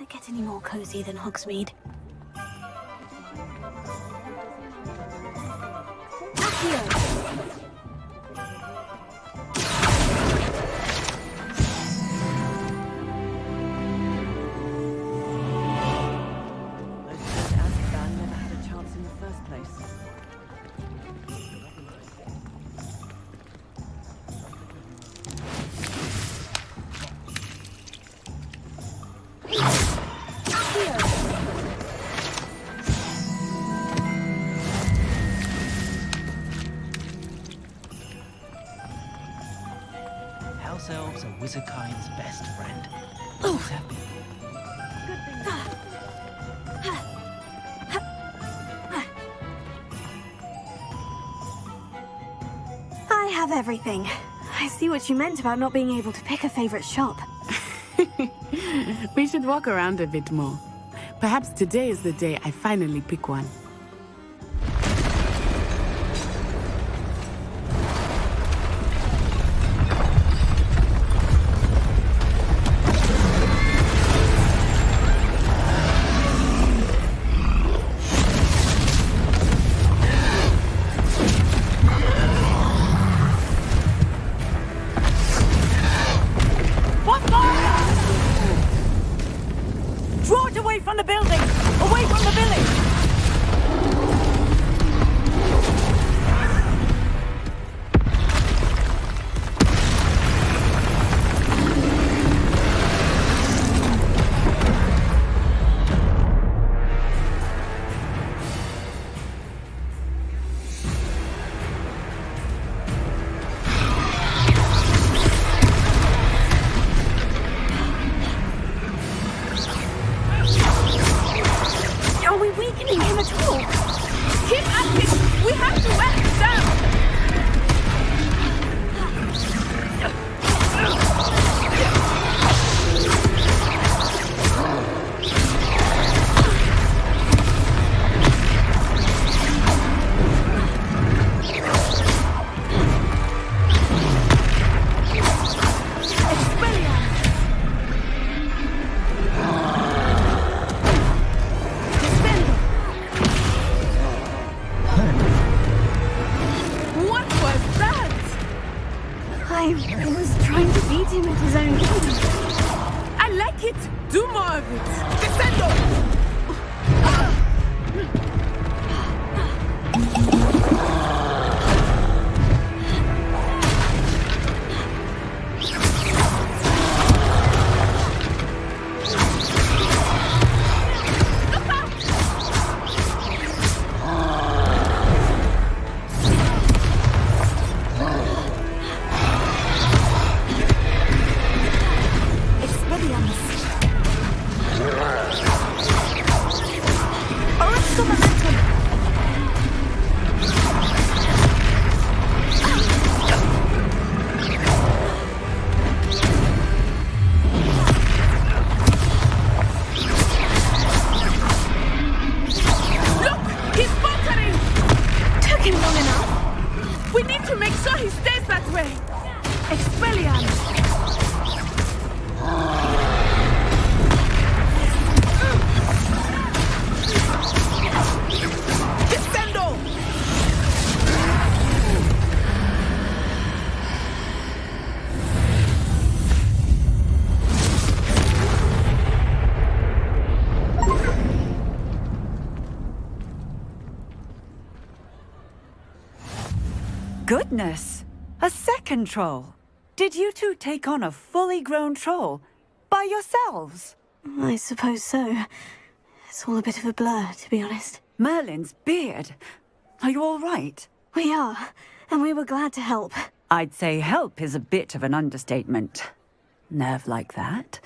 it get any more cozy than Hogsmeade? Accio! House elves are wizardkind's best friend. Always have been. I have everything. I see what you meant about not being able to pick a favorite shop. We should walk around a bit more. Perhaps today is the day I finally pick one. Draw it away from the building! Away from the village! Are we weakening him at all? Keep at it! We have to wear him down! What was that? I was trying to beat him at his own game. I like it! Do more of it! Descendo! Look out! Expelliarmus. Orisco momentum. Look! He's faltering! Took him long enough. We need to make sure he stays that way! Expelliarmus! Descendo! Goodness! A second troll! Did you two take on a fully grown troll? By yourselves? I suppose so. It's all a bit of a blur, to be honest. Merlin's beard! Are you all right? We are, and we were glad to help. I'd say help is a bit of an understatement. Nerve like that?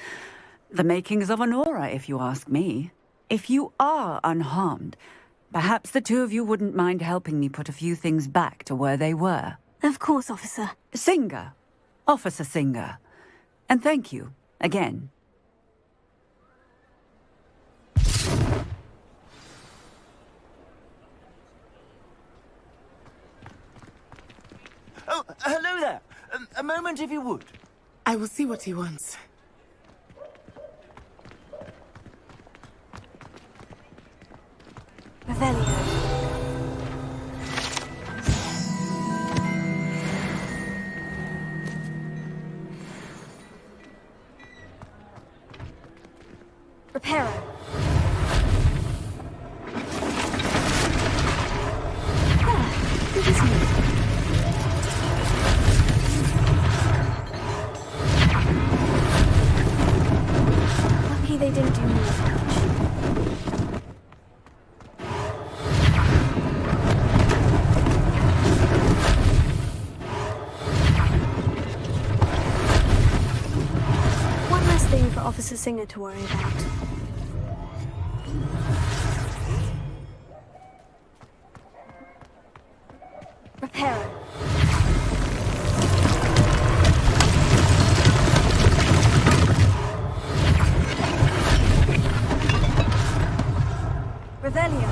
The makings of an aura, if you ask me. If you are unharmed, perhaps the two of you wouldn't mind helping me put a few things back to where they were. Of course, officer. Singer. Officer Singer. And thank you, again. Oh, hello there. A moment if you would. I will see what he wants. Reparo. Good as new. Lucky they didn't do more damage. One less thing for Officer Singer to worry about. Reparo. Revelio.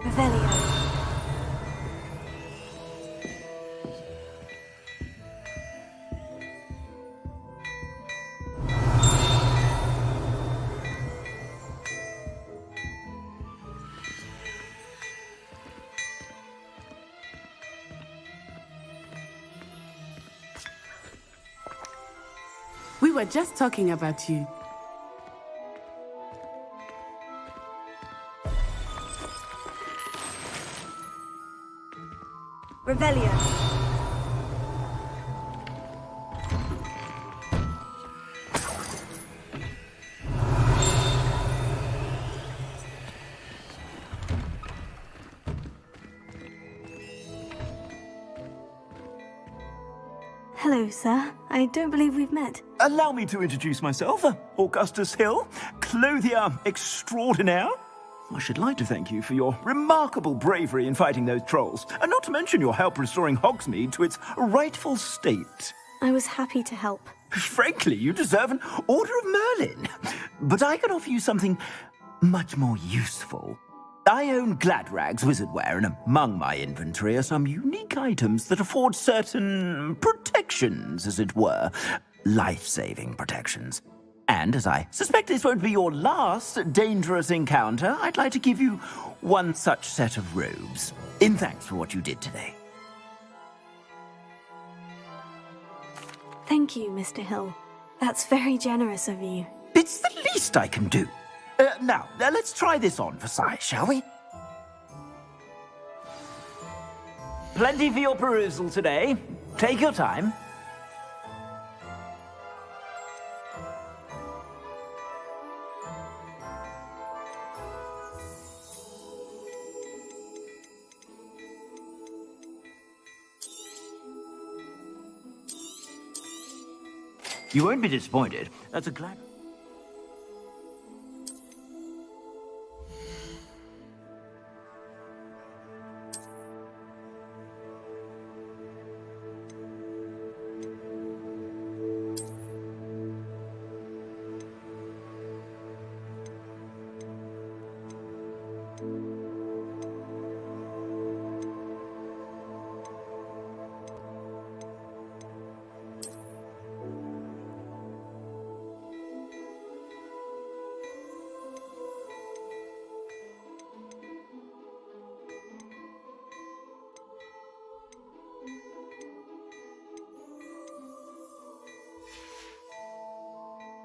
Revelio. We were just talking about you. Revelio. Hello, sir. I don't believe we've met. Allow me to introduce myself, Augustus Hill, clothier extraordinaire. I should like to thank you for your remarkable bravery in fighting those trolls, and not to mention your help restoring Hogsmeade to its rightful state. I was happy to help. Frankly, you deserve an Order of Merlin. But I can offer you something much more useful. I own Gladrag's wizardware, and among my inventory are some unique items that afford certain protections, as it were. Life-saving protections. And as I suspect this won't be your last dangerous encounter, I'd like to give you one such set of robes, in thanks for what you did today. Thank you, Mr. Hill. That's very generous of you. It's the least I can do. Now, let's try this on for size, shall we? Plenty for your perusal today. Take your time. You won't be disappointed. That's a glad...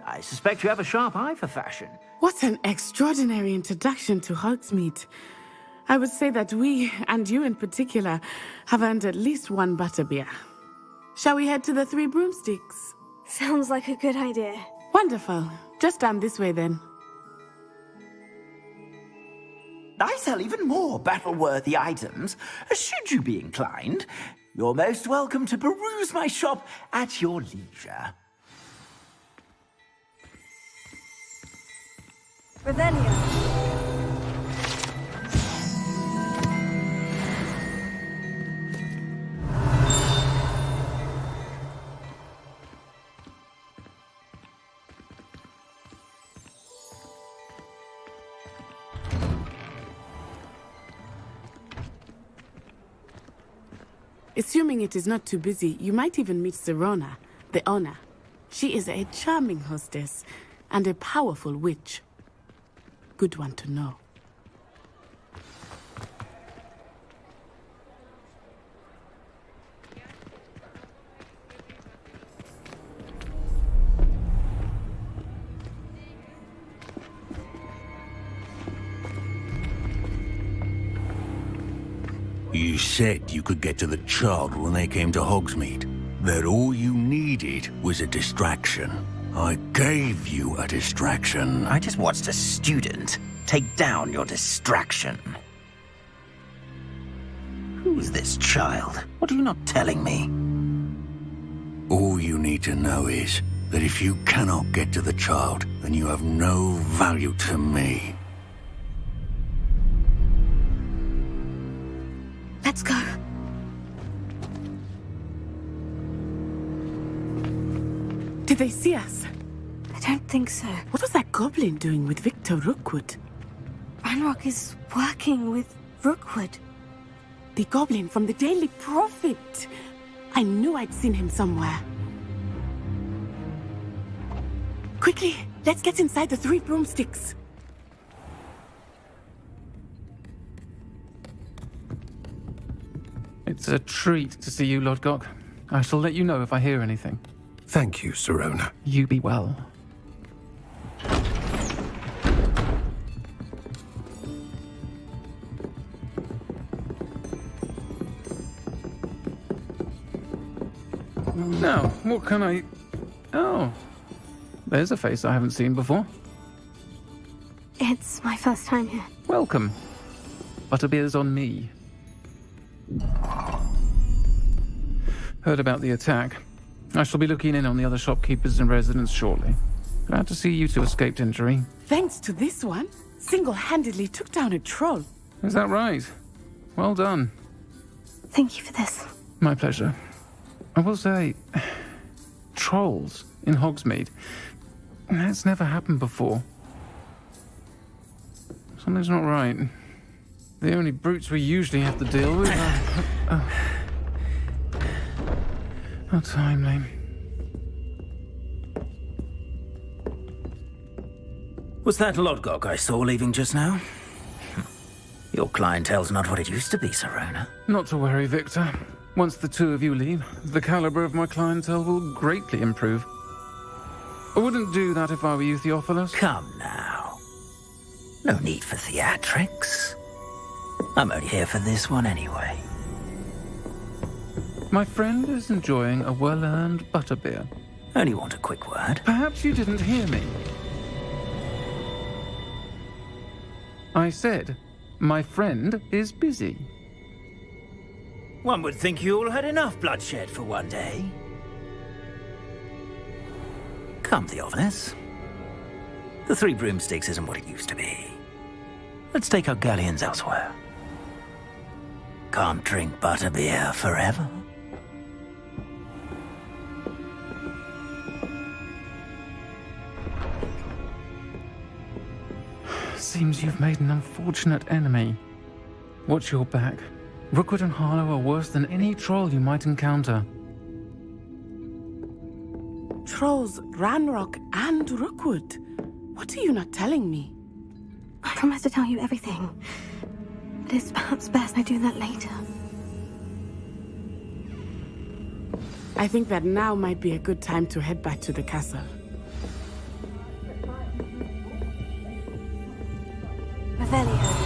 I suspect you have a sharp eye for fashion. What an extraordinary introduction to Hogsmeade. I would say that we, and you in particular, have earned at least one butterbeer. Shall we head to the Three Broomsticks? Sounds like a good idea. Wonderful. Just down this way then. I sell even more battle-worthy items. Should you be inclined, you're most welcome to peruse my shop at your leisure. Revelio. Assuming it is not too busy, you might even meet Sirona, the owner. She is a charming hostess and a powerful witch. Good one to know. You said you could get to the child when they came to Hogsmeade. That all you needed was a distraction. I gave you a distraction. I just watched a student take down your distraction. Who's this child? What are you not telling me? All you need to know is that if you cannot get to the child, then you have no value to me. Let's go. Did they see us? I don't think so. What was that goblin doing with Victor Rookwood? Ranrock is working with Rookwood. The goblin from the Daily Prophet. I knew I'd seen him somewhere. Quickly, let's get inside the 3 broomsticks. It's a treat to see you, Lodgok. I shall let you know if I hear anything. Thank you, Sirona. You be well. Now, what can I... Oh, there's a face I haven't seen before. It's my first time here. Welcome. Butterbeer's on me. Heard about the attack. I shall be looking in on the other shopkeepers and residents shortly. Glad to see you two escaped injury. Thanks to this one, single-handedly took down a troll. Is that right? Well done. Thank you for this. My pleasure. I will say, trolls in Hogsmeade. That's never happened before. Something's not right. The only brutes we usually have to deal with are... How timely. Was that Lodgok I saw leaving just now? Your clientele's not what it used to be, Sirona. Not to worry, Victor. Once the two of you leave, the caliber of my clientele will greatly improve. I wouldn't do that if I were you, Theophilus. Come now. No need for theatrics. I'm only here for this one anyway. My friend is enjoying a well-earned butterbeer. Only want a quick word. Perhaps you didn't hear me. I said, my friend is busy. One would think you all had enough bloodshed for one day. Come, Theophilus. The 3 broomsticks isn't what it used to be. Let's take our galleons elsewhere. Can't drink butterbeer forever. Seems you've made an unfortunate enemy. Watch your back. Rookwood and Harlow are worse than any troll you might encounter. Trolls, Ranrock, and Rookwood. What are you not telling me? I promise to tell you everything. But it's perhaps best I do that later. I think that now might be a good time to head back to the castle. Revelio.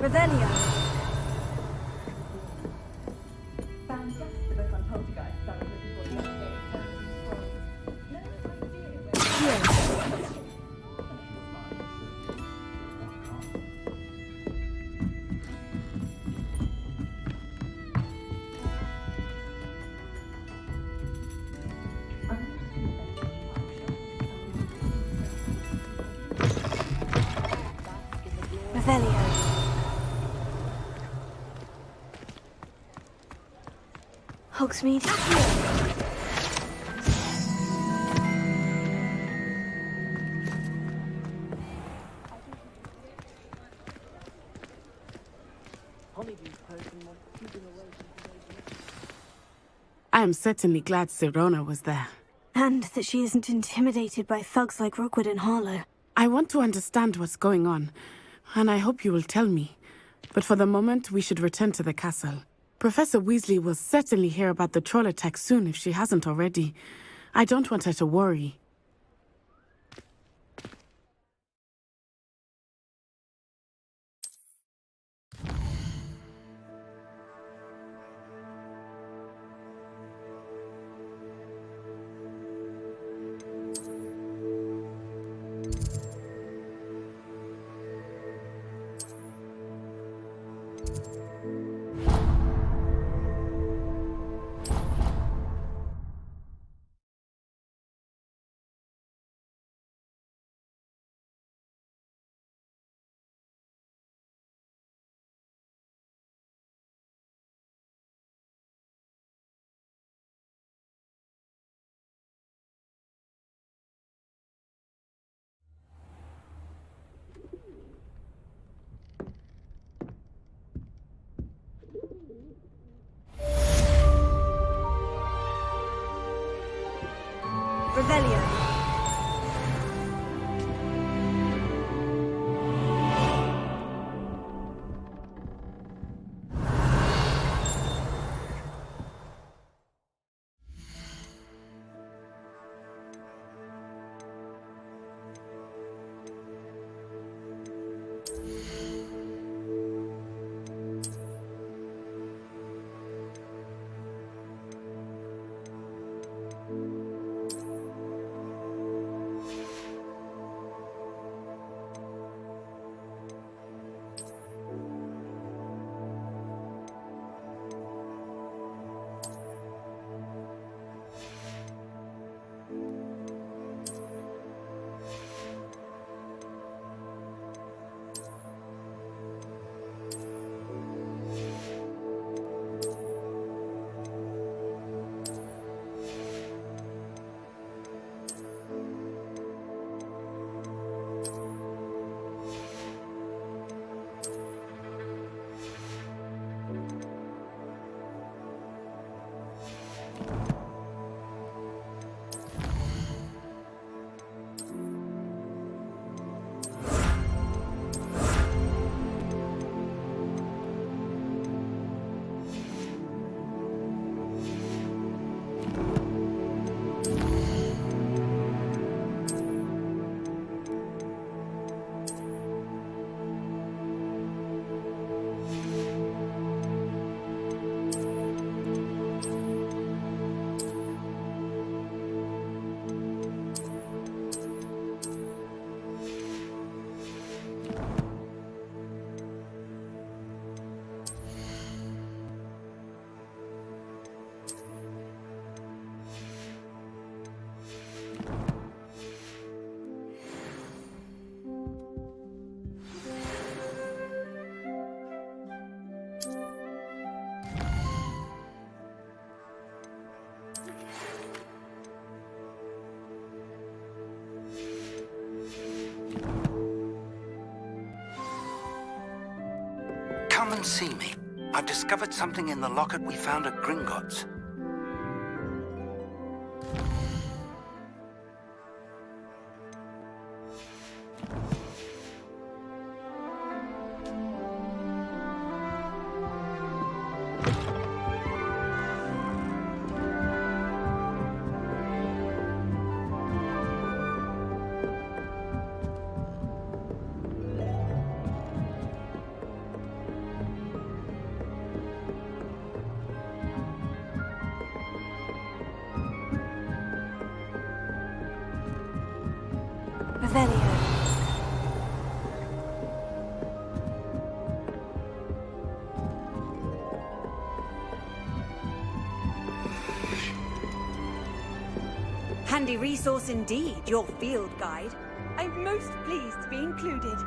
Revelio. Revelio. Hogsmeade. I am certainly glad Sirona was there. And that she isn't intimidated by thugs like Rookwood and Harlow. I want to understand what's going on, and I hope you will tell me. But for the moment, we should return to the castle. Professor Weasley will certainly hear about the troll attack soon if she hasn't already. I don't want her to worry. Revelio. Come and see me. I've discovered something in the locket we found at Gringotts. Revelio. Handy resource indeed, your field guide. I'm most pleased to be included.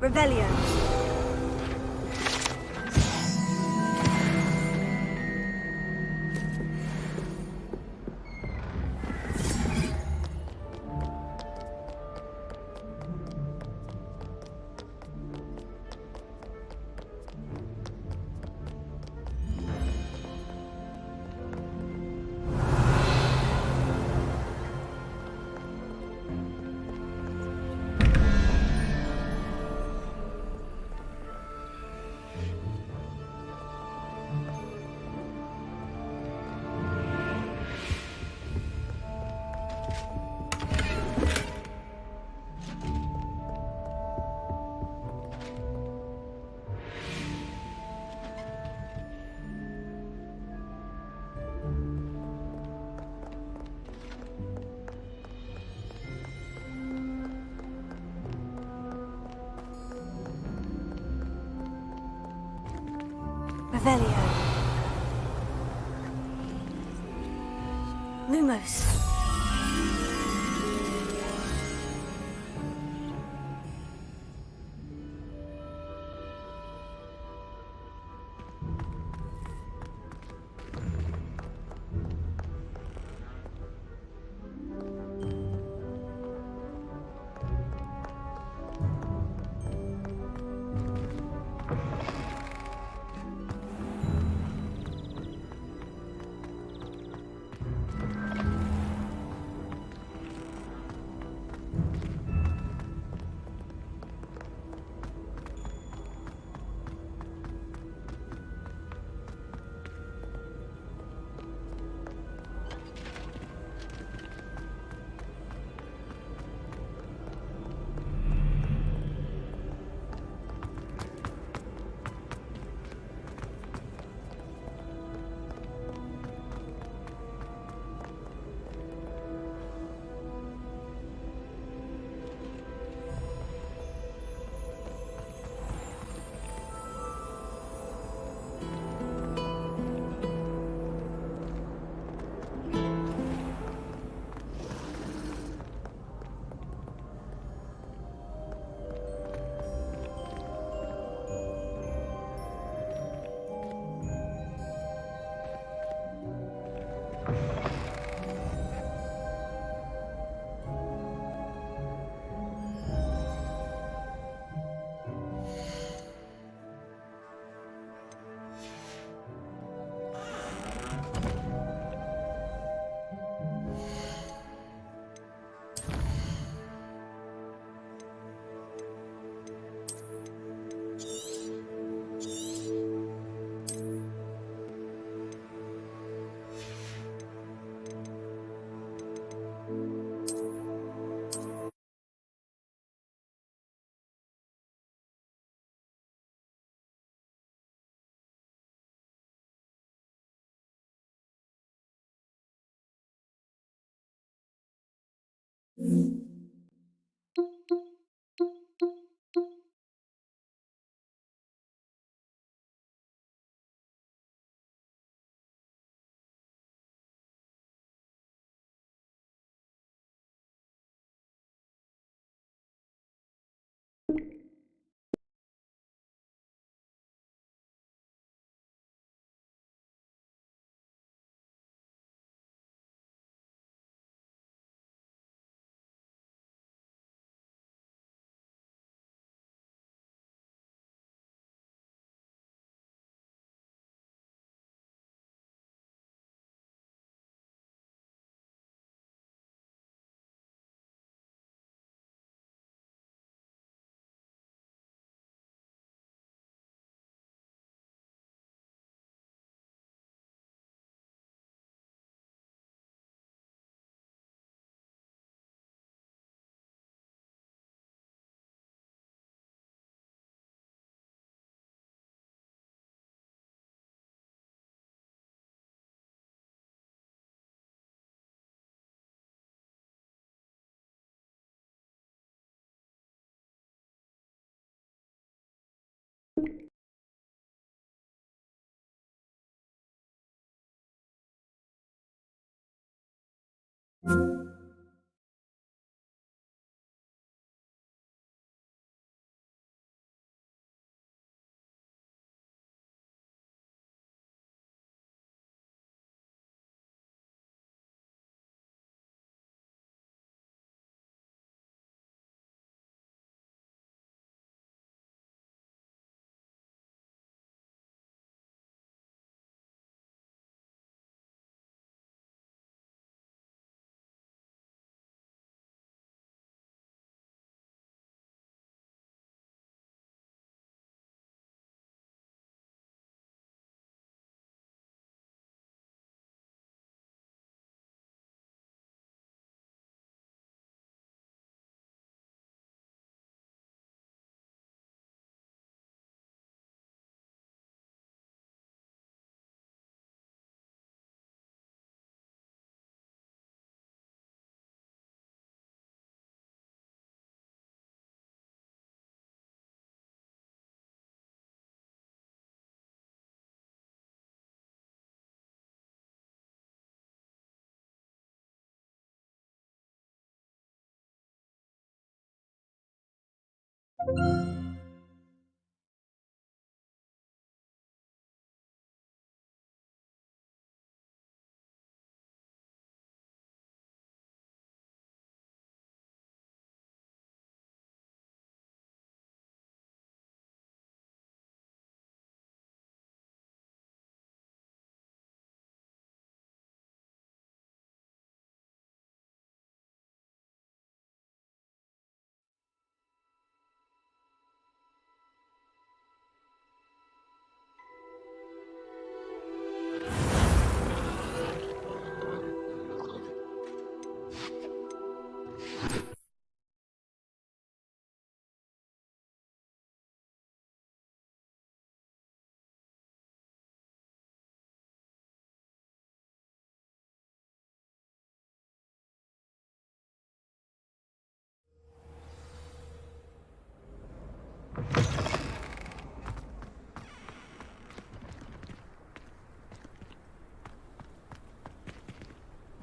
Revelio. Revelio. Lumos.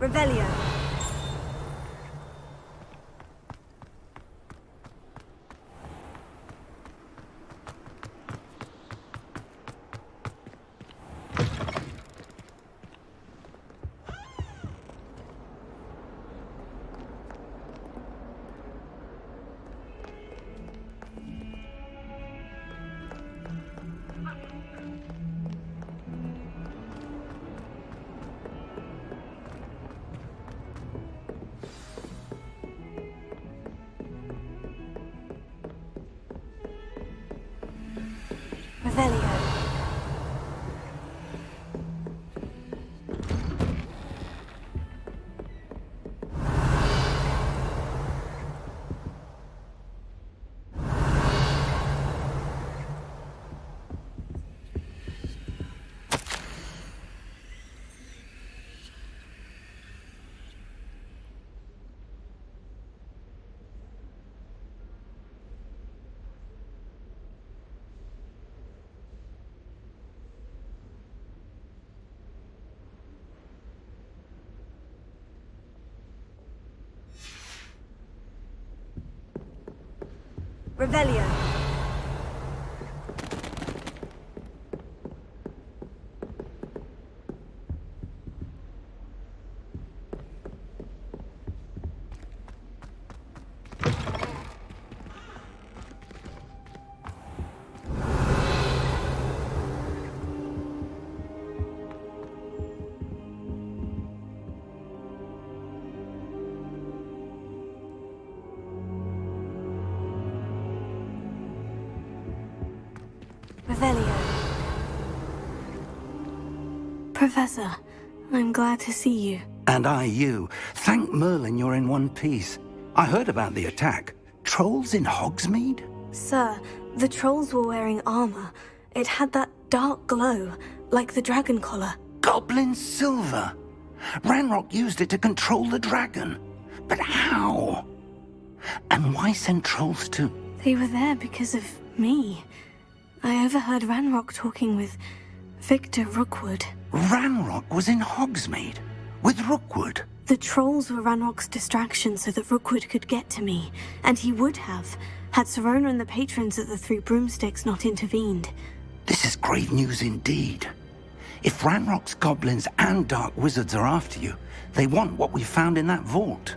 Revelio. Revelio. Revelio. Revelio. Professor, I'm glad to see you. And I you. Thank Merlin you're in one piece. I heard about the attack. Trolls in Hogsmeade? Sir, the trolls were wearing armor. It had that dark glow, like the dragon collar. Goblin silver. Ranrock used it to control the dragon. But how? And why send trolls to... They were there because of me. I overheard Ranrock talking with Victor Rookwood. Ranrock was in Hogsmeade with Rookwood. The trolls were Ranrock's distraction so that Rookwood could get to me, and he would have, had Sirona and the patrons at the Three Broomsticks not intervened. This is grave news indeed. If Ranrock's goblins and dark wizards are after you, they want what we found in that vault.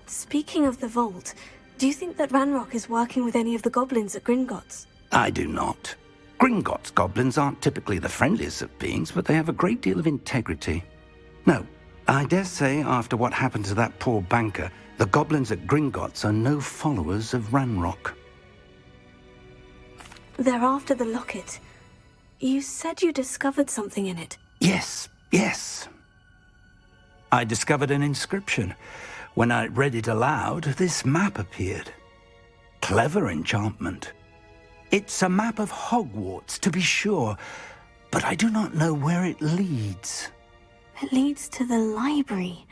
Speaking of the vault, do you think that Ranrock is working with any of the goblins at Gringotts? I do not. Gringotts goblins aren't typically the friendliest of beings, but they have a great deal of integrity. No, I dare say after what happened to that poor banker, the goblins at Gringotts are no followers of Ranrock. They're after the locket. You said you discovered something in it. Yes. I discovered an inscription. When I read it aloud, this map appeared. Clever enchantment. It's a map of Hogwarts, to be sure, but I do not know where it leads. It leads to the library.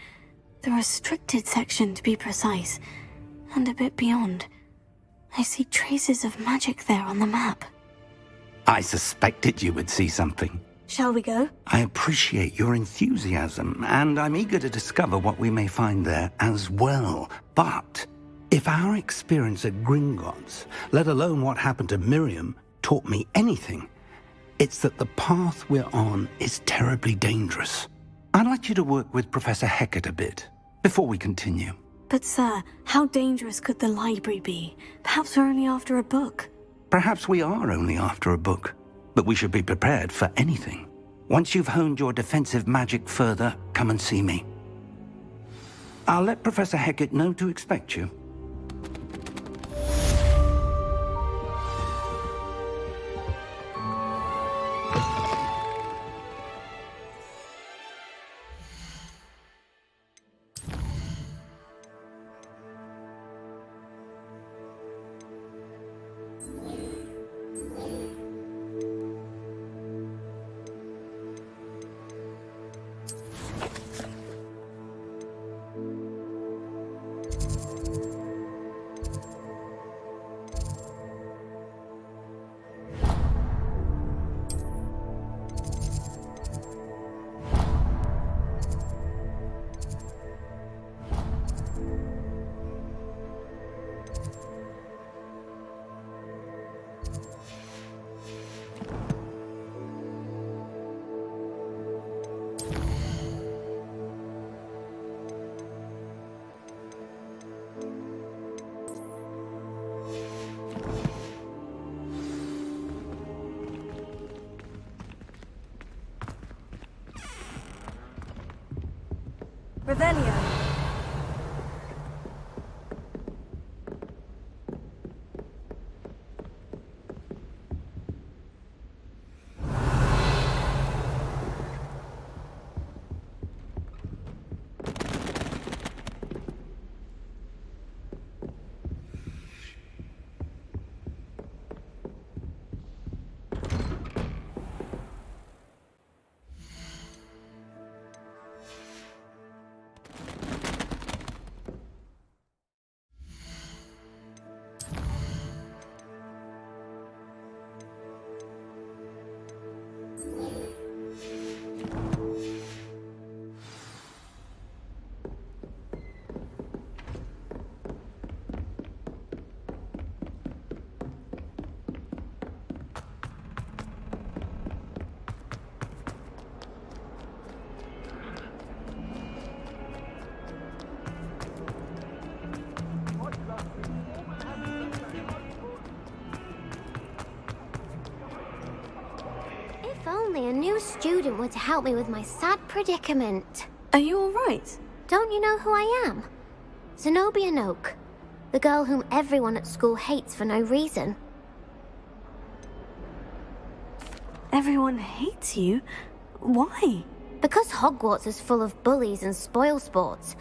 The restricted section, to be precise. And a bit beyond. I see traces of magic there on the map. I suspected you would see something. Shall we go? I appreciate your enthusiasm, and I'm eager to discover what we may find there as well. But if our experience at Gringotts, let alone what happened to Miriam, taught me anything, it's that the path we're on is terribly dangerous. I'd like you to work with Professor Hecat a bit, before we continue. But sir, how dangerous could the library be? Perhaps we're only after a book. Perhaps we are only after a book, but we should be prepared for anything. Once you've honed your defensive magic further, come and see me. I'll let Professor Hecat know to expect you. Revelio. If only a new student were to help me with my sad predicament. Are you all right? Don't you know who I am? Zenobia Noak, the girl whom everyone at school hates for no reason. Everyone hates you? Why? Because Hogwarts is full of bullies and spoilsports.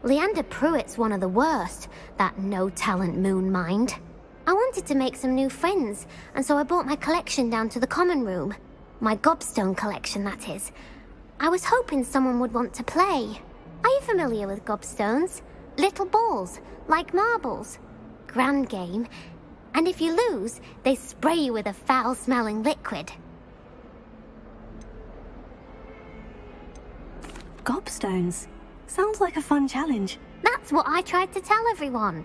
Leander Pruitt's one of the worst, that no-talent moon mind. I wanted to make some new friends, and so I brought my collection down to the common room. My gobstone collection, that is. I was hoping someone would want to play. Are you familiar with gobstones? Little balls, like marbles. Grand game. And if you lose, they spray you with a foul-smelling liquid. gobstones. Sounds like a fun challenge. That's what I tried to tell everyone.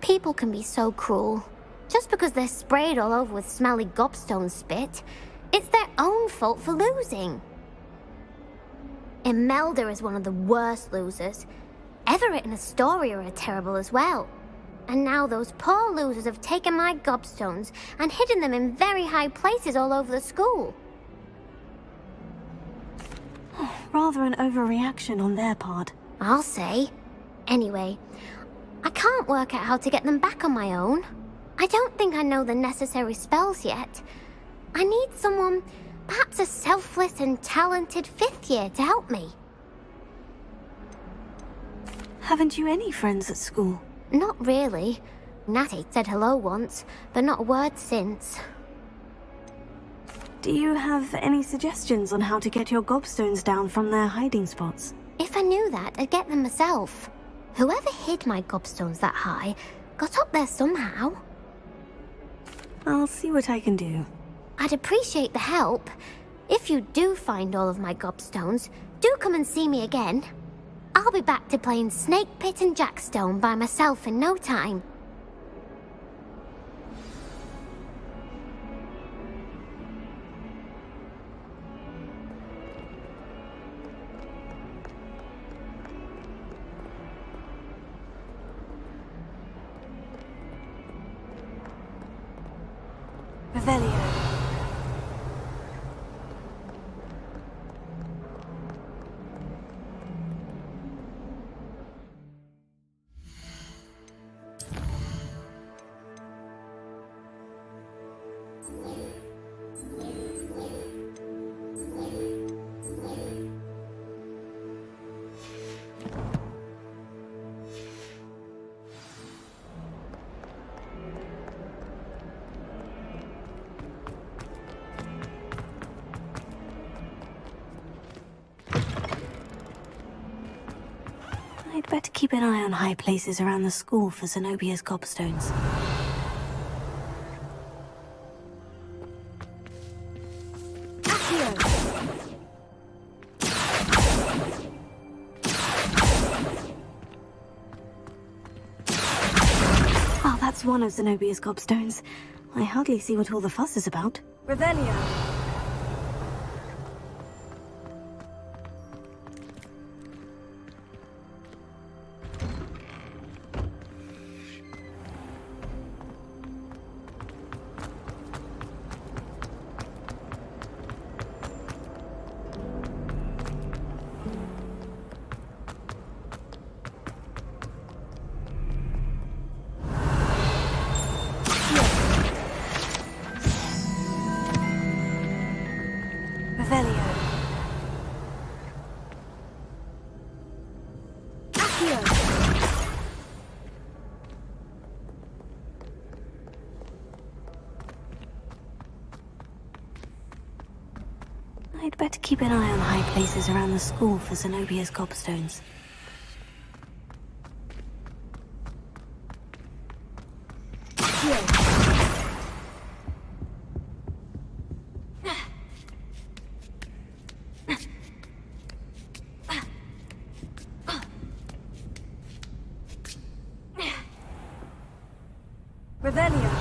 People can be so cruel. Just because they're sprayed all over with smelly gobstone spit, it's their own fault for losing. Imelda is one of the worst losers. Everett and Astoria are terrible as well. And now those poor losers have taken my gobstones and hidden them in very high places all over the school. Rather an overreaction on their part. I'll say. Anyway, I can't work out how to get them back on my own. I don't think I know the necessary spells yet. I need someone, perhaps a selfless and talented 5th year to help me. Haven't you any friends at school? Not really. Natty said hello once, but not a word since. Do you have any suggestions on how to get your gobstones down from their hiding spots? If I knew that, I'd get them myself. Whoever hid my gobstones that high got up there somehow. I'll see what I can do. I'd appreciate the help. If you do find all of my gobstones, do come and see me again. I'll be back to playing Snake Pit and Jackstone by myself in no time. Revelio. I'd better keep an eye on high places around the school for Zenobia's gobstones. Well, that's one of Zenobia's gobstones. I hardly see what all the fuss is about. Revelio. I'd better keep an eye on high places around the school for Zenobia's gobstones. Revelio.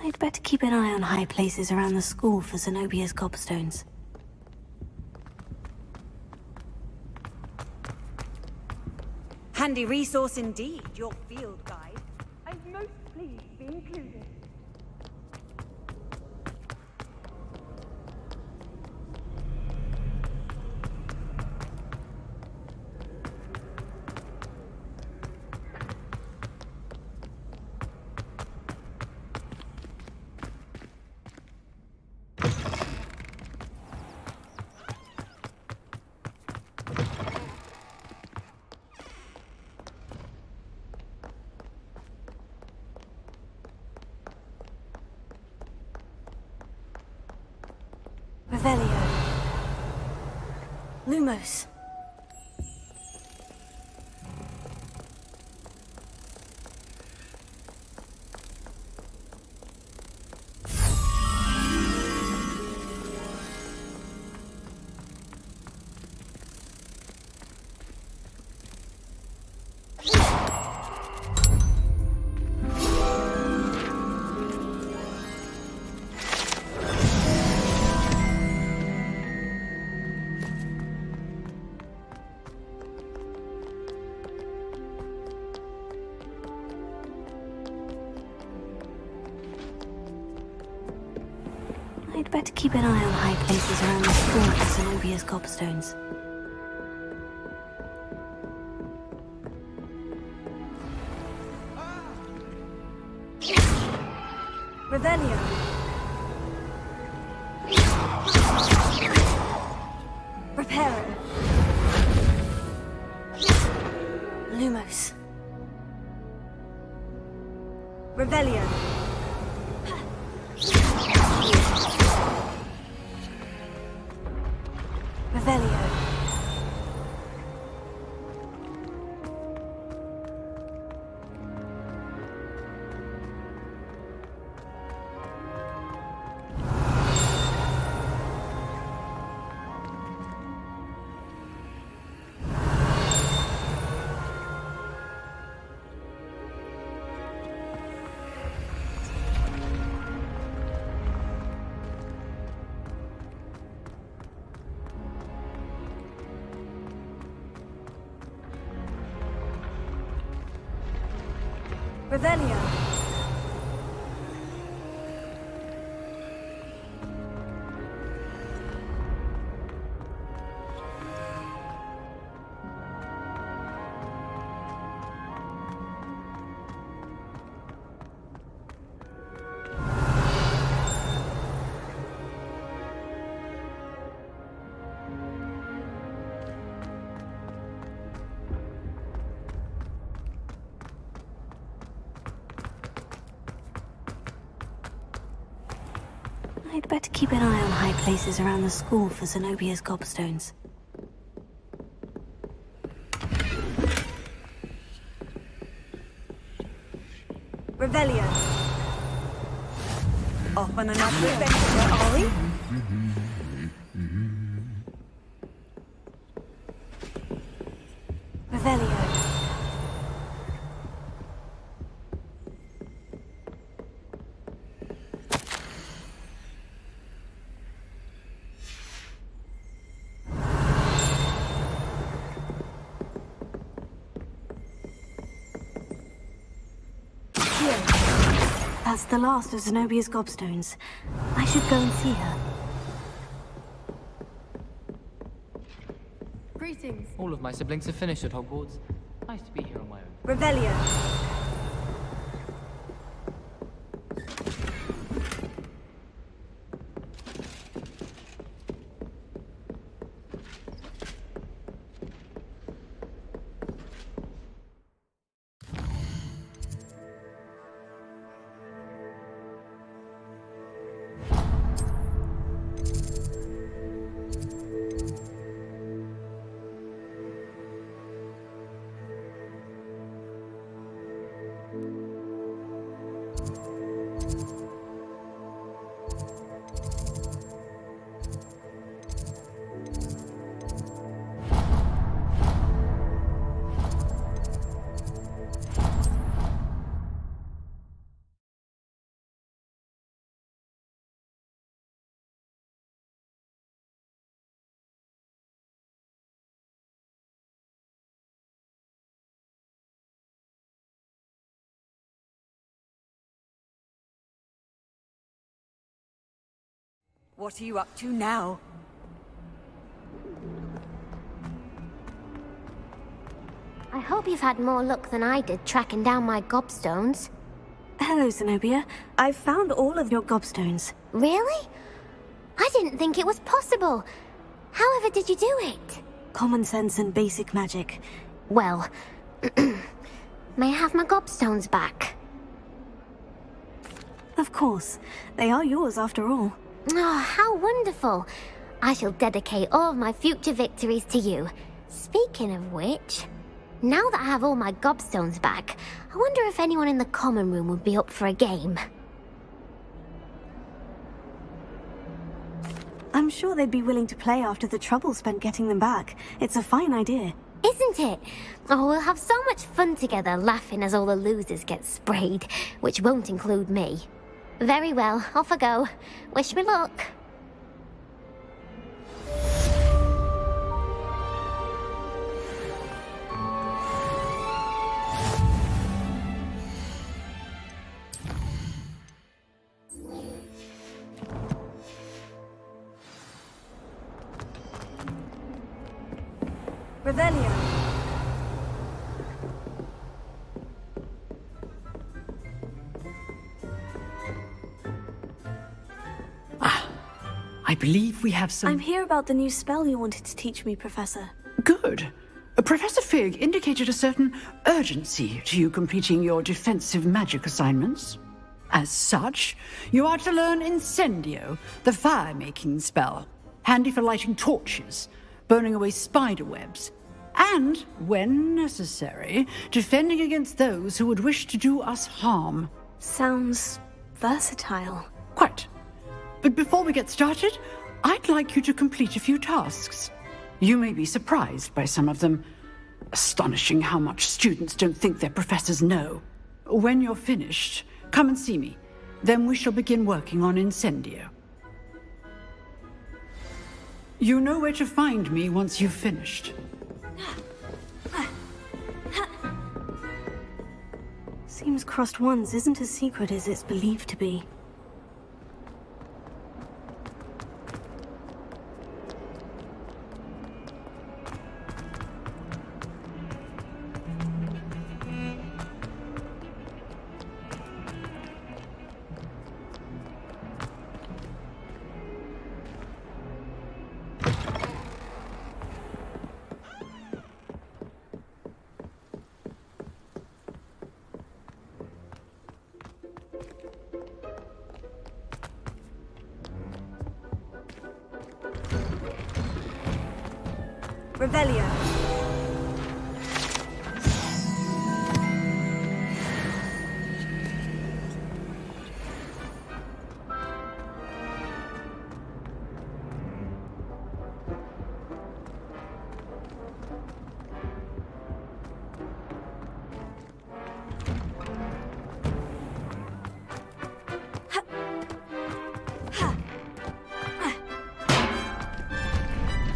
I'd better keep an eye on high places around the school for Zenobia's gobstones. Handy resource indeed, your field guide. I'm most pleased to be included. Revelio. Lumos. I'd better keep an eye on high places around the school for Zenobia's gobstones. Revelio. Reparo. Lumos. Revelio. Revelio. Revelio. I'd better keep an eye on high places around the school for Zenobia's gobstones. Revelio. Off on another adventure, are we? Revelio. That's the last of Zenobia's gobstones. I should go and see her. Greetings. All of my siblings have finished at Hogwarts. Nice to be here on my own. Revelio. What are you up to now? I hope you've had more luck than I did tracking down my gobstones. Hello, Zenobia. I've found all of your gobstones. Really? I didn't think it was possible. However did you do it? Common sense and basic magic. Well, may I have my gobstones back? Of course. They are yours after all. Oh, how wonderful. I shall dedicate all of my future victories to you. Speaking of which, now that I have all my gobstones back, I wonder if anyone in the common room would be up for a game. I'm sure they'd be willing to play after the trouble spent getting them back. It's a fine idea. Isn't it? Oh, we'll have so much fun together, laughing as all the losers get sprayed, which won't include me. Very well, off I go. Wish me luck. Revelio. I believe we have some... I'm here about the new spell you wanted to teach me, Professor. Good. Professor Fig indicated a certain urgency to you completing your defensive magic assignments. As such, you are to learn Incendio, the fire-making spell, handy for lighting torches, burning away spider webs, and, when necessary, defending against those who would wish to do us harm. Sounds versatile. Quite. But before we get started, I'd like you to complete a few tasks. You may be surprised by some of them. Astonishing how much students don't think their professors know. When you're finished, come and see me. Then we shall begin working on Incendio. You know where to find me once you've finished. Seems Crossed Wands isn't as secret as it's believed to be. Revelio.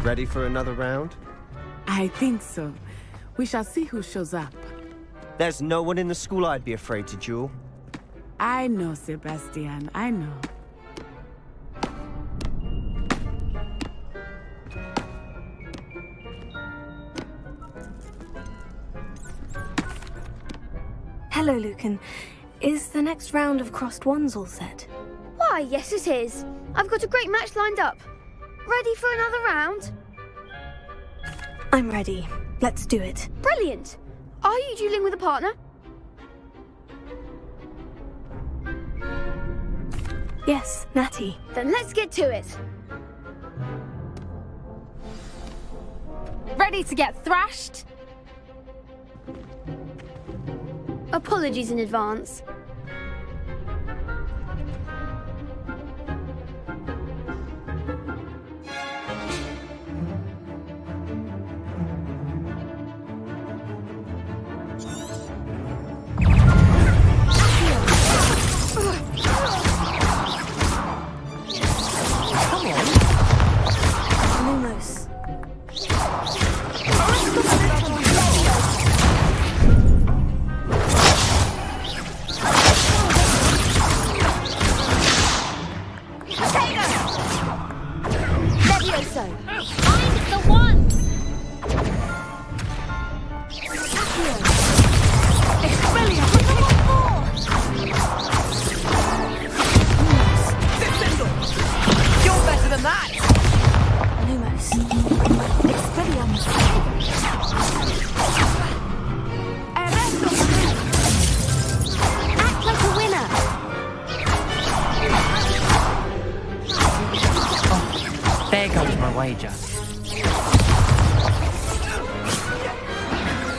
Ready for another round? I think so. We shall see who shows up. There's no one in the school I'd be afraid to duel. I know, Sebastian. I know. Hello, Lucan. Is the next round of Crossed Wands all set? Why, yes it is. I've got a great match lined up. Ready for another round? I'm ready. Let's do it. Brilliant. Are you dueling with a partner? Yes, Natty. Then let's get to it. Ready to get thrashed? Apologies in advance. There goes my wager.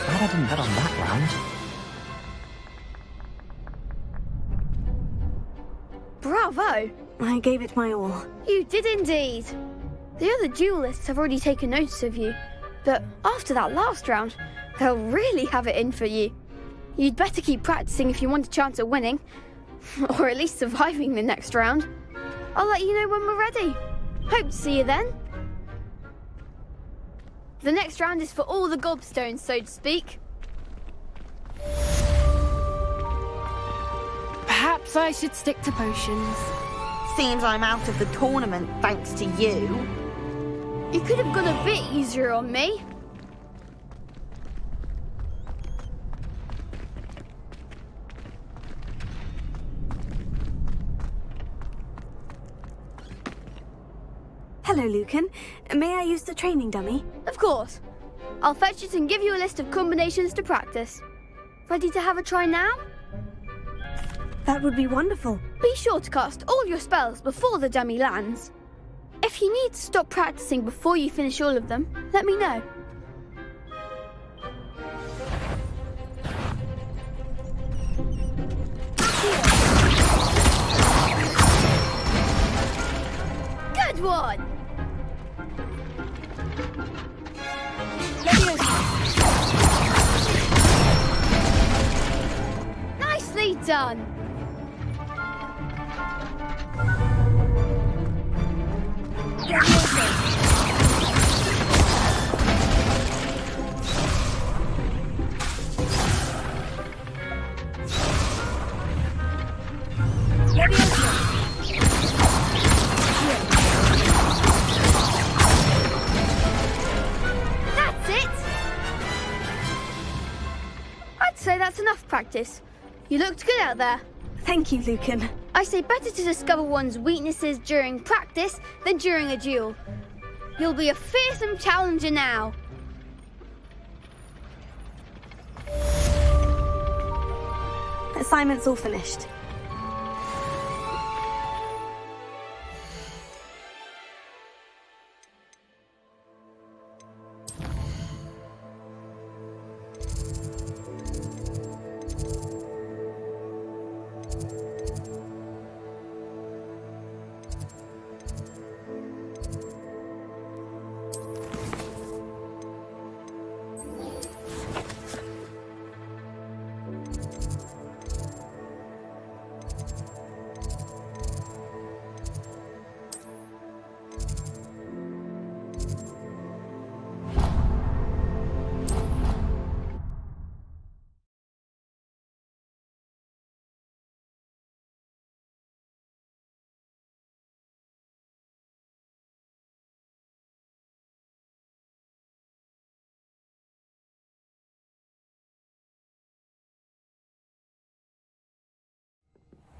Glad I didn't bet on that round. Bravo! I gave it my all. You did indeed. The other duelists have already taken notice of you, but after that last round, they'll really have it in for you. You'd better keep practicing if you want a chance at winning, or at least surviving the next round. I'll let you know when we're ready. Hope to see you then. The next round is for all the gobstones, so to speak. Perhaps I should stick to potions. Seems I'm out of the tournament thanks to you. You could have gone a bit easier on me. Hello, Lucan. May I use the training dummy? Of course. I'll fetch it and give you a list of combinations to practice. Ready to have a try now? That would be wonderful. Be sure to cast all your spells before the dummy lands. If you need to stop practicing before you finish all of them, let me know. Good one! Nicely done! That's it! I'd say that's enough practice. You looked good out there. Thank you, Lucan. I say better to discover one's weaknesses during practice than during a duel. You'll be a fearsome challenger now. Assignment's all finished.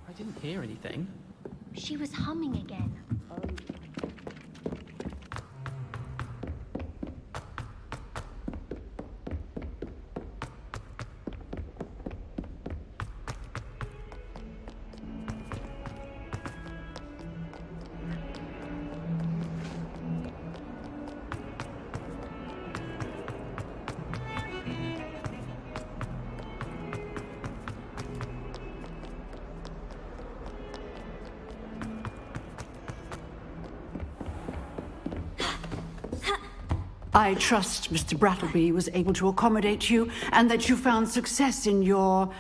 I didn't hear anything. She was humming again. I trust Mr. Brattleby was able to accommodate you and that you found success in your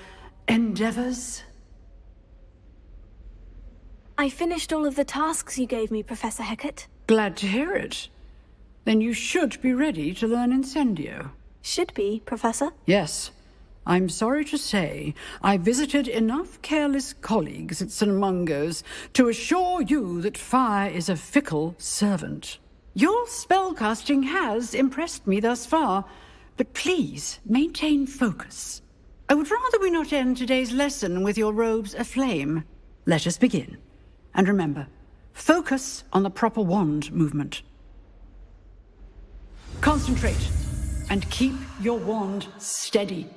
endeavors. I finished all of the tasks you gave me, Professor Hecat. Glad to hear it. Then you should be ready to learn Incendio. Should be, Professor? Yes. I'm sorry to say, I visited enough careless colleagues at St. Mungo's to assure you that fire is a fickle servant. Your spellcasting has impressed me thus far, but please maintain focus. I would rather we not end today's lesson with your robes aflame. Let us begin. And remember, focus on the proper wand movement. Concentrate and keep your wand steady.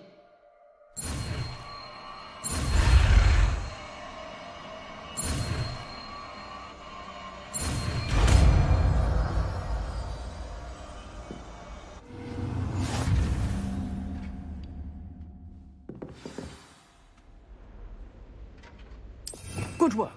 Good work.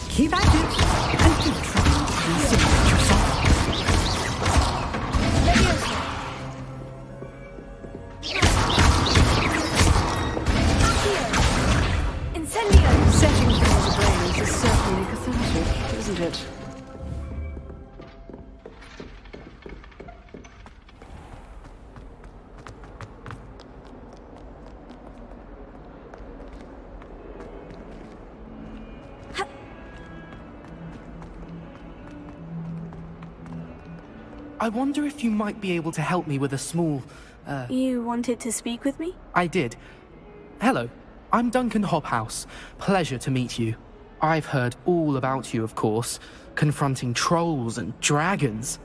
Keep at it, and keep trying to insinuate yourself. Incendio! Setting things ablaze is certainly cathartic, isn't it? I wonder if you might be able to help me with a small, You wanted to speak with me? I did. Hello, I'm Duncan Hobhouse. Pleasure to meet you. I've heard all about you, of course, confronting trolls and dragons.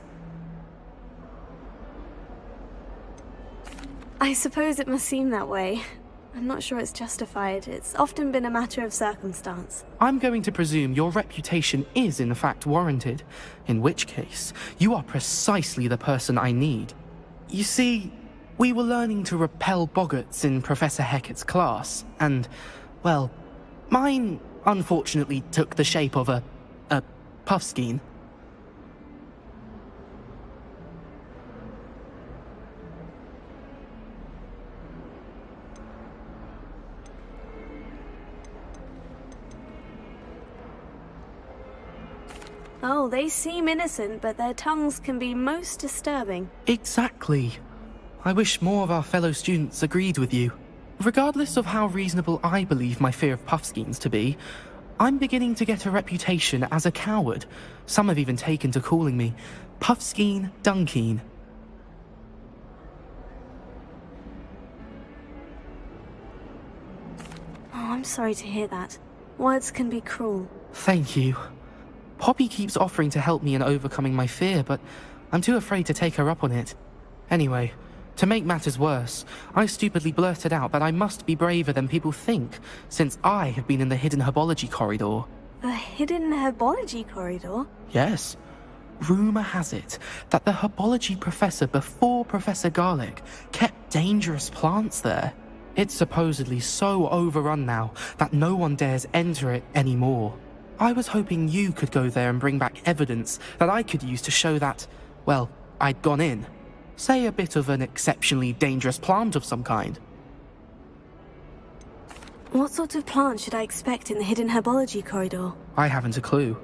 I suppose it must seem that way. I'm not sure it's justified. It's often been a matter of circumstance. I'm going to presume your reputation is in fact warranted, in which case, you are precisely the person I need. You see, we were learning to repel boggarts in Professor Hecat's class, and, well, mine unfortunately took the shape of a puffskein. Oh, they seem innocent, but their tongues can be most disturbing. Exactly. I wish more of our fellow students agreed with you. Regardless of how reasonable I believe my fear of puffskeins to be, I'm beginning to get a reputation as a coward. Some have even taken to calling me Puffskeen Dunkeen. Oh, I'm sorry to hear that. Words can be cruel. Thank you. Poppy keeps offering to help me in overcoming my fear, but I'm too afraid to take her up on it. Anyway, to make matters worse, I stupidly blurted out that I must be braver than people think, since I have been in the hidden herbology corridor. The hidden herbology corridor? Yes. Rumour has it that the herbology professor before Professor Garlic kept dangerous plants there. It's supposedly so overrun now that no one dares enter it anymore. I was hoping you could go there and bring back evidence that I could use to show that, well, I'd gone in. Say a bit of an exceptionally dangerous plant of some kind. What sort of plant should I expect in the hidden herbology corridor? I haven't a clue.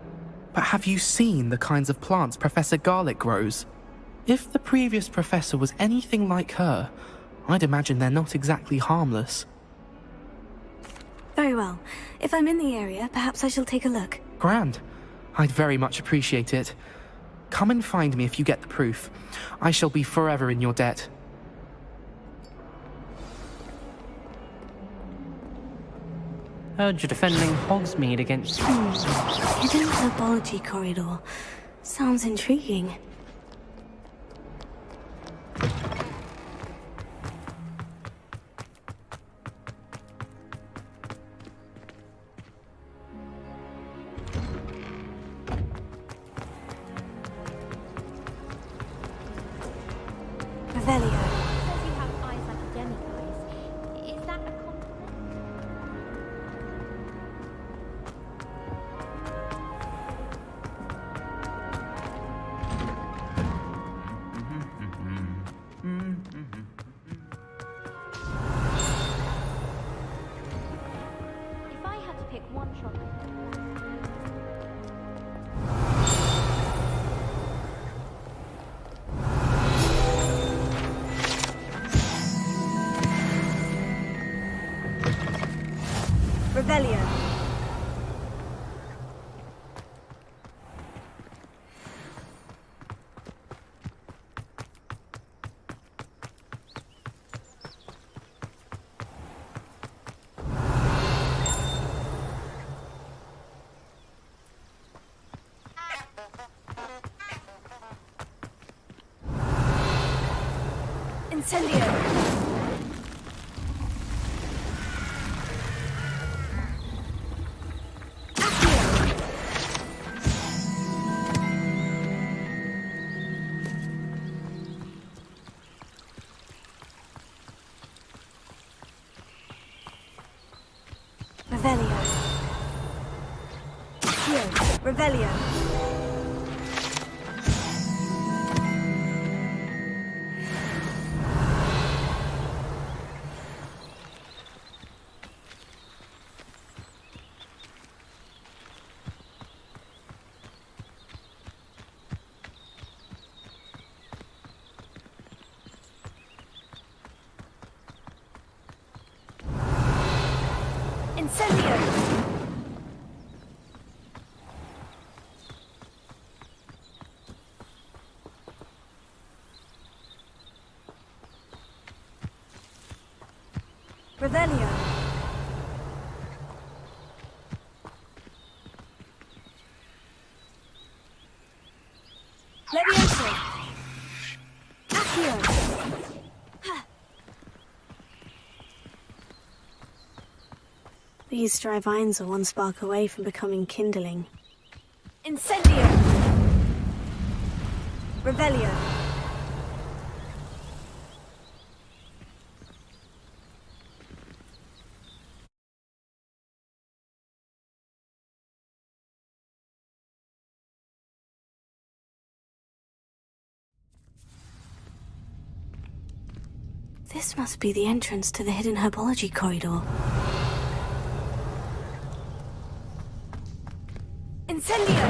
But have you seen the kinds of plants Professor Garlic grows? If the previous professor was anything like her, I'd imagine they're not exactly harmless. Very well. If I'm in the area, perhaps I shall take a look. Grand. I'd very much appreciate it. Come and find me if you get the proof. I shall be forever in your debt. Heard you're defending Hogsmeade against... Hidden herbology corridor. Sounds intriguing. Revelio. Says you have eyes like a demiguise. Is that a compliment? Revelio. Incendio. Revelio. Accio. Revelio. Incendio! Revelio! Levioso! Accio! These dry vines are one spark away from becoming kindling. Incendio! Revelio! This must be the entrance to the hidden herbology corridor. Incendio!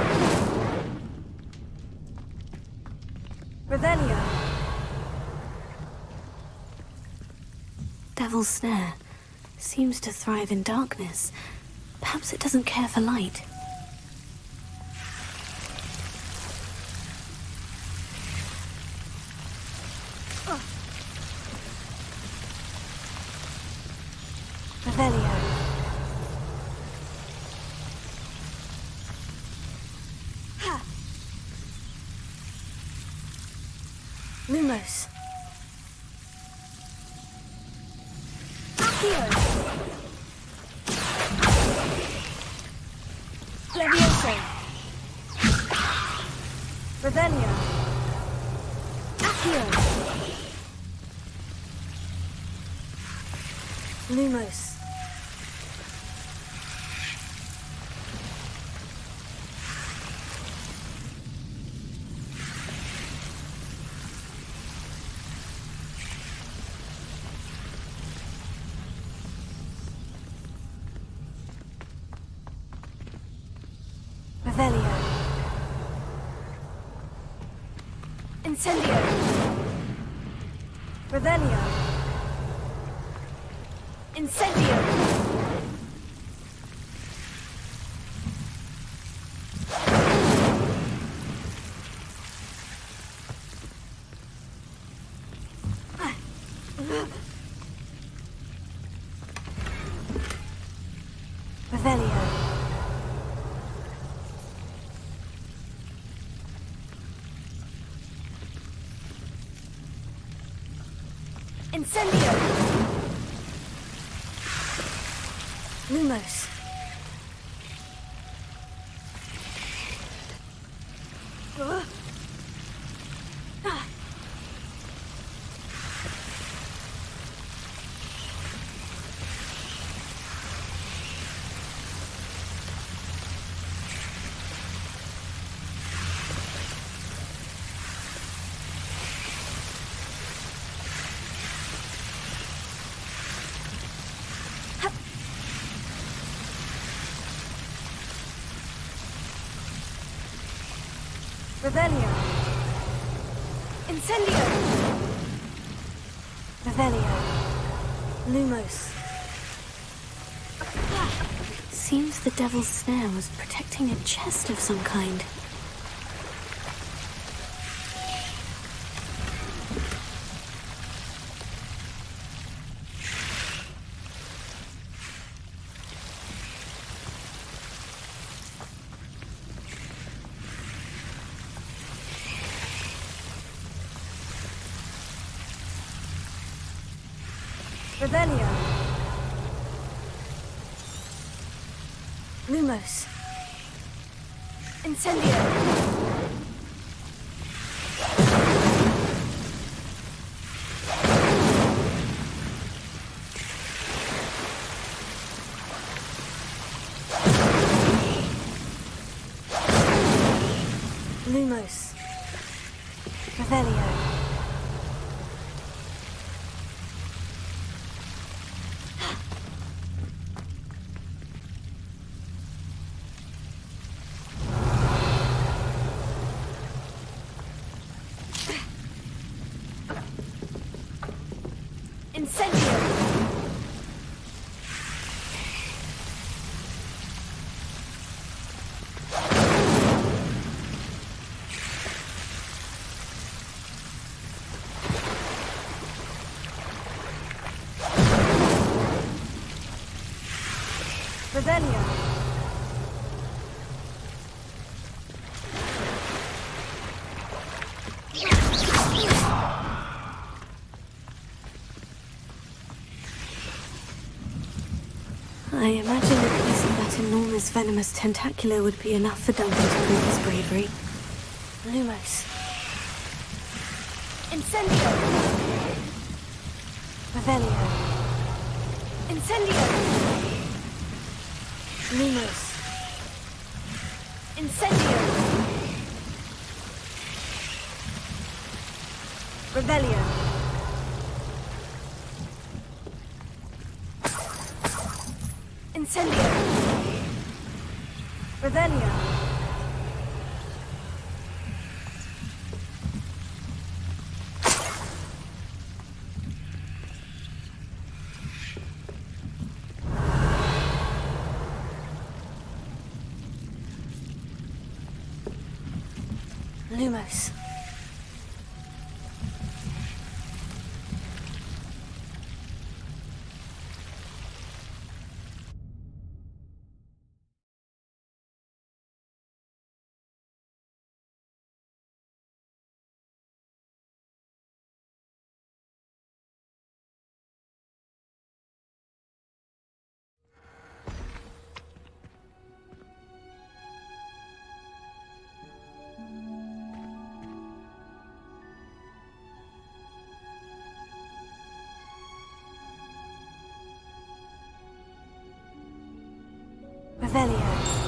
Revelio! Devil's Snare seems to thrive in darkness. Perhaps it doesn't care for light. Revelio! Lumos. Accio! Levioso! Revelio! Accio! Lumos. Revelio! Incendio! Revelio! Incendio! Revelio! Incendio! Lumos. Revelio! Incendio! Revelio. Lumos. seems the devil's snare was protecting a chest of some kind. Revelio. Lumos. Incendio. Lumos. Revelio. Incendio! Revelio! I imagine a piece of that enormous venomous tentacular would be enough for Duncan to prove his bravery. Lumos. Incendio! Revelio. Incendio! Lumos. Incendio! Revelio. Incendio! Revelio. Lumos. Revelio.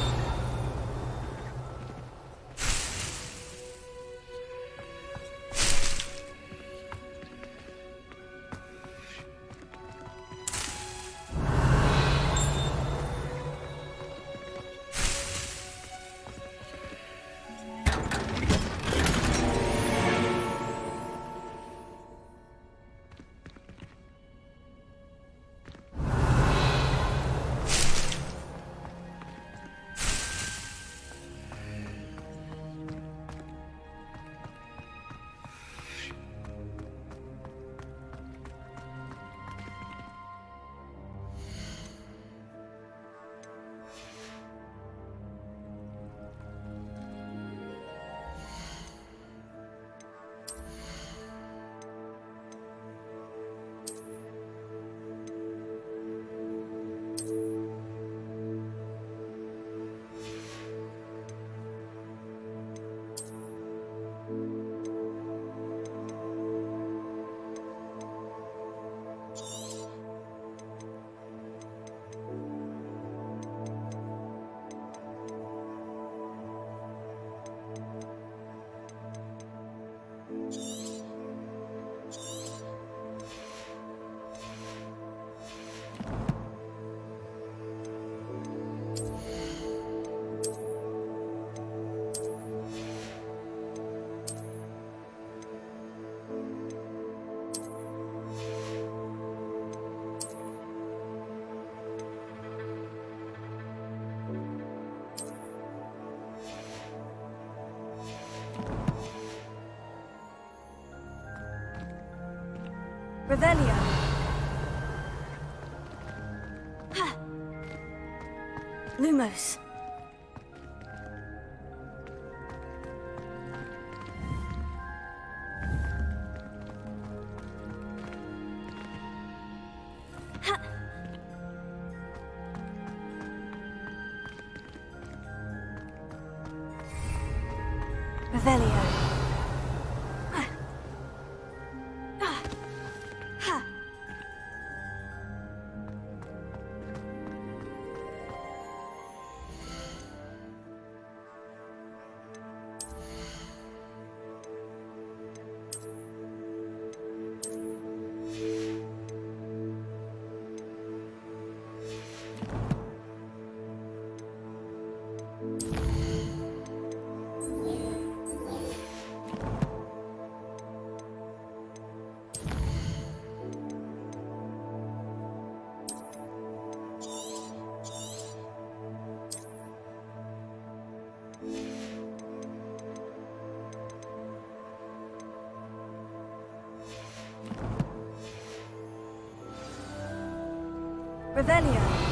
Revelio. Lumos. Revelio. Revelio.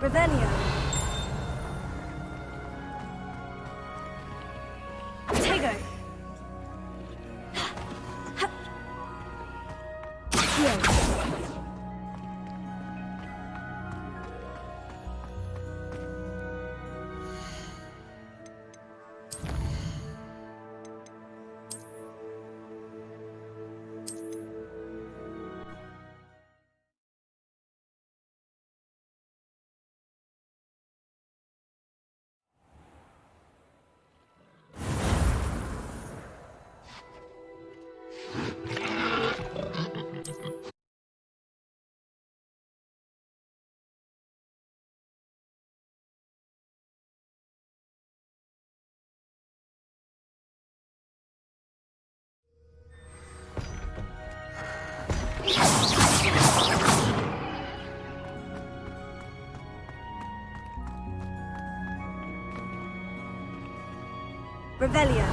Revelio. Tego. Revelio.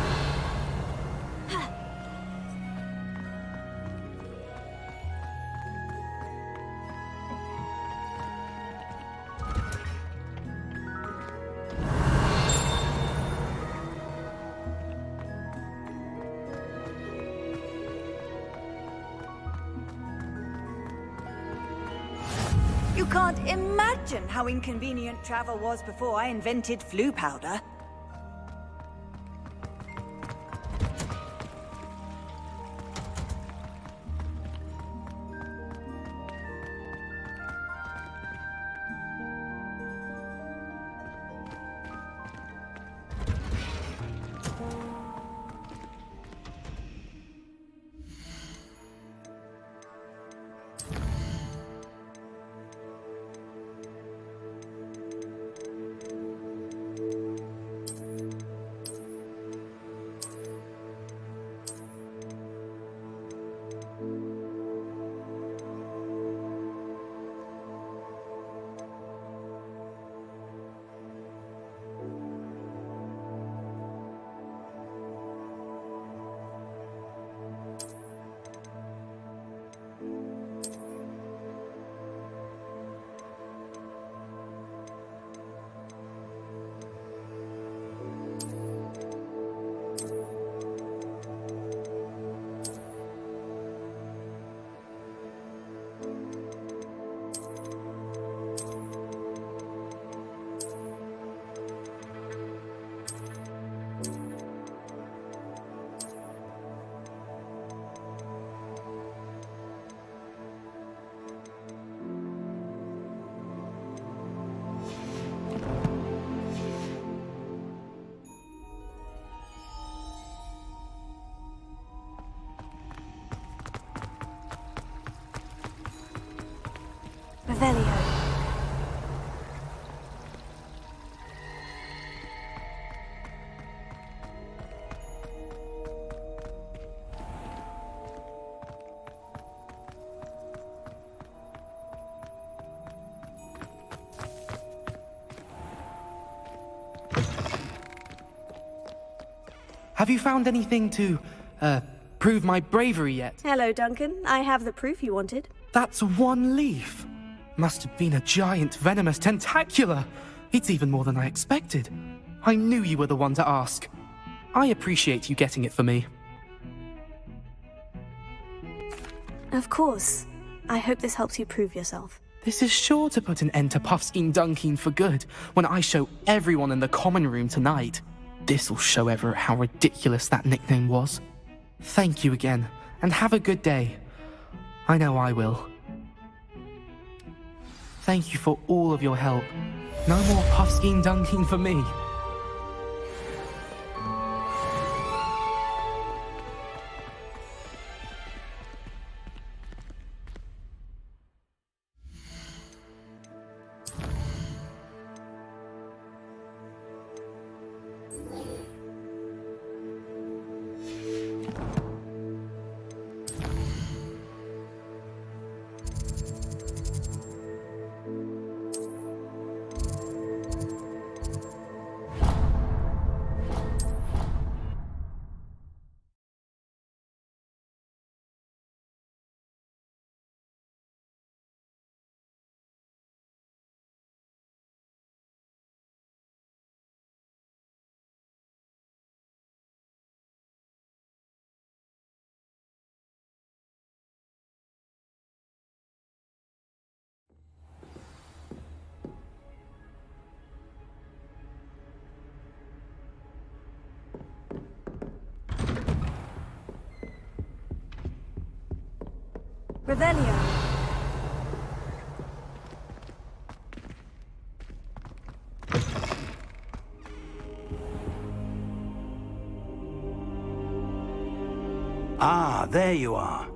You can't imagine how inconvenient travel was before I invented flu powder. Revelio. Have you found anything to, prove my bravery yet? Hello, Duncan. I have the proof you wanted. That's one leaf. Must have been a giant venomous tentacula. It's even more than I expected. I knew you were the one to ask. I appreciate you getting it for me. Of course. I hope this helps you prove yourself. This is sure to put an end to Puffskein Dunkeen for good when I show everyone in the common room tonight. This'll show Everett how ridiculous that nickname was. Thank you again, and have a good day. I know I will. Thank you for all of your help. No more Puffskein Dunkeen for me. Revelio. Ah, there you are.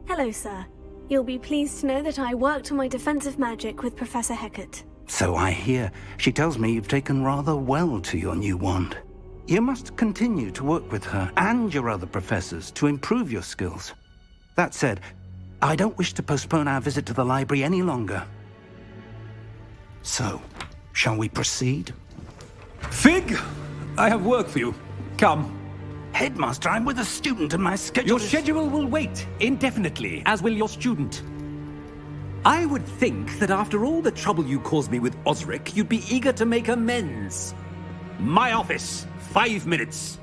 Hello, sir. You'll be pleased to know that I worked on my defensive magic with Professor Hecat. So I hear. She tells me you've taken rather well to your new wand. You must continue to work with her and your other professors to improve your skills. That said, I don't wish to postpone our visit to the library any longer. So, shall we proceed? Fig! I have work for you. Come. Headmaster, I'm with a student and my schedule Your schedule will wait indefinitely, as will your student. I would think that after all the trouble you caused me with Osric, you'd be eager to make amends. My office, 5 minutes.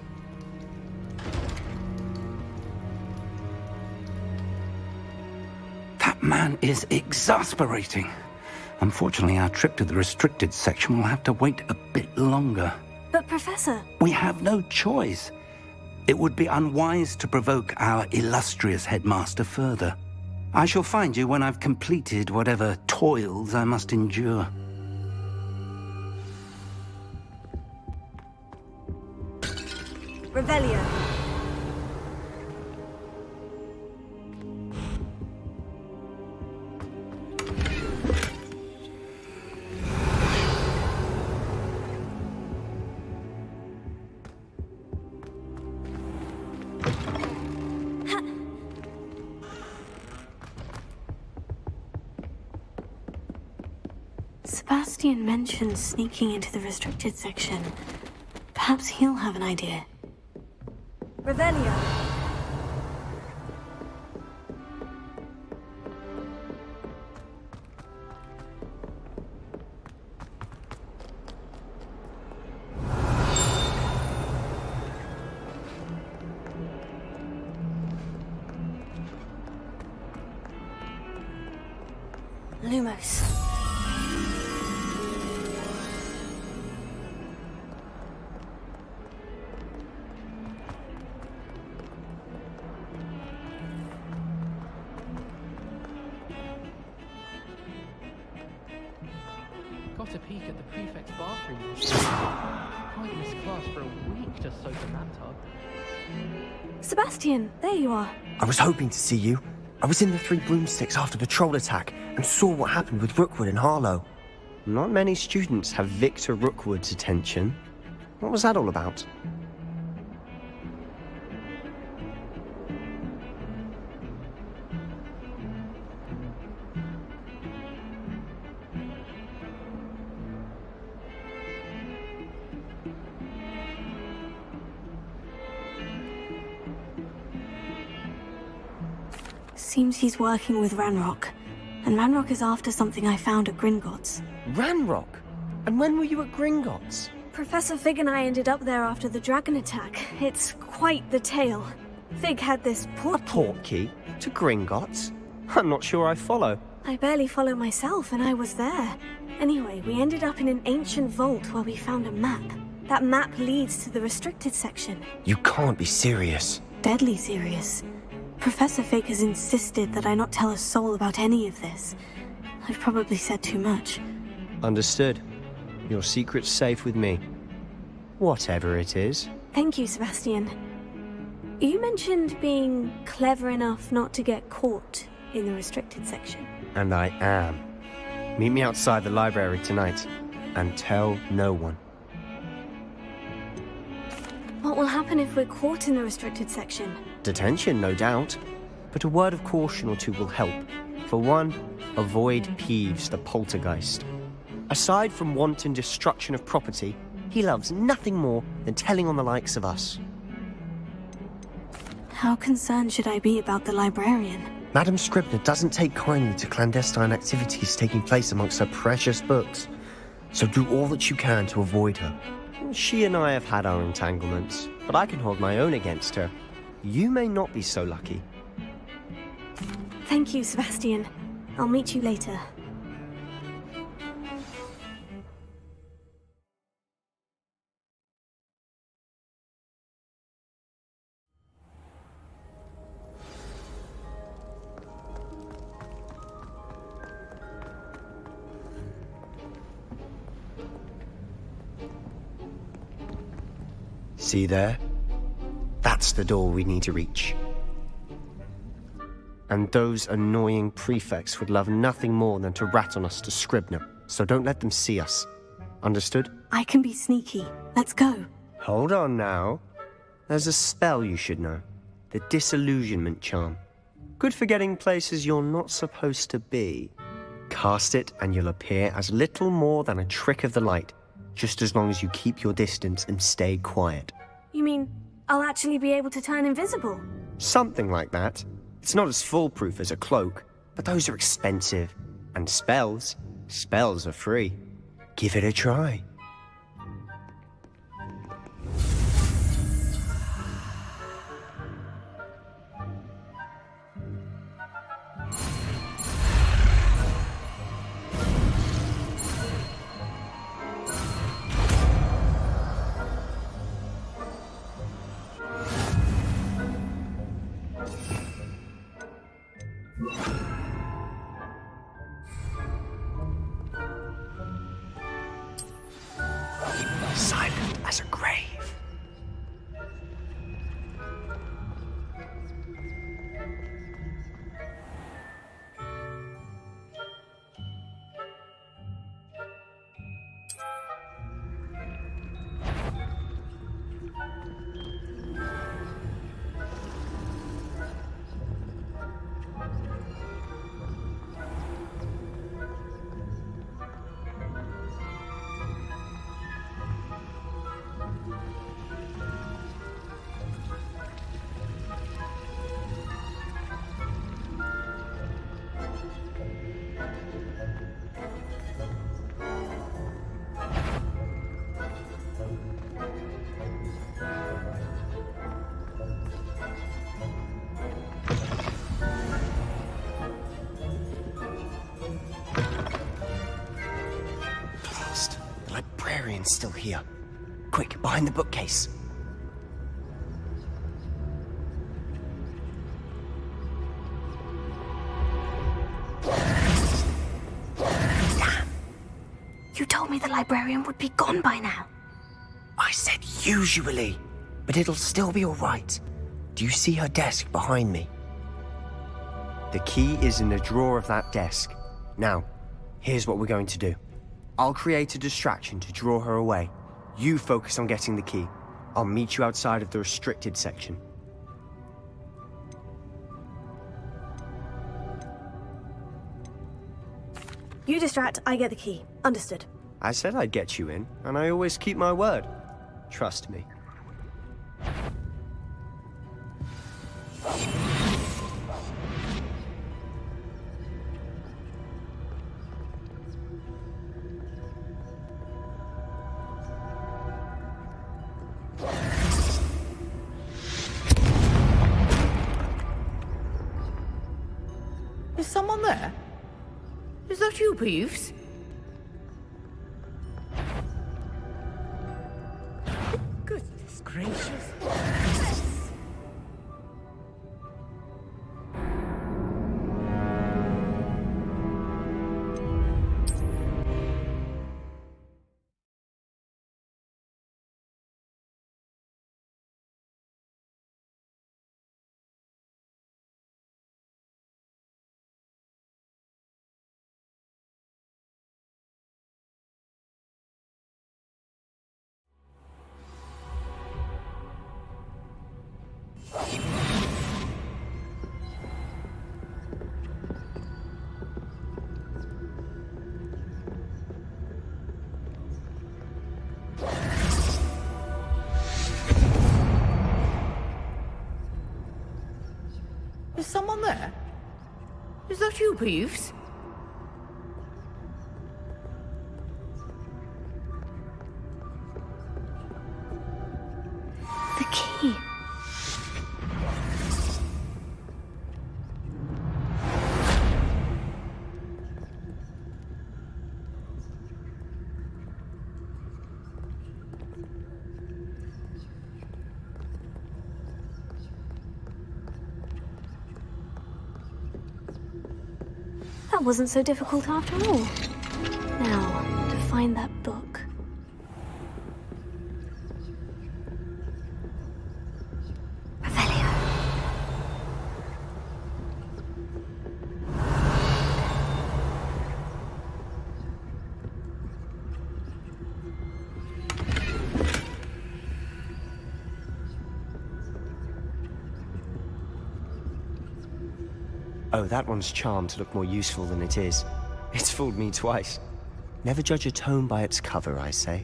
That man is exasperating. Unfortunately, our trip to the restricted section will have to wait a bit longer. But, Professor... We have no choice. It would be unwise to provoke our illustrious headmaster further. I shall find you when I've completed whatever toils I must endure. Revelio. Sebastian mentioned sneaking into the restricted section. Perhaps he'll have an idea. Revelio. Lumos. Got a peek at the prefect's bathroom. Can't miss class for a week just soaking that tub. Sebastian, there you are. I was hoping to see you. I was in the Three Broomsticks after the troll attack and saw what happened with Rookwood and Harlow. Not many students have Victor Rookwood's attention. What was that all about? Seems he's working with Ranrock. And Ranrock is after something I found at Gringotts. Ranrock? And when were you at Gringotts? Professor Fig and I ended up there after the dragon attack. It's quite the tale. Fig had this portkey. A portkey? To Gringotts? I'm not sure I follow. I barely follow myself, and I was there. Anyway, we ended up in an ancient vault where we found a map. That map leads to the restricted section. You can't be serious. Deadly serious. Professor Fig has insisted that I not tell a soul about any of this. I've probably said too much. Understood. Your secret's safe with me. Whatever it is. Thank you, Sebastian. You mentioned being clever enough not to get caught in the restricted section. And I am. Meet me outside the library tonight. And tell no one. What will happen if we're caught in the restricted section? Detention, no doubt. But a word of caution or two will help. For one, avoid Peeves, the poltergeist. Aside from wanton destruction of property, he loves nothing more than telling on the likes of us. How concerned should I be about the librarian? Madame Scribner doesn't take kindly to clandestine activities taking place amongst her precious books. So do all that you can to avoid her. She and I have had our entanglements, but I can hold my own against her. You may not be so lucky. Thank you, Sebastian. I'll meet you later. See there? That's the door we need to reach. And those annoying prefects would love nothing more than to rat on us to Scribner, so don't let them see us. Understood? I can be sneaky. Let's go. Hold on now. There's a spell you should know. The Disillusionment Charm. Good for getting places you're not supposed to be. Cast it and you'll appear as little more than a trick of the light, just as long as you keep your distance and stay quiet. You mean I'll actually be able to turn invisible? Something like that. It's not as foolproof as a cloak, but those are expensive. And spells are free. Give it a try. Silent as a grave. Still here. Quick, behind the bookcase. Damn. You told me the librarian would be gone by now. I said usually, but it'll still be all right. Do you see her desk behind me? The key is in the drawer of that desk. Now, here's what we're going to do. I'll create a distraction to draw her away. You focus on getting the key. I'll meet you outside of the restricted section. You distract, I get the key. Understood. I said I'd get you in, and I always keep my word. Trust me. Is someone there? Is that you, Peeves? Goodness gracious. Is someone there? Is that you, Peeves? The key. That wasn't so difficult after all. Now, to find that book. Oh, that one's charmed to look more useful than it is. It's fooled me twice. Never judge a tome by its cover, I say.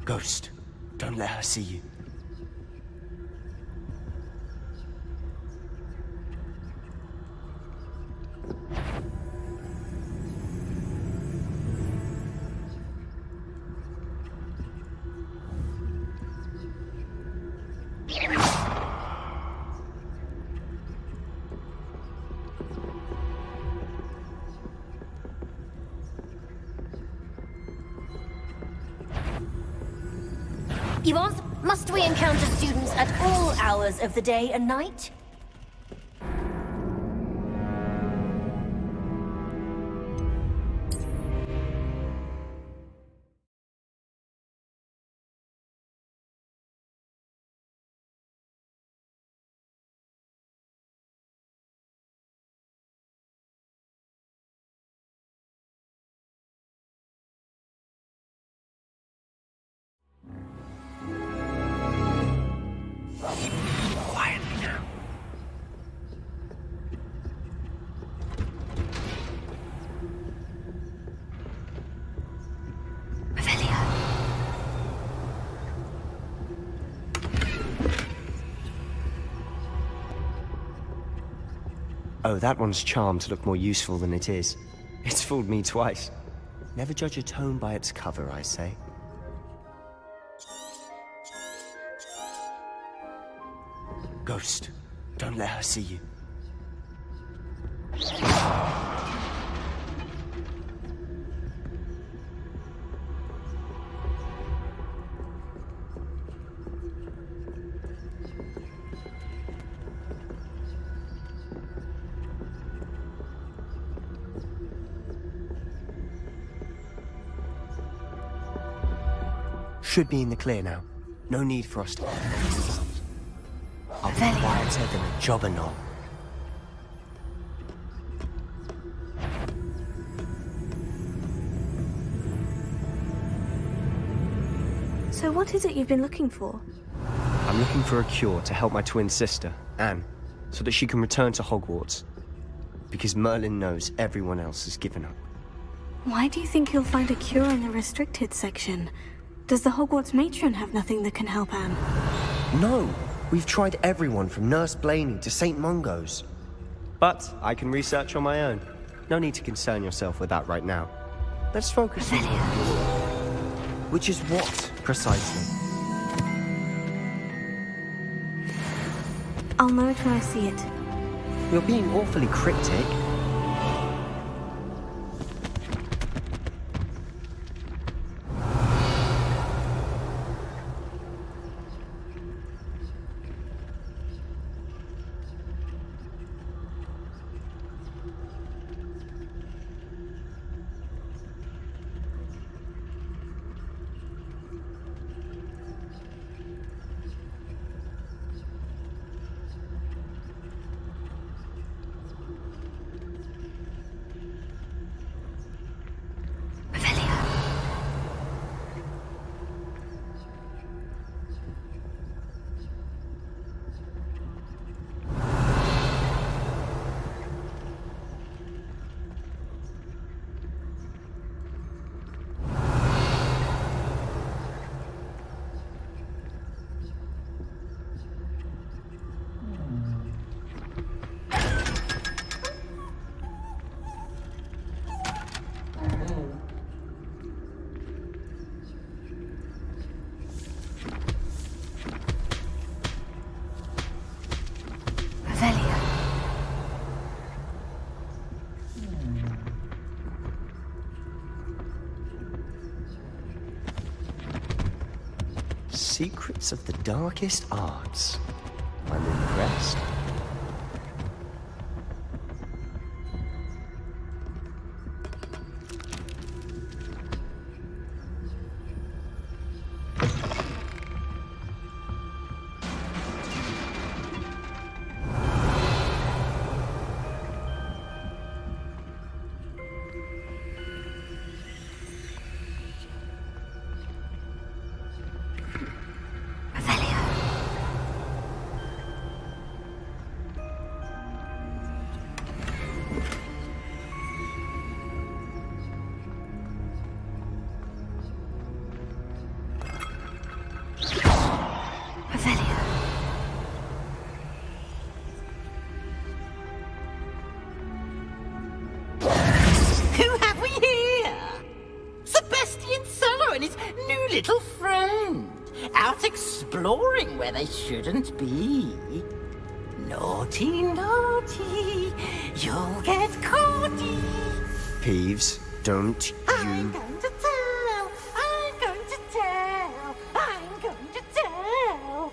Ghost, don't let her see you. You ask, must we encounter students at all hours of the day and night? Quietly now. Oh, that one's charmed to look more useful than it is. It's fooled me twice. Never judge a tome by its cover, I say. Ghost, don't let her see you. Should be in the clear now. No need for us to... I'll be quieter than a jobberknoll. So what is it you've been looking for? I'm looking for a cure to help my twin sister, Anne, so that she can return to Hogwarts. Because Merlin knows everyone else has given up. Why do you think you'll find a cure in the restricted section? Does the Hogwarts matron have nothing that can help Anne? No! We've tried everyone from Nurse Blaney to St. Mungo's. But I can research on my own. No need to concern yourself with that right now. Let's focus on... Which is what, precisely? I'll know it when I see it. You're being awfully cryptic. Secrets of the darkest arts. I'm impressed. little friend, out exploring where they shouldn't be. Naughty, naughty, you'll get caughty. Peeves, don't you... I'm going to tell, I'm going to tell, I'm going to tell.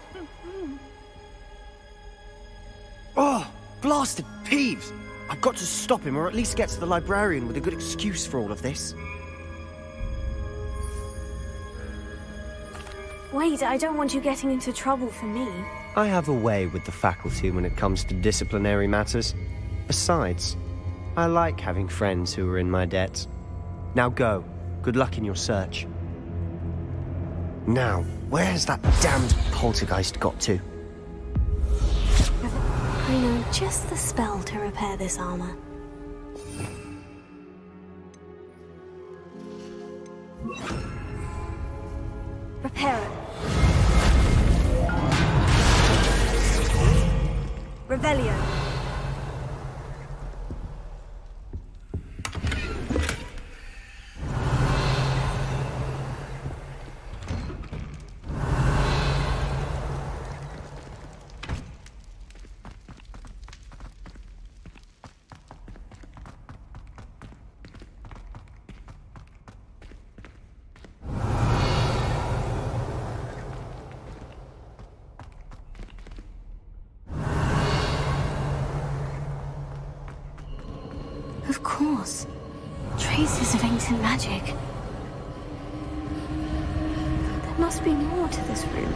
Oh, blasted Peeves! I've got to stop him, or at least get to the librarian with a good excuse for all of this. Wait, I don't want you getting into trouble for me. I have a way with the faculty when it comes to disciplinary matters. Besides, I like having friends who are in my debt. Now go. Good luck in your search. Now, where's that damned poltergeist got to? I know just the spell to repair this armor. Repair it. Revelio. Of course. Traces of ancient magic. There must be more to this room.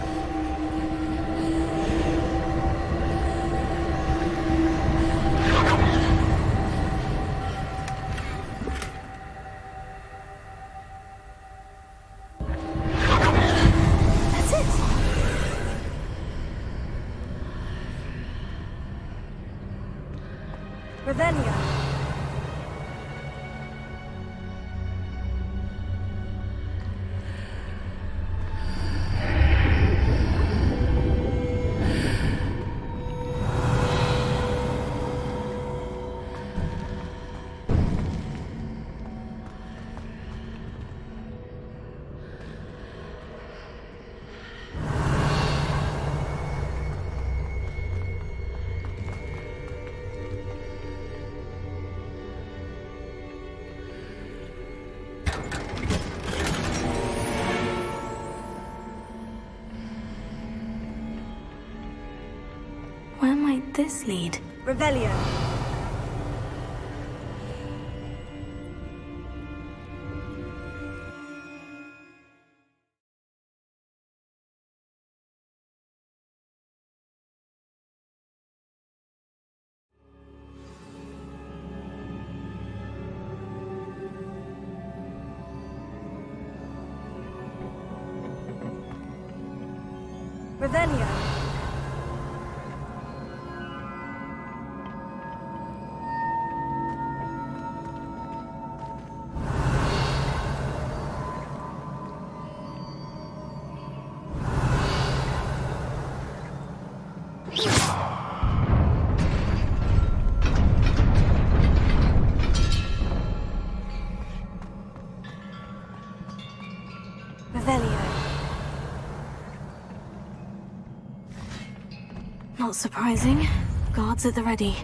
That's it. Revelio. Where might this lead? Revelio. Revelio. Revelio. Not surprising. Guards at the ready.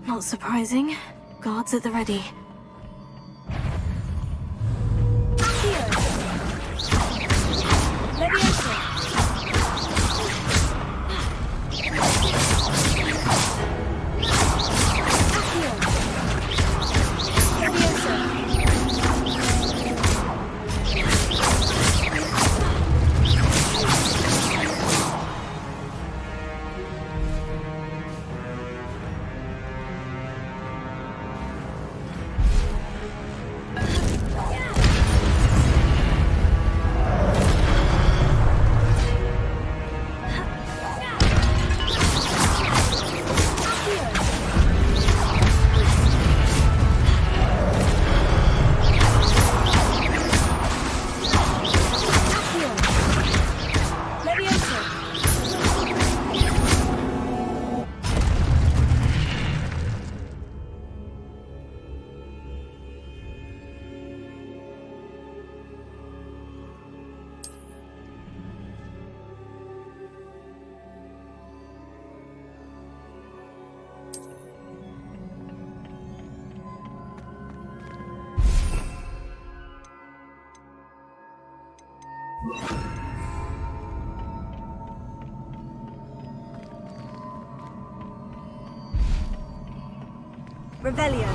Not surprising. Guards at the ready. Revelio.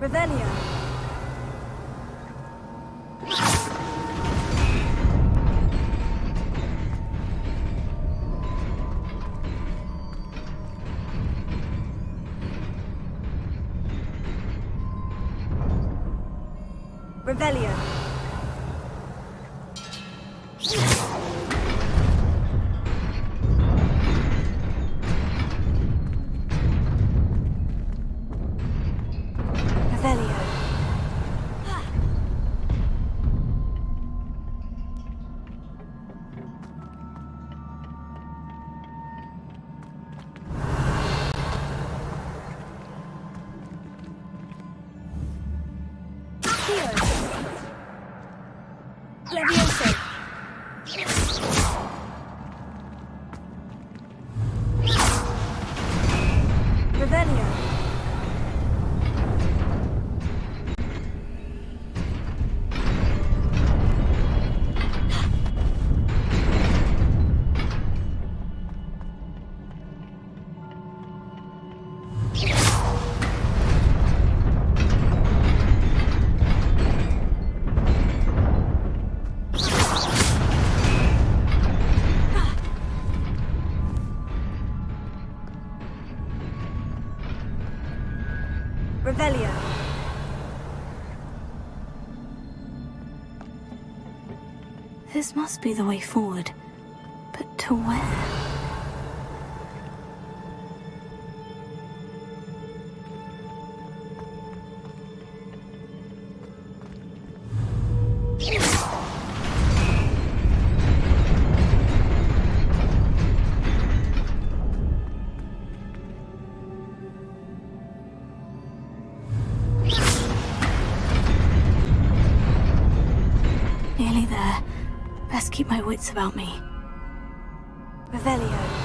Revelio. Revelio. Levioso. Revelio. Revelio. This must be the way forward. But to where? Nearly there. Best keep my wits about me. Revelio.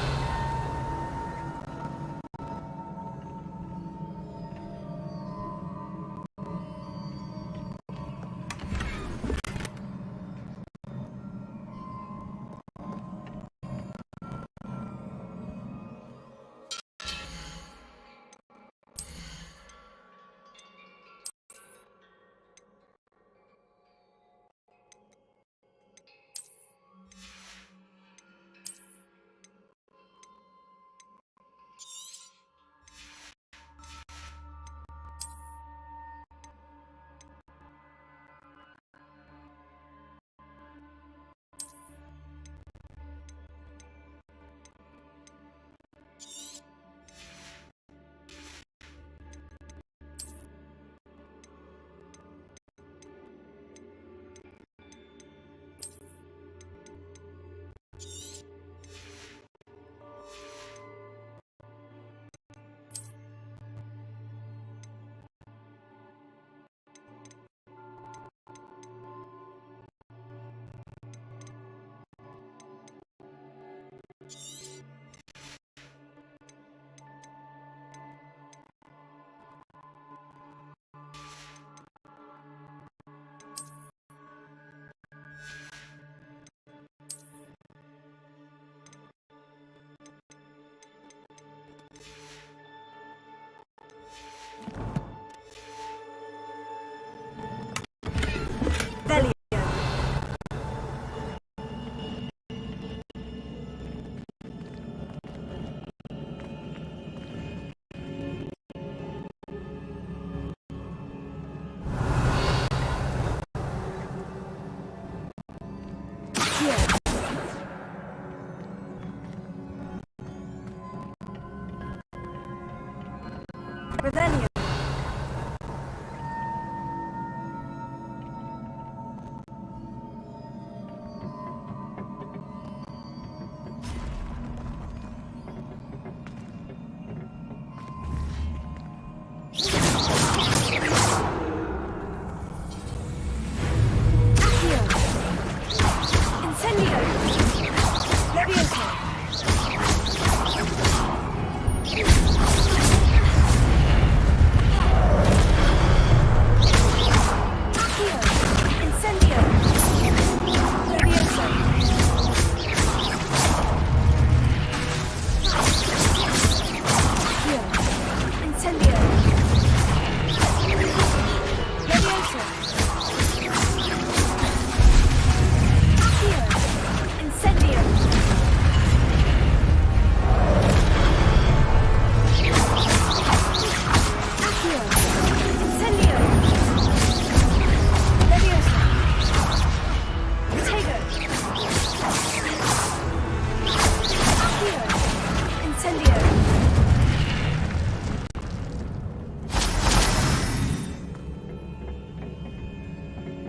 Revelio.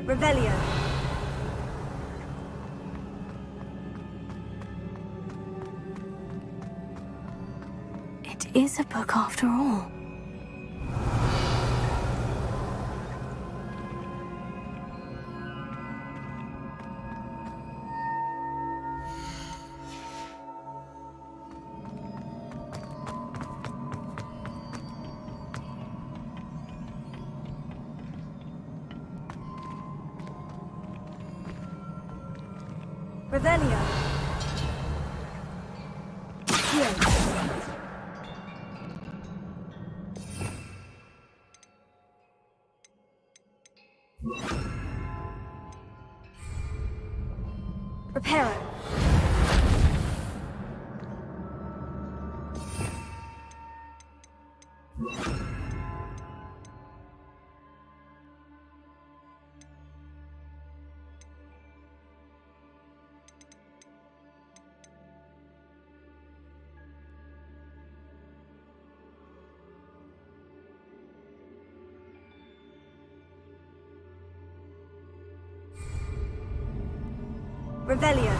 Revelio. It is a book after all. Revelio. Here. Reparo. Revelio.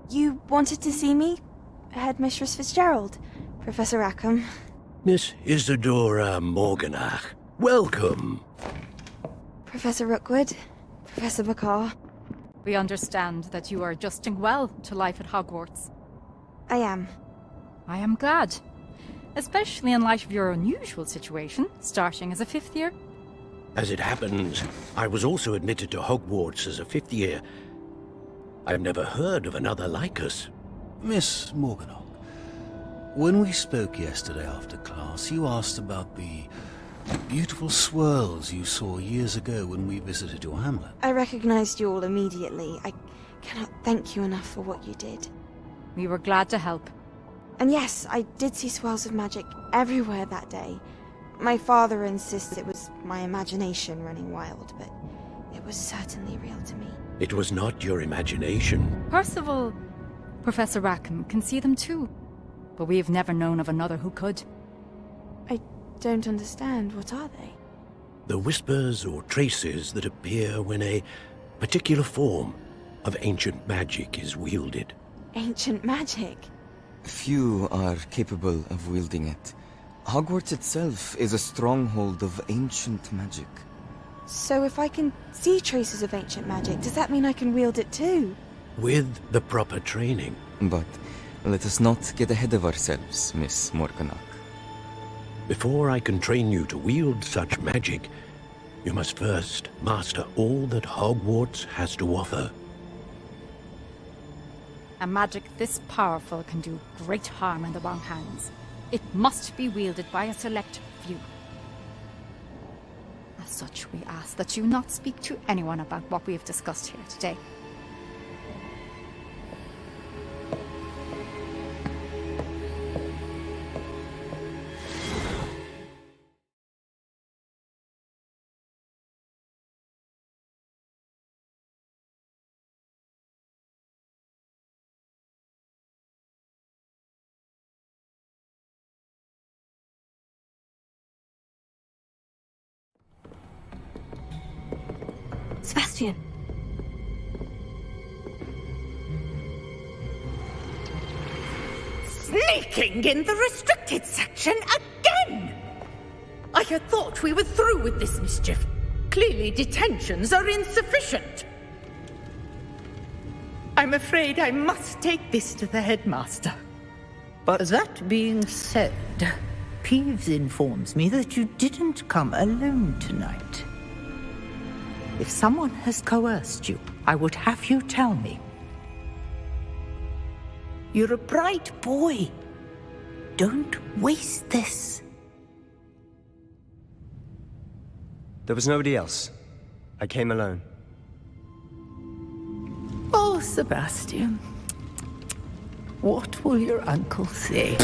You wanted to see me? Headmistress Fitzgerald, Professor Rackham. Miss Isadora Morganach, welcome. Professor Rookwood, Professor Bakar. We understand that you are adjusting well to life at Hogwarts. I am. I am glad. Especially in light of your unusual situation, starting as a 5th year. As it happens, I was also admitted to Hogwarts as a 5th year. I've never heard of another like us. Miss Morganach, when we spoke yesterday after class, you asked about the beautiful swirls you saw years ago when we visited your hamlet. I recognized you all immediately. I cannot thank you enough for what you did. We were glad to help. And yes, I did see swirls of magic everywhere that day. My father insists it was my imagination running wild, but it was certainly real to me. It was not your imagination. Percival, Professor Rackham can see them too. But we have never known of another who could. I don't understand. What are they? The whispers or traces that appear when a particular form of ancient magic is wielded. Ancient magic? Few are capable of wielding it. Hogwarts itself is a stronghold of ancient magic. So if I can see traces of ancient magic, does that mean I can wield it too? With the proper training. But let us not get ahead of ourselves, Miss Morganach. Before I can train you to wield such magic, you must first master all that Hogwarts has to offer. A magic this powerful can do great harm in the wrong hands. It must be wielded by a select few. As such, we ask that you not speak to anyone about what we have discussed here today. Sebastian. Sneaking in the restricted section again! I had thought we were through with this mischief. Clearly detentions are insufficient. I'm afraid I must take this to the headmaster. But that being said, Peeves informs me that you didn't come alone tonight. If someone has coerced you, I would have you tell me. You're a bright boy. Don't waste this. There was nobody else. I came alone. Oh, Sebastian. What will your uncle say?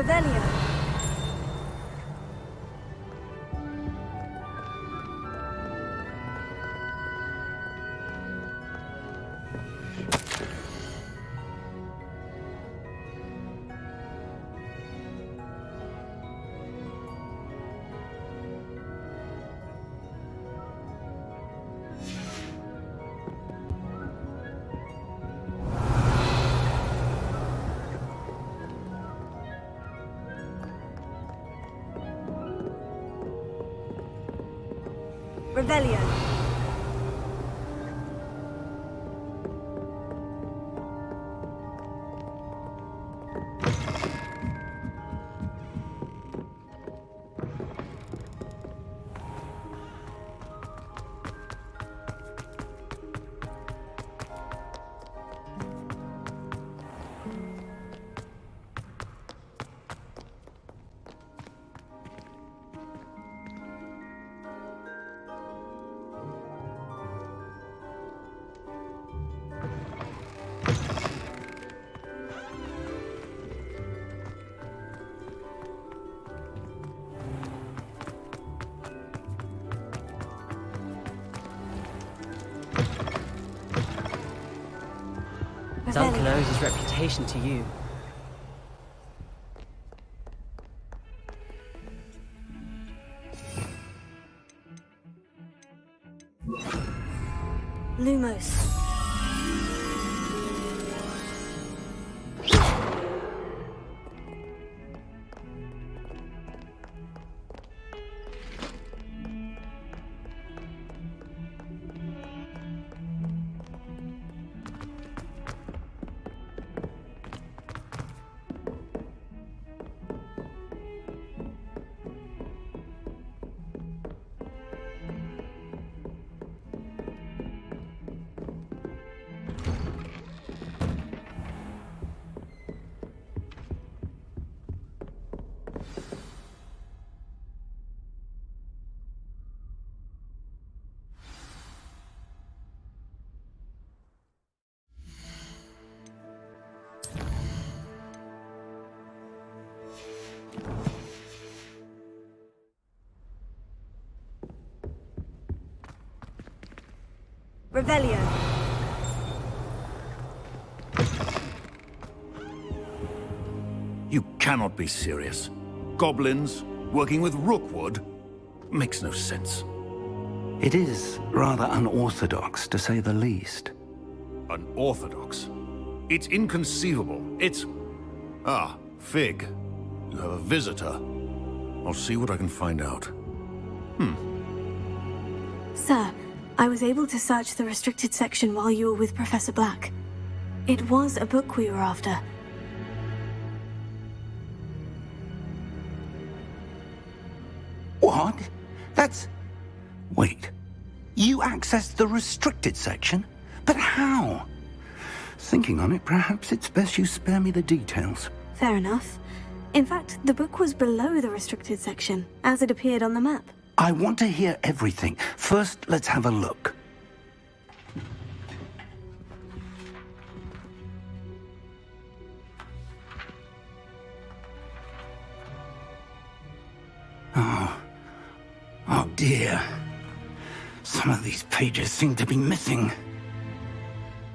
Revelio. Revelio. Duncan owes his reputation to you. Lumos. Revelio. You cannot be serious. Goblins working with Rookwood? Makes no sense. It is rather unorthodox, to say the least. Unorthodox? It's inconceivable. It's... Ah, Fig. You have a visitor. I'll see what I can find out. Sir, I was able to search the restricted section while you were with Professor Black. It was a book we were after. What? That's... Wait. You accessed the restricted section? But how? Thinking on it, perhaps it's best you spare me the details. Fair enough. In fact, the book was below the restricted section, as it appeared on the map. I want to hear everything. First, let's have a look. Oh dear. Some of these pages seem to be missing.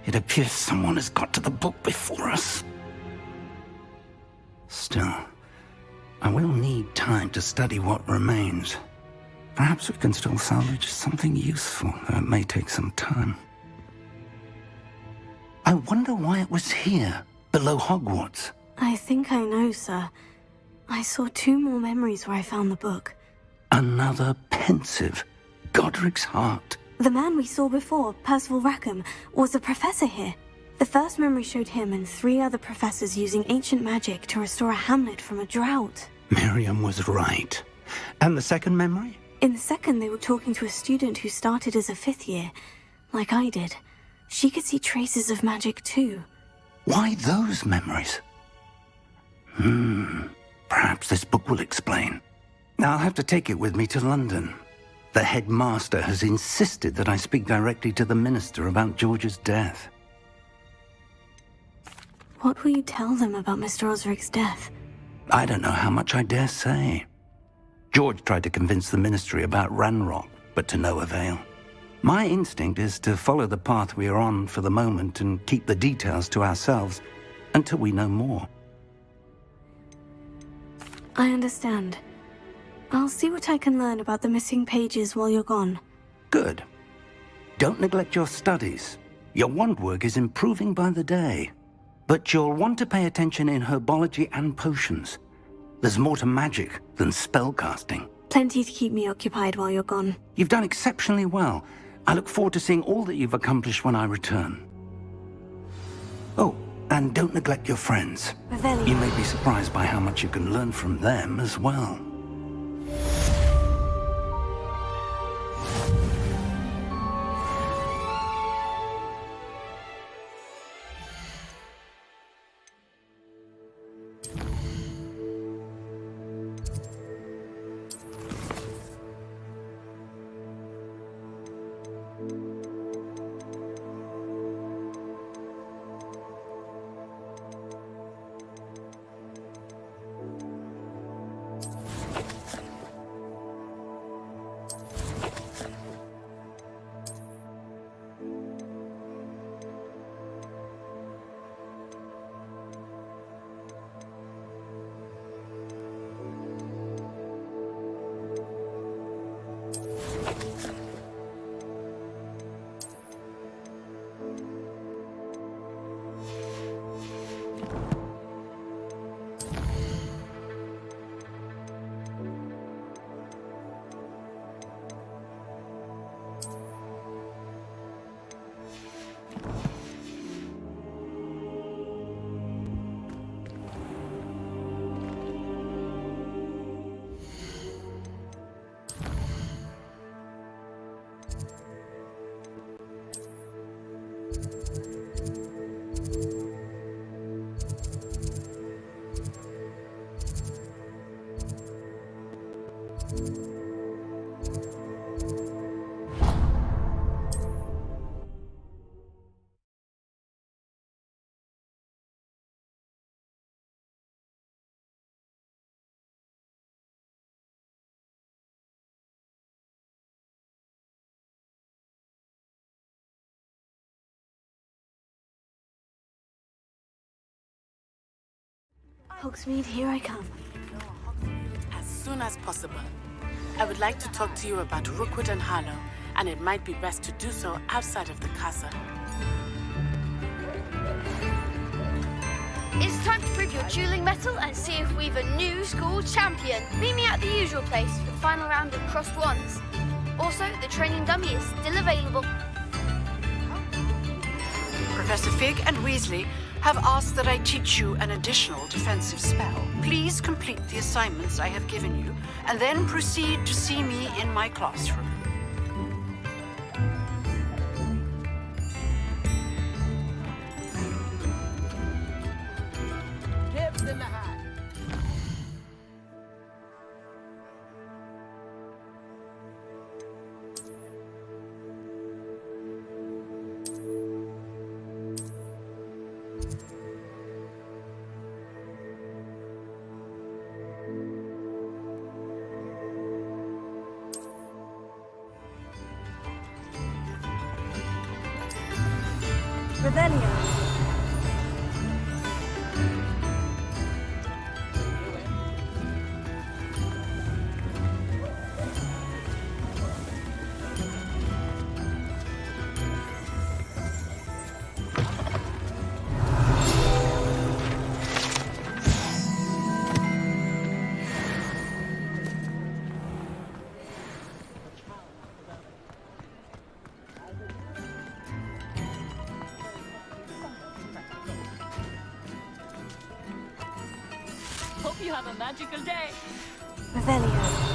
It appears someone has got to the book before us. Still, I will need time to study what remains. Perhaps we can still salvage something useful, though it may take some time. I wonder why it was here, below Hogwarts. I think I know, sir. I saw 2 more memories where I found the book. Another pensive. Godric's heart. The man we saw before, Percival Rackham, was a professor here. The first memory showed him and 3 other professors using ancient magic to restore a hamlet from a drought. Miriam was right. And the second memory? In the second, they were talking to a student who started as a 5th year, like I did. She could see traces of magic too. Why those memories? Perhaps this book will explain. I'll have to take it with me to London. The headmaster has insisted that I speak directly to the minister about George's death. What will you tell them about Mr. Osric's death? I don't know how much I dare say. George tried to convince the Ministry about Ranrock, but to no avail. My instinct is to follow the path we are on for the moment and keep the details to ourselves until we know more. I understand. I'll see what I can learn about the missing pages while you're gone. Good. Don't neglect your studies. Your wand work is improving by the day. But you'll want to pay attention in herbology and potions. There's more to magic than spellcasting. Plenty to keep me occupied while you're gone. You've done exceptionally well. I look forward to seeing all that you've accomplished when I return. Oh, and don't neglect your friends. Revelio. You may be surprised by how much you can learn from them as well. Hogsmeade, here I come. As soon as possible. I would like to talk to you about Rookwood and Harlow, and it might be best to do so outside of the castle. It's time to prove your dueling mettle and see if we've a new school champion. Meet me at the usual place for the final round of crossed wands. Also, the training dummy is still available. Professor Fig and Weasley have asked that I teach you an additional defensive spell. Please complete the assignments I have given you, and then proceed to see me in my classroom. Tips in the hat. Revelio. Hope you have a magical day. Revelio.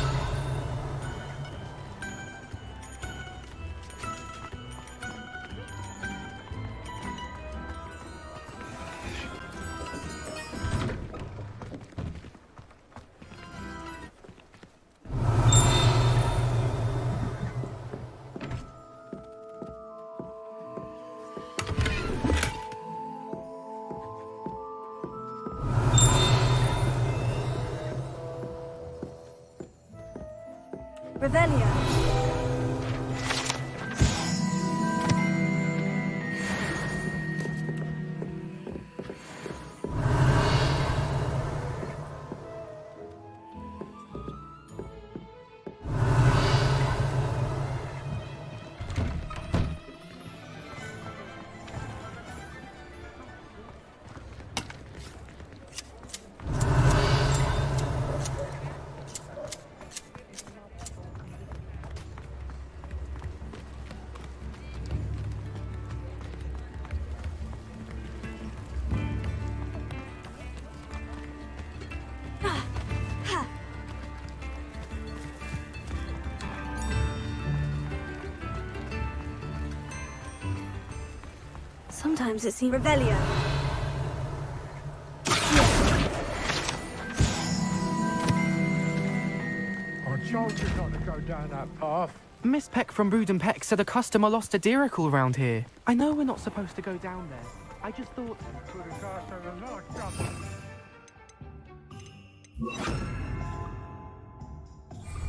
Revelio. Sometimes it seems Revelio. I told you not to go down that path. Miss Peck from Brood and Peck said a customer lost a diricle around here. I know we're not supposed to go down there. I just thought...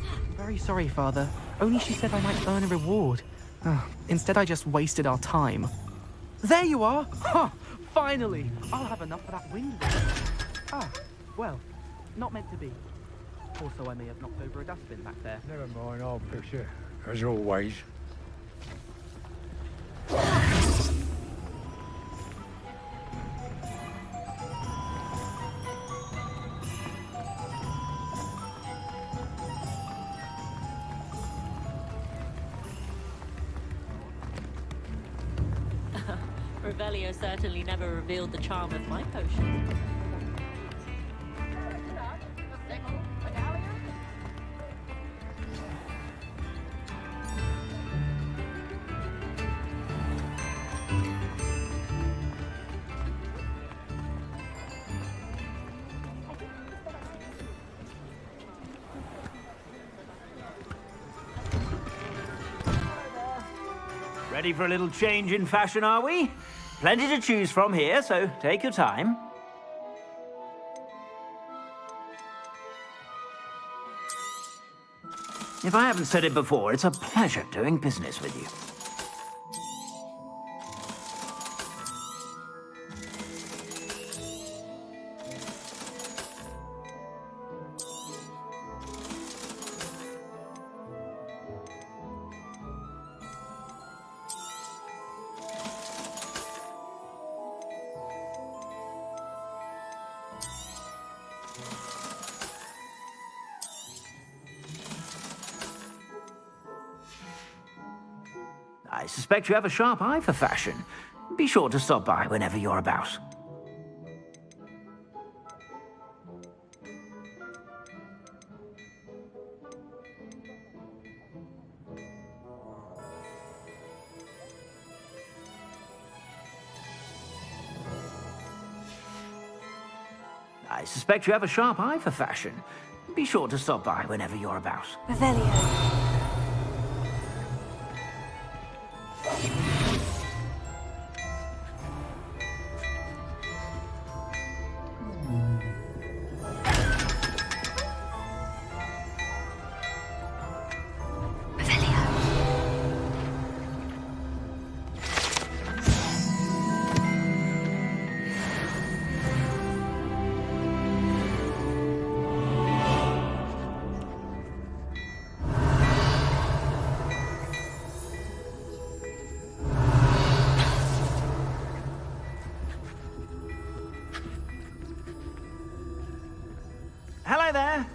I'm very sorry, Father. Only she said I might earn a reward. Instead, I just wasted our time. There you are! Huh! Finally! I'll have enough for that wind. Well, not meant to be. Also, I may have knocked over a dustbin back there. Never mind, I'll fix it. As always. Revelio certainly never revealed the charm of my potion. Ready for a little change in fashion, are we? Plenty to choose from here, so take your time. If I haven't said it before, it's a pleasure doing business with you. I suspect you have a sharp eye for fashion. Be sure to stop by whenever you're about. I suspect you have a sharp eye for fashion. Be sure to stop by whenever you're about. Revelio. Hello there.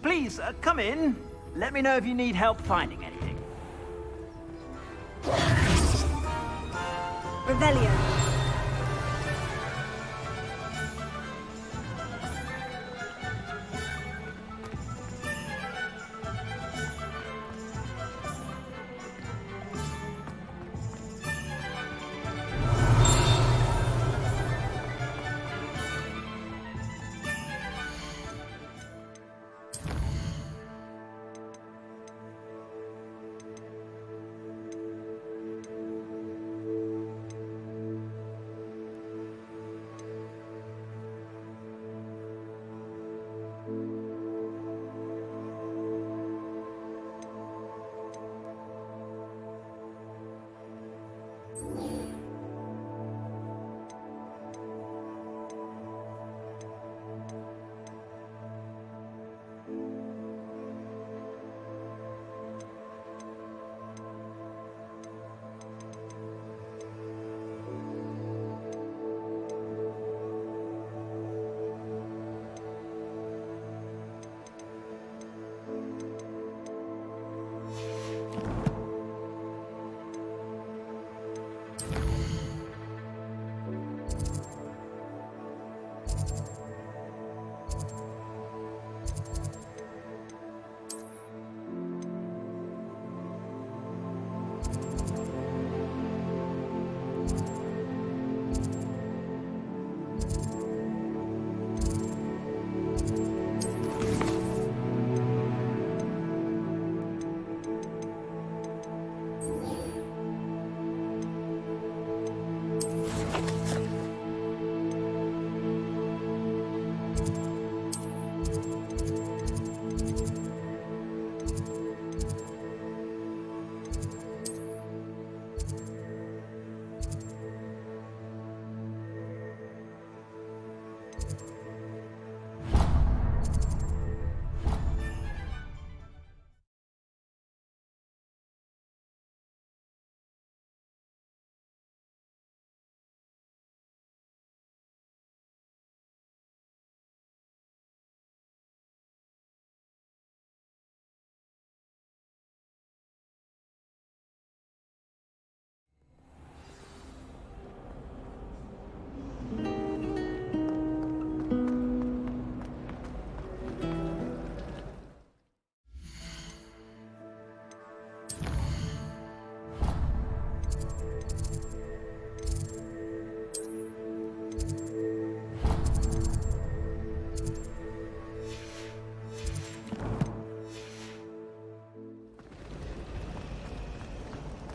Please, come in. Let me know if you need help finding anything. Revelio.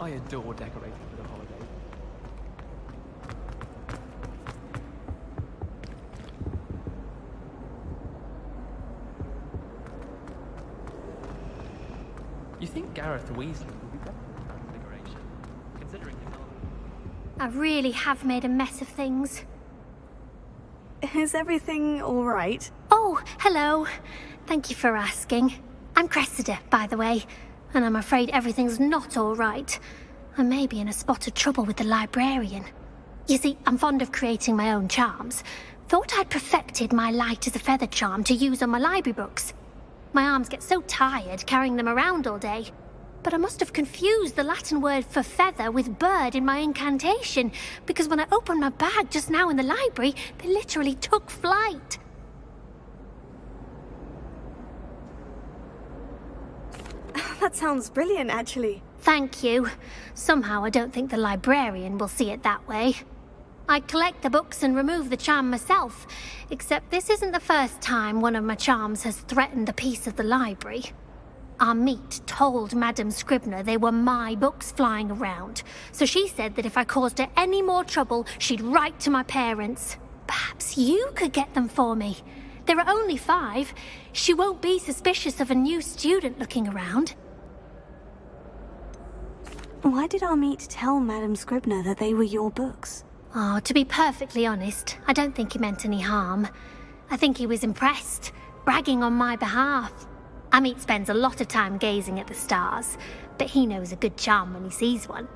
I adore decorating for the holidays. You think Gareth Weasley would be better at transfiguration, considering his arm? I really have made a mess of things. Is everything all right? Oh, hello. Thank you for asking. I'm Cressida, by the way, and I'm afraid everything's not all right. I may be in a spot of trouble with the librarian. You see, I'm fond of creating my own charms. Thought I'd perfected my light as a feather charm to use on my library books. My arms get so tired carrying them around all day. But I must have confused the Latin word for feather with bird in my incantation, because when I opened my bag just now in the library, they literally took flight. That sounds brilliant, actually. Thank you. Somehow I don't think the librarian will see it that way. I collect the books and remove the charm myself, except this isn't the first time one of my charms has threatened the peace of the library. Our meet told Madame Scribner they were my books flying around, so she said that if I caused her any more trouble, she'd write to my parents. Perhaps you could get them for me. There are only 5. She won't be suspicious of a new student looking around. Why did our meet tell Madame Scribner that they were your books? Oh, to be perfectly honest, I don't think he meant any harm. I think he was impressed, bragging on my behalf. Amit spends a lot of time gazing at the stars, but he knows a good charm when he sees one.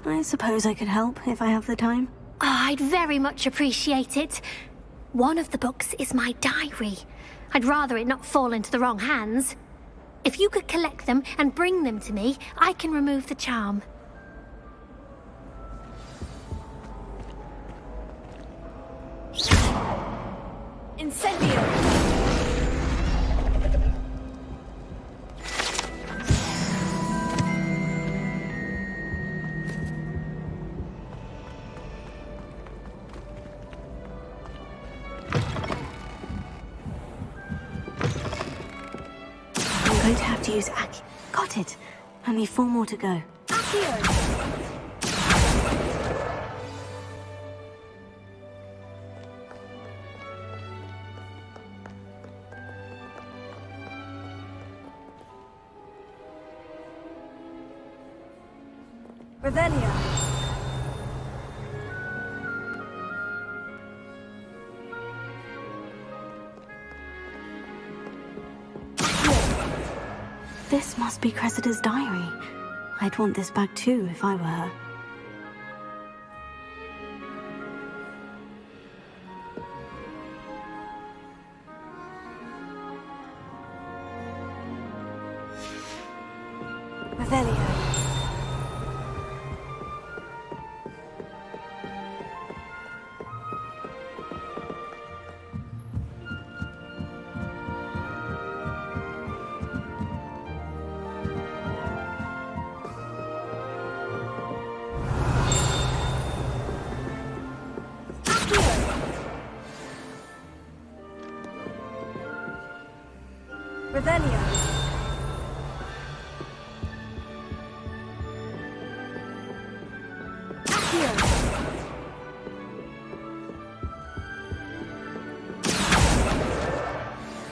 I suppose I could help if I have the time. Oh, I'd very much appreciate it. One of the books is my diary. I'd rather it not fall into the wrong hands. If you could collect them and bring them to me, I can remove the charm. Incendio! I'm going to have to use Accio. Got it. Only 4 more to go. Accio! Revelio. This must be Cressida's diary. I'd want this back too if I were her. Revelio. Revelio.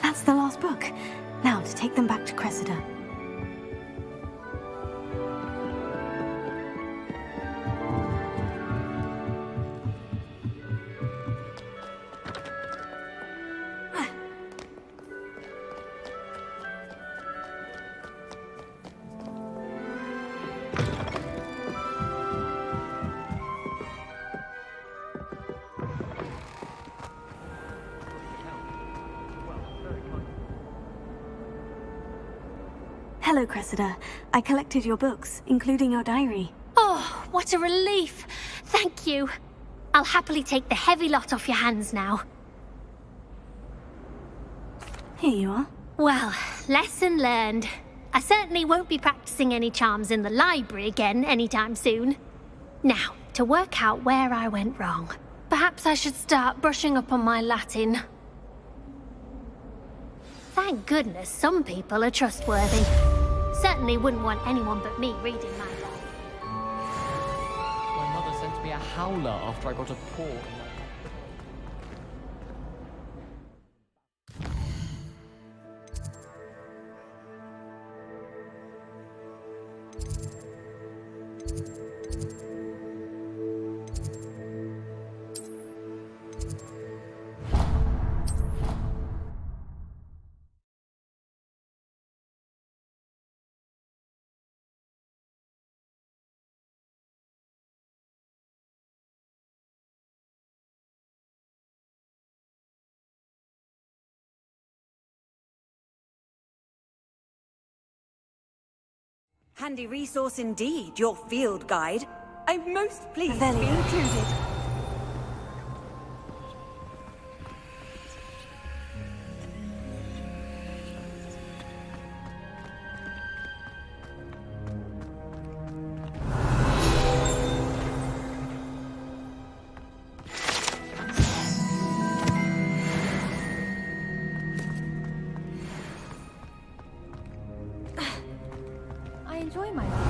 That's the last book. Now to take them back to Cressida. Hello, Cressida. I collected your books, including your diary. Oh, what a relief. Thank you. I'll happily take the heavy lot off your hands now. Here you are. Well, lesson learned. I certainly won't be practicing any charms in the library again anytime soon. Now, to work out where I went wrong. Perhaps I should start brushing up on my Latin. Thank goodness some people are trustworthy. Certainly wouldn't want anyone but me reading my diary. My mother sent me a howler after I got a paw. Handy resource indeed, your field guide. I'm most pleased to be included. I enjoy my life.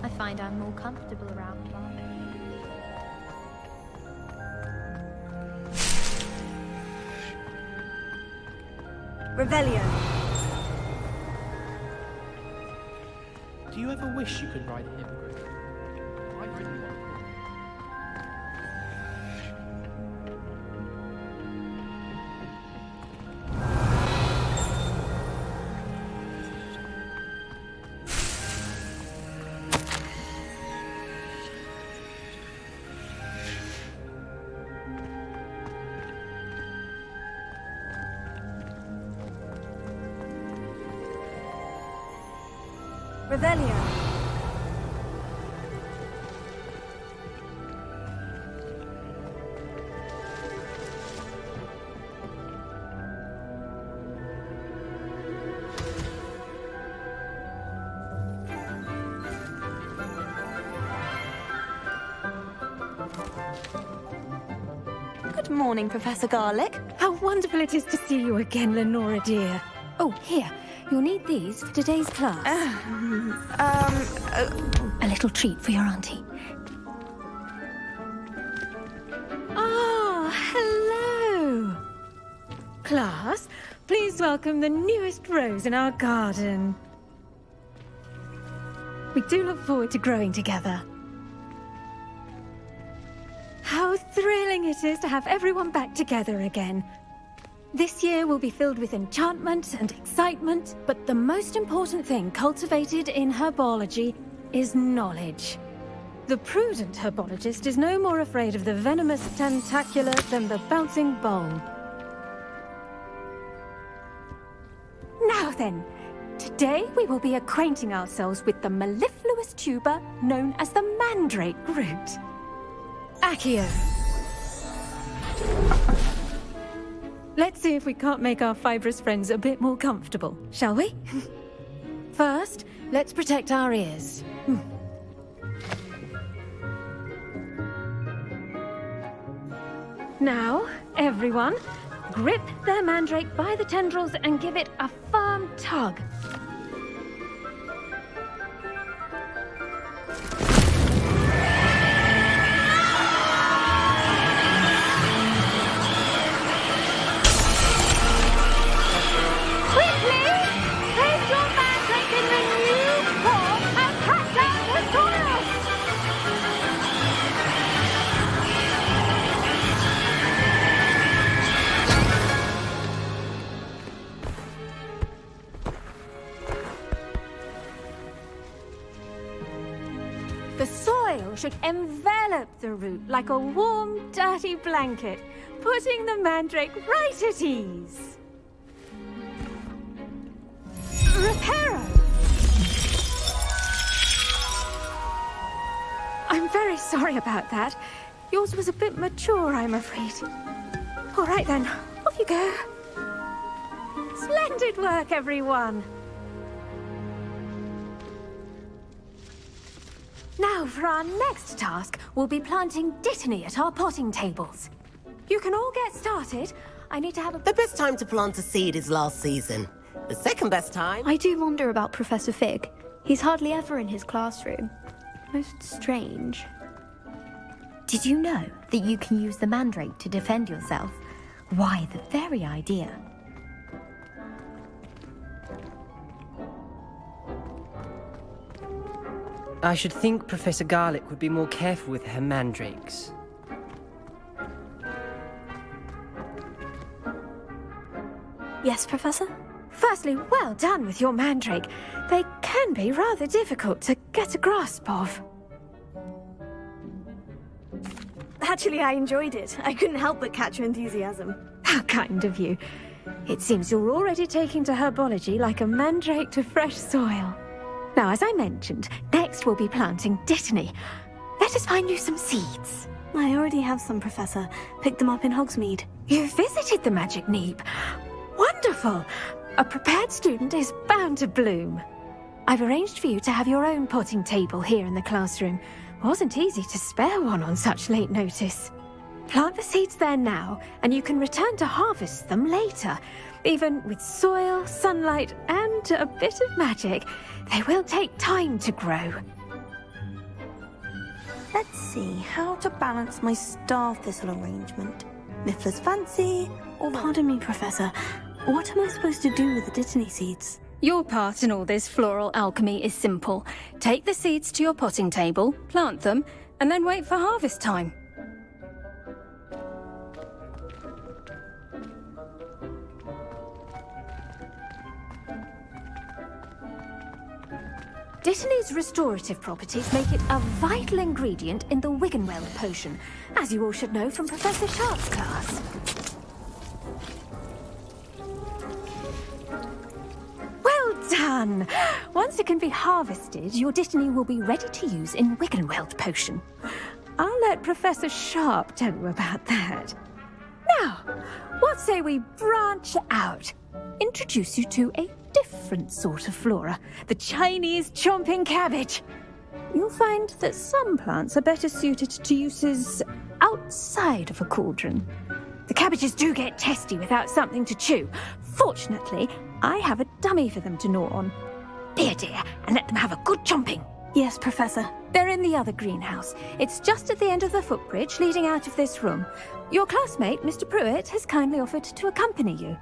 I find I'm more comfortable around plants. Revelio. Do you ever wish you could ride a hippogriff? I've ridden one. Revelio. Good morning, Professor Garlic. How wonderful it is to see you again, Lenora dear. Oh, here. You'll need these for today's class. A little treat for your auntie. Ah, hello. Class, please welcome the newest rose in our garden. We do look forward to growing together. How thrilling it is to have everyone back together again. This year will be filled with enchantment and excitement, but the most important thing cultivated in herbology is knowledge. The prudent herbologist is no more afraid of the venomous tentacula than the bouncing bulb. Now then, today we will be acquainting ourselves with the mellifluous tuber known as the mandrake root. Accio. Let's see if we can't make our fibrous friends a bit more comfortable, shall we? First, let's protect our ears. Now, everyone, grip their mandrake by the tendrils and give it a firm tug. The soil should envelop the root like a warm, dirty blanket, putting the mandrake right at ease. Reparo! I'm very sorry about that. Yours was a bit mature, I'm afraid. All right then, off you go. Splendid work, everyone! Now, for our next task, we'll be planting Dittany at our potting tables. You can all get started. I need to have a... The best time to plant a seed is last season. The second best time... I do wonder about Professor Fig. He's hardly ever in his classroom. Most strange. Did you know that you can use the mandrake to defend yourself? Why, the very idea. I should think Professor Garlick would be more careful with her mandrakes. Yes, Professor? Firstly, well done with your mandrake. They can be rather difficult to get a grasp of. Actually, I enjoyed it. I couldn't help but catch your enthusiasm. How kind of you. It seems you're already taking to herbology like a mandrake to fresh soil. Now, as I mentioned, next we'll be planting Dittany. Let us find you some seeds. I already have some, Professor. Picked them up in Hogsmeade. You visited the Magic Neep. Wonderful! A prepared student is bound to bloom. I've arranged for you to have your own potting table here in the classroom. Wasn't easy to spare one on such late notice. Plant the seeds there now, and you can return to harvest them later. Even with soil, sunlight, and a bit of magic, they will take time to grow. Let's see how to balance my star thistle arrangement. Niffler's fancy, or... Pardon me, Professor. What am I supposed to do with the Dittany seeds? Your part in all this floral alchemy is simple. Take the seeds to your potting table, plant them, and then wait for harvest time. Dittany's restorative properties make it a vital ingredient in the Wiggenweld potion, as you all should know from Professor Sharp's class. Well done! Once it can be harvested, your Dittany will be ready to use in Wiggenweld potion. I'll let Professor Sharp tell you about that. Now, what say we branch out? Introduce you to a different sort of flora, the Chinese chomping cabbage. You'll find that some plants are better suited to uses outside of a cauldron. The cabbages do get testy without something to chew. Fortunately, I have a dummy for them to gnaw on. Be a dear and let them have a good chomping. Yes, Professor. They're in the other greenhouse. It's just at the end of the footbridge leading out of this room. Your classmate, Mr. Pruitt, has kindly offered to accompany you.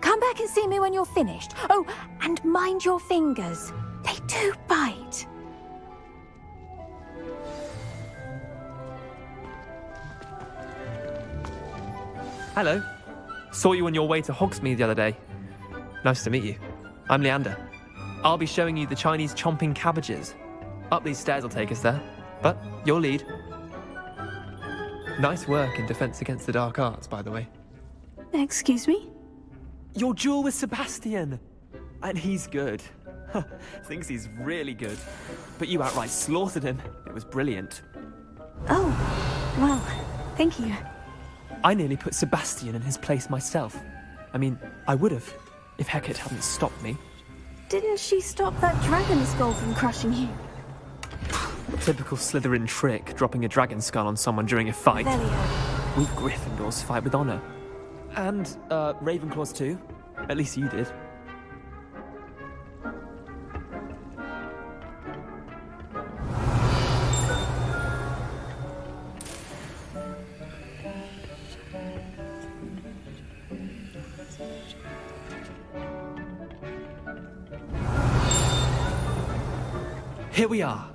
Come back and see me when you're finished. Oh, and mind your fingers. They do bite. Hello. Saw you on your way to Hogsmeade the other day. Nice to meet you. I'm Leander. I'll be showing you the Chinese chomping cabbages. Up these stairs will take us there, but your lead. Nice work in Defense Against the Dark Arts, by the way. Excuse me? Your duel with Sebastian! And he's good. Thinks he's really good. But you outright slaughtered him. It was brilliant. Oh, well, thank you. I nearly put Sebastian in his place myself. I mean, I would have, if Hecate hadn't stopped me. Didn't she stop that dragon skull from crushing you? Typical Slytherin trick, dropping a dragon skull on someone during a fight. Revelio. We Gryffindors fight with honor. And, Ravenclaws too. At least you did. Here we are,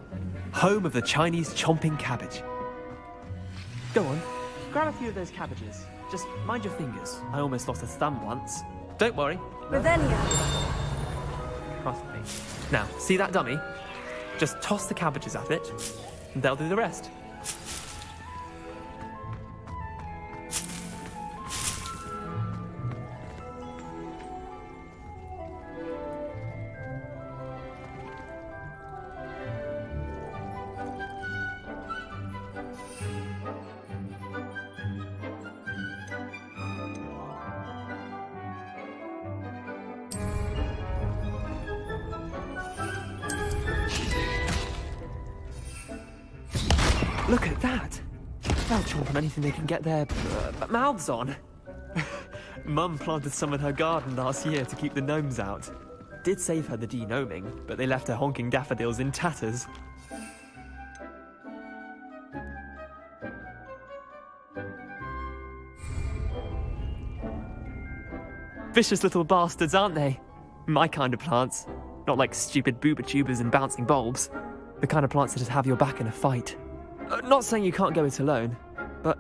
home of the Chinese chomping cabbage. Go on, grab a few of those cabbages. Just mind your fingers. I almost lost a thumb once. Don't worry. Revelio. Trust me. Now, see that dummy? Just toss the cabbages at it, and they'll do the rest. Look at that! They'll chomp on anything they can get their mouths on. Mum planted some in her garden last year to keep the gnomes out. Did save her the de-gnoming, but they left her honking daffodils in tatters. Vicious little bastards, aren't they? My kind of plants. Not like stupid booba tubers and bouncing bulbs. The kind of plants that just have your back in a fight. Not saying you can't go it alone, but,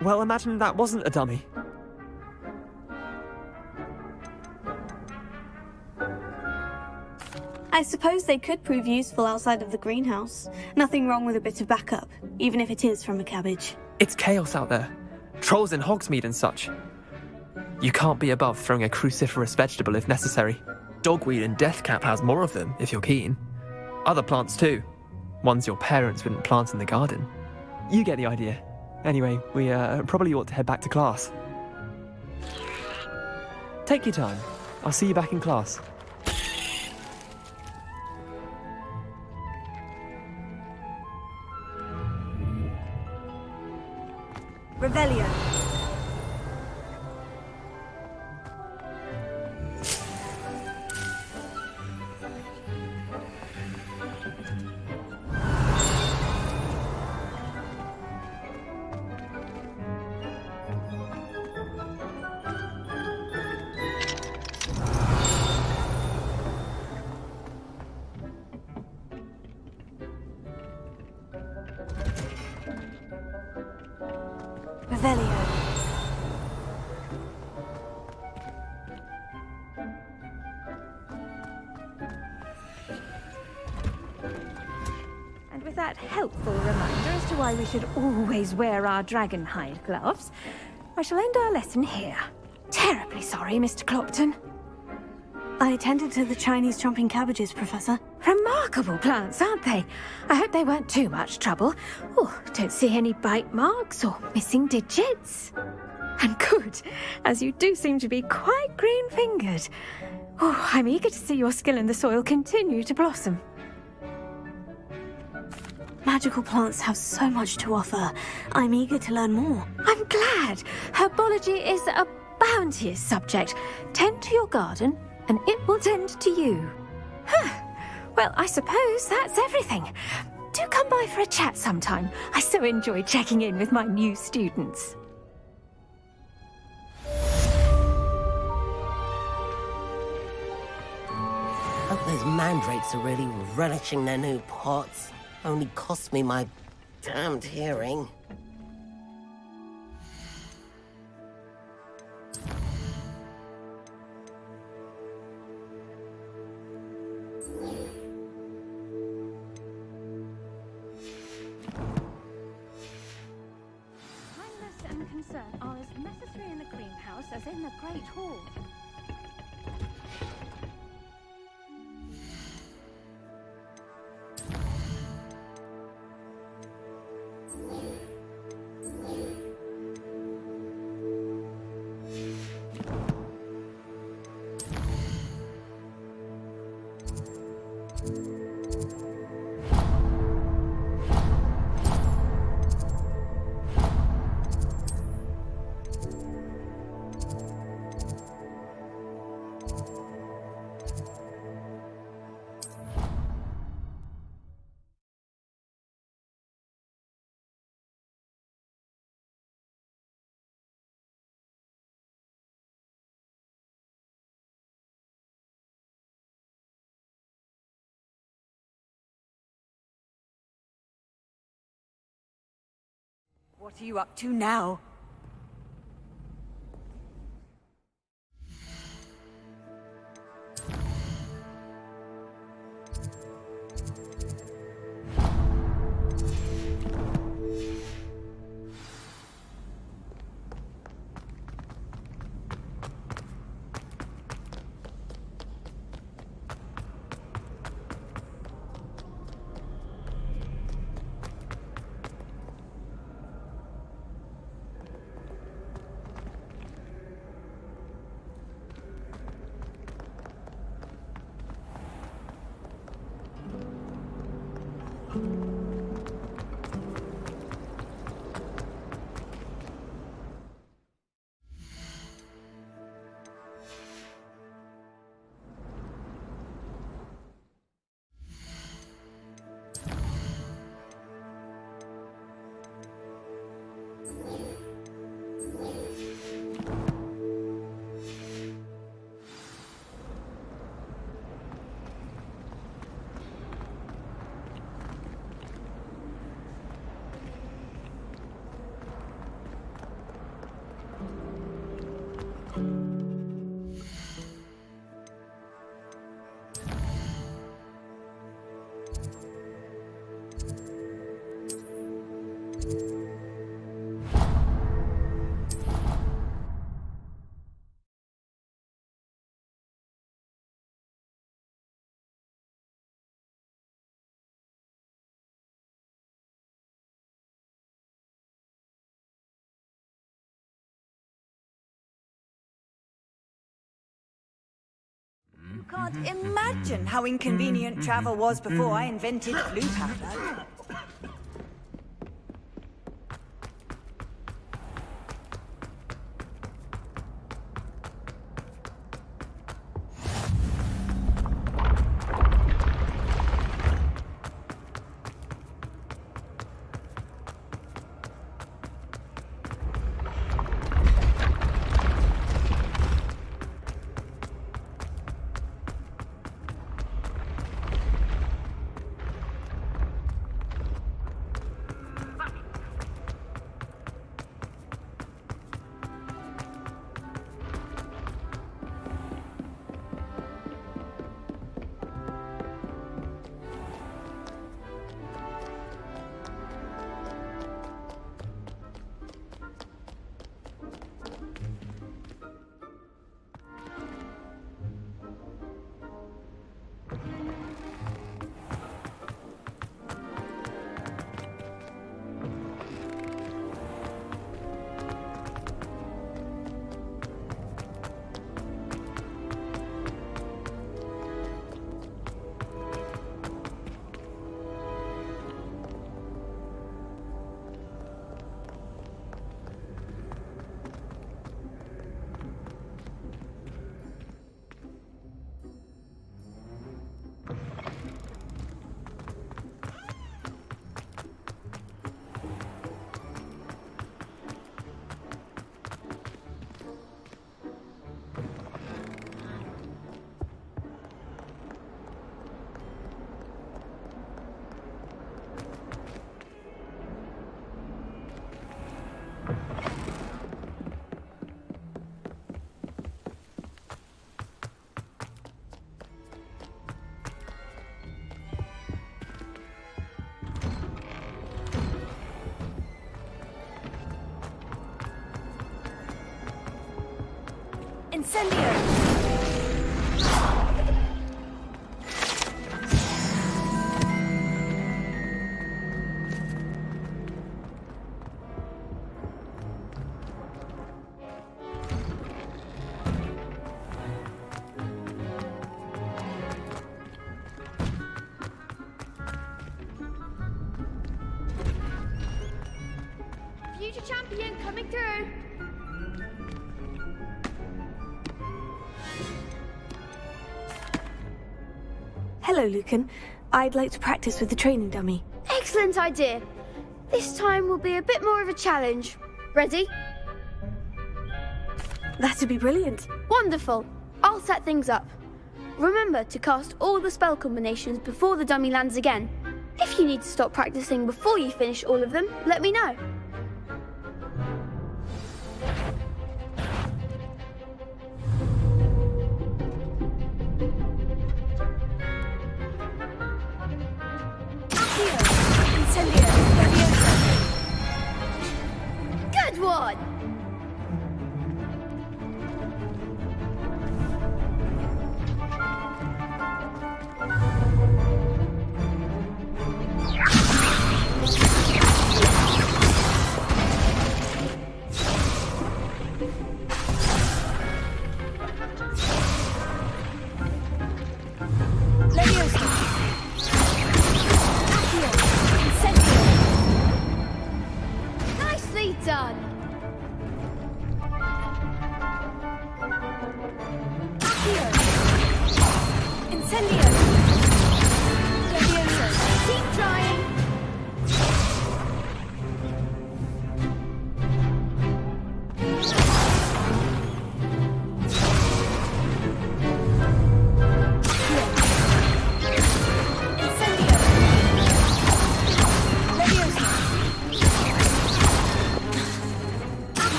well, imagine that wasn't a dummy. I suppose they could prove useful outside of the greenhouse. Nothing wrong with a bit of backup, even if it is from a cabbage. It's chaos out there. Trolls in Hogsmeade and such. You can't be above throwing a cruciferous vegetable if necessary. Dogweed and deathcap has more of them, if you're keen. Other plants too. Ones your parents wouldn't plant in the garden. You get the idea. Anyway, we probably ought to head back to class. Take your time. I'll see you back in class. Revelio. Revelio. And with that helpful reminder as to why we should always wear our dragon hide gloves, I shall end our lesson here. Terribly sorry, Mr. Clopton. I attended to the Chinese chomping cabbages, Professor. Remarkable plants, aren't they? I hope they weren't too much trouble. Oh, don't see any bite marks or missing digits. And good, as you do seem to be quite green-fingered. Oh, I'm eager to see your skill in the soil continue to blossom. Magical plants have so much to offer. I'm eager to learn more. I'm glad. Herbology is a bounteous subject. Tend to your garden, and it will tend to you. Well, I suppose that's everything. Do come by for a chat sometime. I so enjoy checking in with my new students. Hope those mandrakes are really relishing their new pots. Only cost me my damned hearing. Kindness and concern are as necessary in the cream house as in the Great Hall. What are you up to now? You can't imagine how inconvenient travel was before I invented blue powder. Incendio! Future champion coming through. Hello, Lucan. I'd like to practice with the training dummy. Excellent idea. This time will be a bit more of a challenge. Ready? That'd be brilliant. Wonderful. I'll set things up. Remember to cast all the spell combinations before the dummy lands again. If you need to stop practicing before you finish all of them, let me know. Good one! Nicely done! Incendio! Keep trying!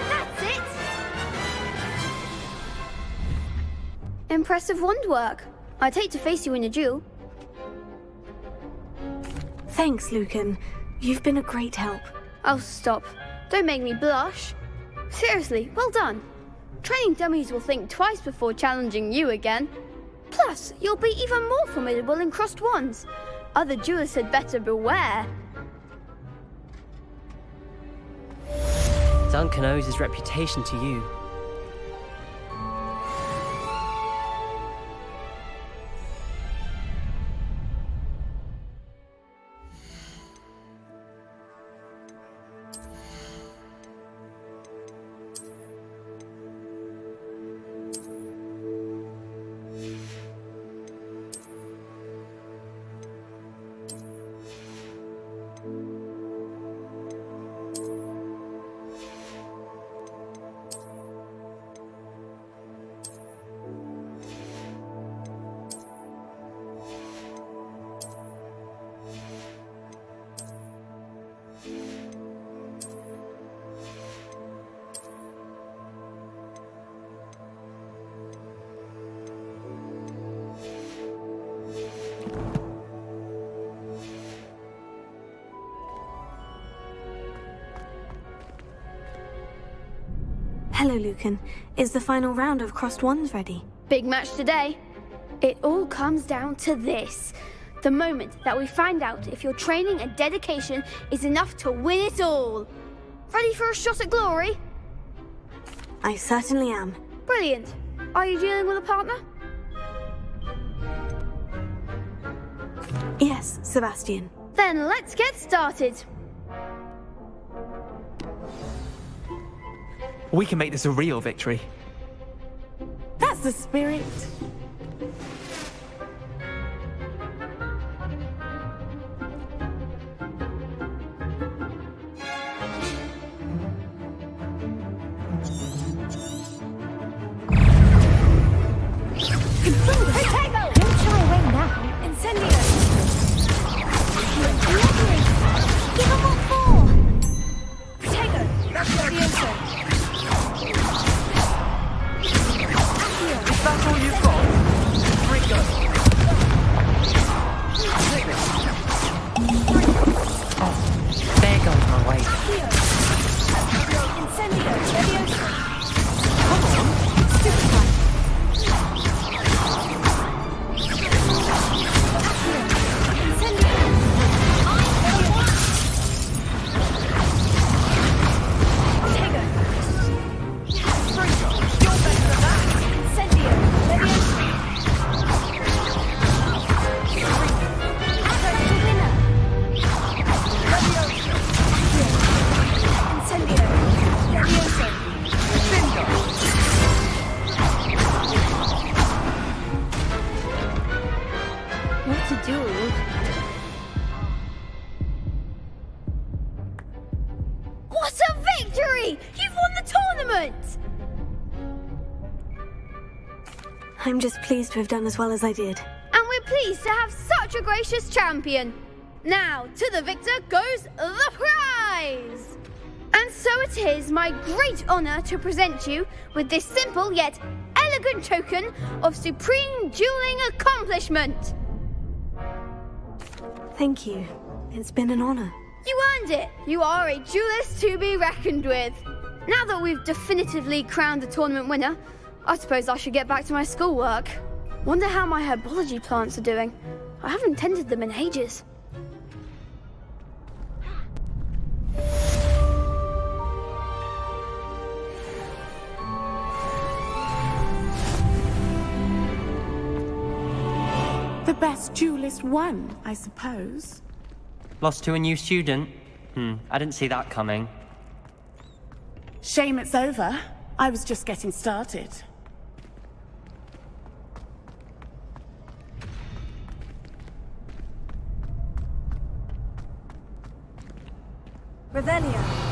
That's it! Impressive wand work. I'd hate to face you in a duel. Thanks, Lucan. You've been a great help. Oh, stop. Don't make me blush. Seriously, well done. Training dummies will think twice before challenging you again. Plus, you'll be even more formidable in crossed wands. Other duelists had better beware. Duncan owes his reputation to you. Hello, Lucan. Is the final round of crossed wands ready? Big match today. It all comes down to this. The moment that we find out if your training and dedication is enough to win it all. Ready for a shot at glory? I certainly am. Brilliant. Are you dealing with a partner? Yes, Sebastian. Then let's get started. We can make this a real victory. That's the spirit. Don't shy away now. Incendio! Give him what for? Protego! Levioso! Is that all you've got? What a victory! You've won the tournament! I'm just pleased to have done as well as I did. And we're pleased to have such a gracious champion. Now, to the victor goes the prize! And so it is my great honor to present you with this simple yet elegant token of supreme dueling accomplishment. Thank you. It's been an honor. You earned it. You are a duelist to be reckoned with. Now that we've definitively crowned the tournament winner, I suppose I should get back to my schoolwork. Wonder how my herbology plants are doing. I haven't tended them in ages. The best duelist won, I suppose. Lost to a new student? I didn't see that coming. Shame it's over. I was just getting started. Revelio.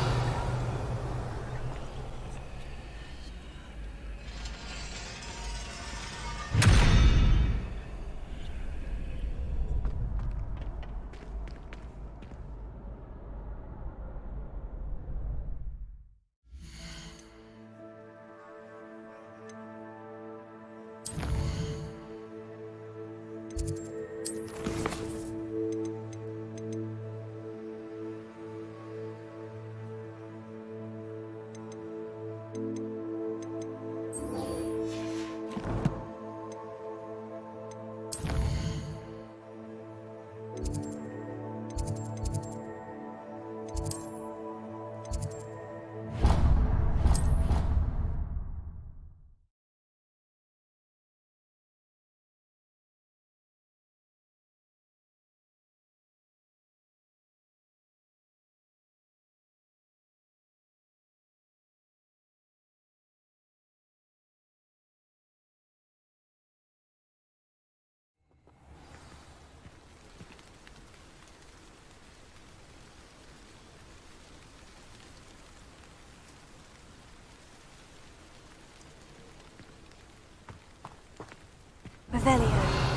Revelio.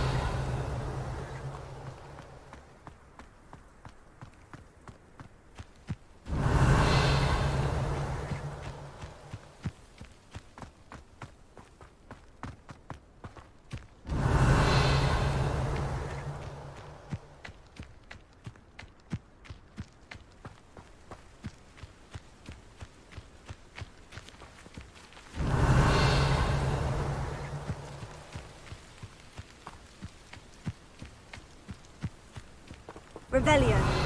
Revelio.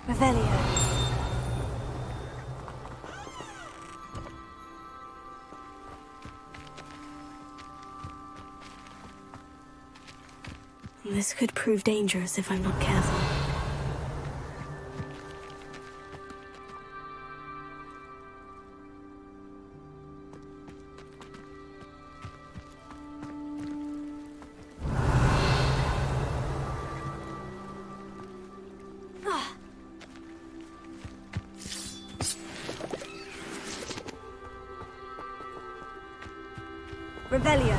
Revelio. This could prove dangerous if I'm not careful. Revelio.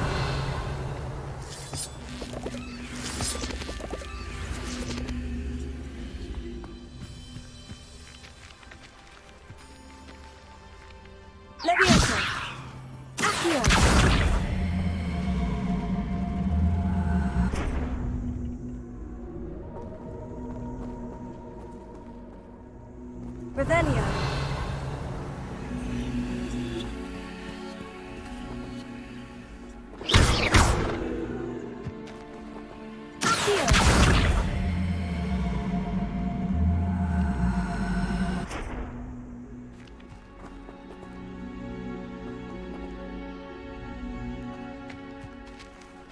Levioso. Accio. Revelio.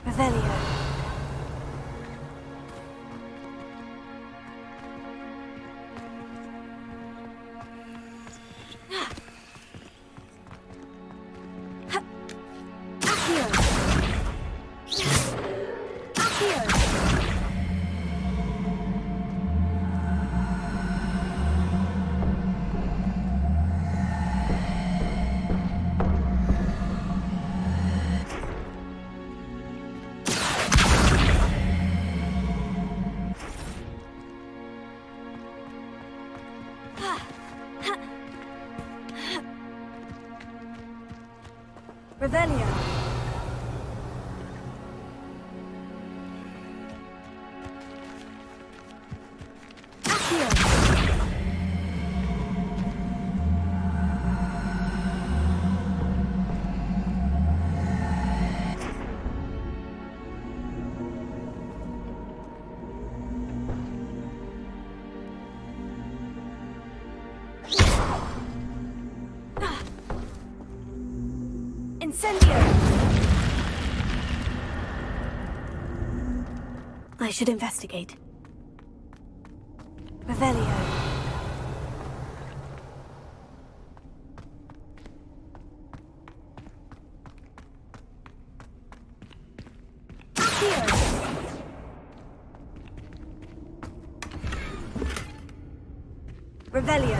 Revelio. Revelio. Incendio! I should investigate. Revelio. Revelio.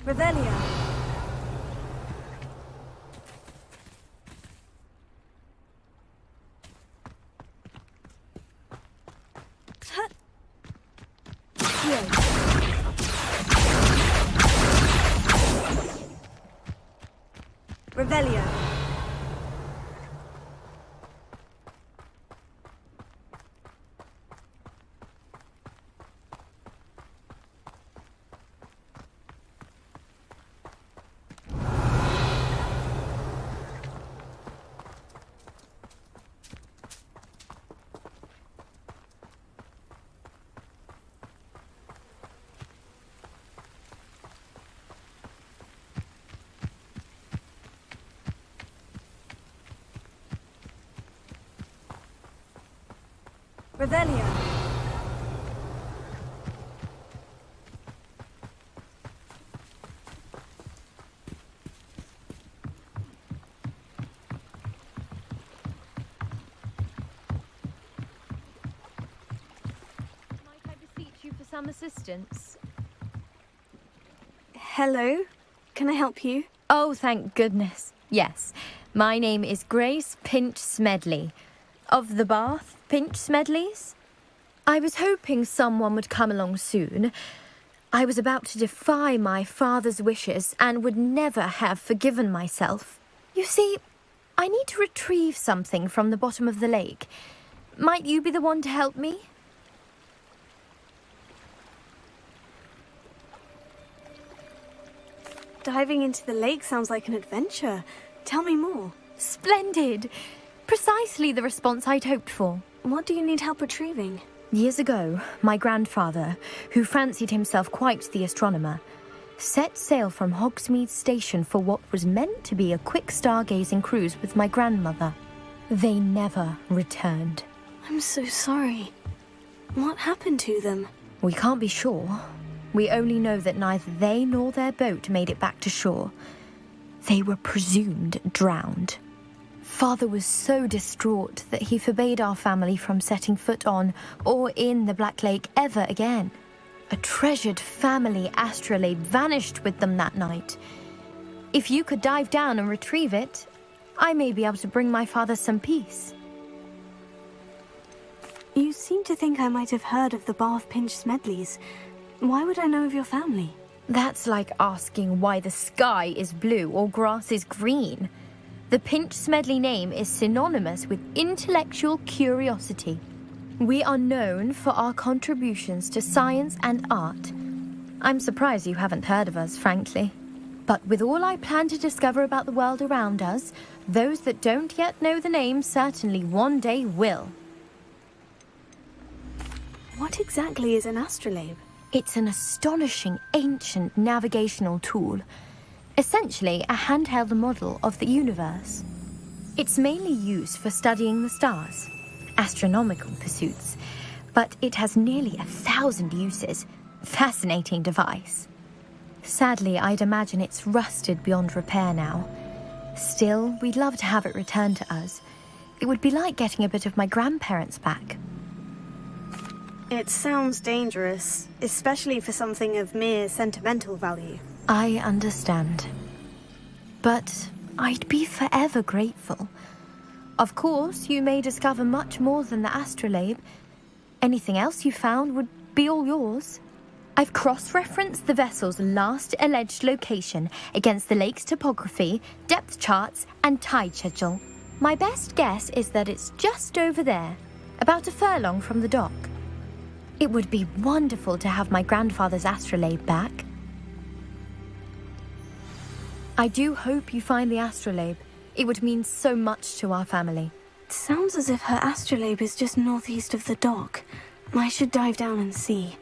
Revelio. Revelio. Revelio. Might I beseech you for some assistance? Hello? Can I help you? Oh, thank goodness. Yes. My name is Grace Pinch Smedley. Of the Bath Pinch Smedleys? I was hoping someone would come along soon. I was about to defy my father's wishes and would never have forgiven myself. You see, I need to retrieve something from the bottom of the lake. Might you be the one to help me? Diving into the lake sounds like an adventure. Tell me more. Splendid! Precisely the response I'd hoped for. What do you need help retrieving? Years ago, my grandfather, who fancied himself quite the astronomer, set sail from Hogsmeade Station for what was meant to be a quick stargazing cruise with my grandmother. They never returned. I'm so sorry. What happened to them? We can't be sure. We only know that neither they nor their boat made it back to shore. They were presumed drowned. Father was so distraught that he forbade our family from setting foot on or in the Black Lake ever again. A treasured family astrolabe vanished with them that night. If you could dive down and retrieve it, I may be able to bring my father some peace. You seem to think I might have heard of the Bath Pinch Smedleys. Why would I know of your family? That's like asking why the sky is blue or grass is green. The Pinch Smedley name is synonymous with intellectual curiosity. We are known for our contributions to science and art. I'm surprised you haven't heard of us, frankly. But with all I plan to discover about the world around us, those that don't yet know the name certainly one day will. What exactly is an astrolabe? It's an astonishing ancient navigational tool. Essentially a handheld model of the universe. It's mainly used for studying the stars, astronomical pursuits, but it has nearly 1,000 uses. Fascinating device. Sadly, I'd imagine it's rusted beyond repair now. Still, we'd love to have it returned to us. It would be like getting a bit of my grandparents back. It sounds dangerous, especially for something of mere sentimental value. I understand. But I'd be forever grateful. Of course, you may discover much more than the astrolabe. Anything else you found would be all yours. I've cross-referenced the vessel's last alleged location against the lake's topography, depth charts, and tide schedule. My best guess is that it's just over there, about a furlong from the dock. It would be wonderful to have my grandfather's astrolabe back. I do hope you find the astrolabe. It would mean so much to our family. It sounds as if her astrolabe is just northeast of the dock. I should dive down and see.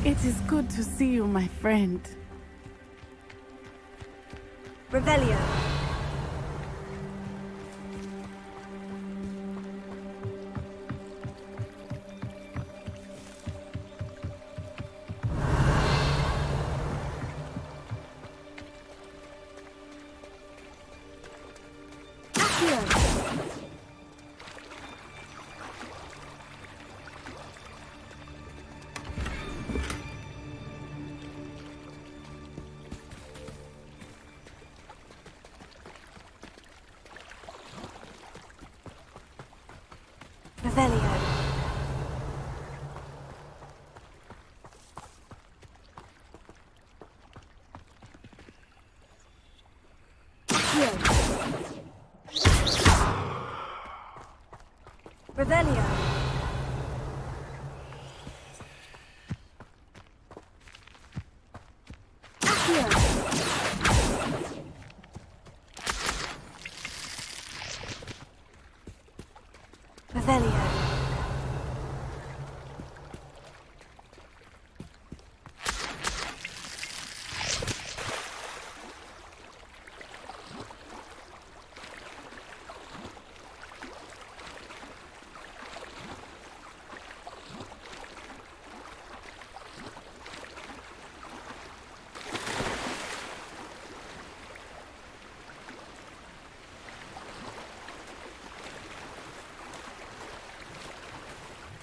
It is good to see you, my friend. Revelio. Revelio. Revelio. Revelio.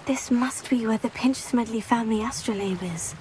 This must be where the Pinch Smedley family astrolabe is.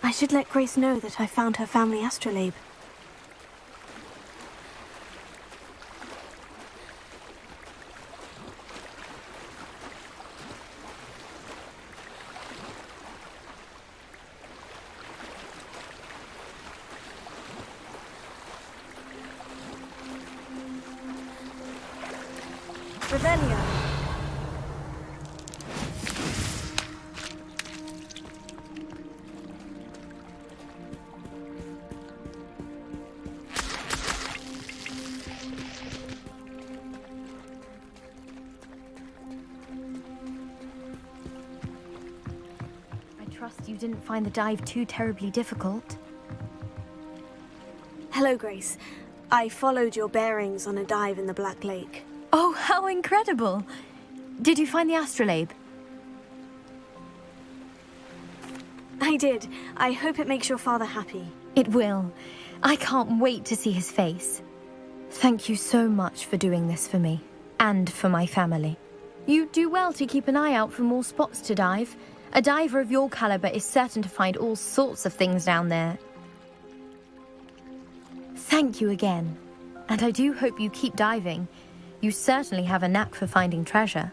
I should let Grace know that I found her family astrolabe. Revelio. I trust you didn't find the dive too terribly difficult. Hello, Grace. I followed your bearings on a dive in the Black Lake. Oh, how incredible! Did you find the astrolabe? I did. I hope it makes your father happy. It will. I can't wait to see his face. Thank you so much for doing this for me, and for my family. You do well to keep an eye out for more spots to dive. A diver of your caliber is certain to find all sorts of things down there. Thank you again, and I do hope you keep diving. You certainly have a knack for finding treasure.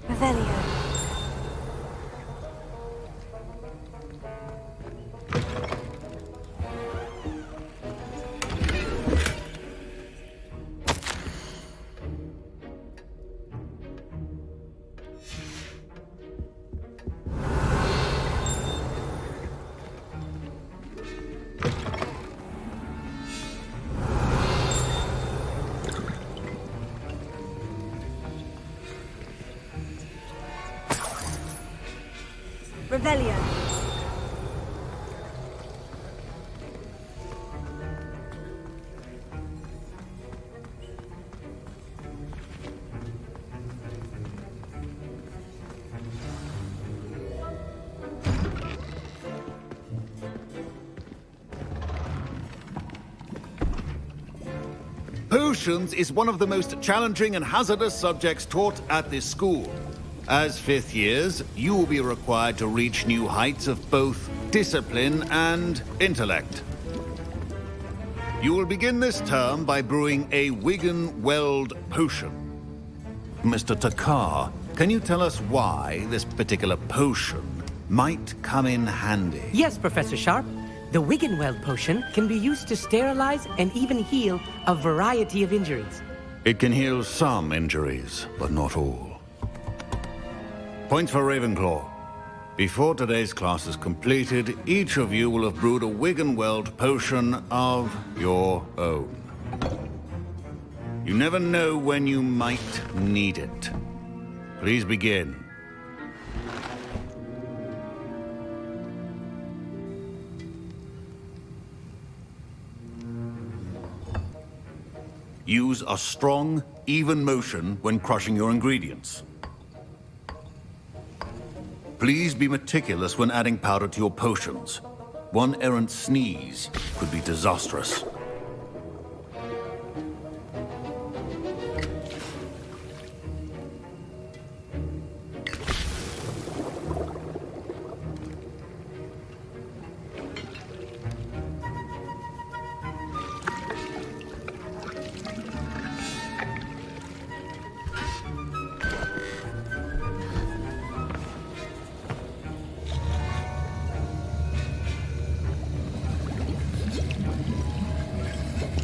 Revelio. Revelio. Potions is one of the most challenging and hazardous subjects taught at this school. As fifth years, you will be required to reach new heights of both discipline and intellect. You will begin this term by brewing a Wigan-Weld potion. Mr. Takar, can you tell us why this particular potion might come in handy? Yes, Professor Sharp. The Wigan-Weld potion can be used to sterilize and even heal a variety of injuries. It can heal some injuries, but not all. Points for Ravenclaw. Before today's class is completed, each of you will have brewed a Wigan-Weld potion of your own. You never know when you might need it. Please begin. Use a strong, even motion when crushing your ingredients. Please be meticulous when adding powder to your potions. One errant sneeze could be disastrous.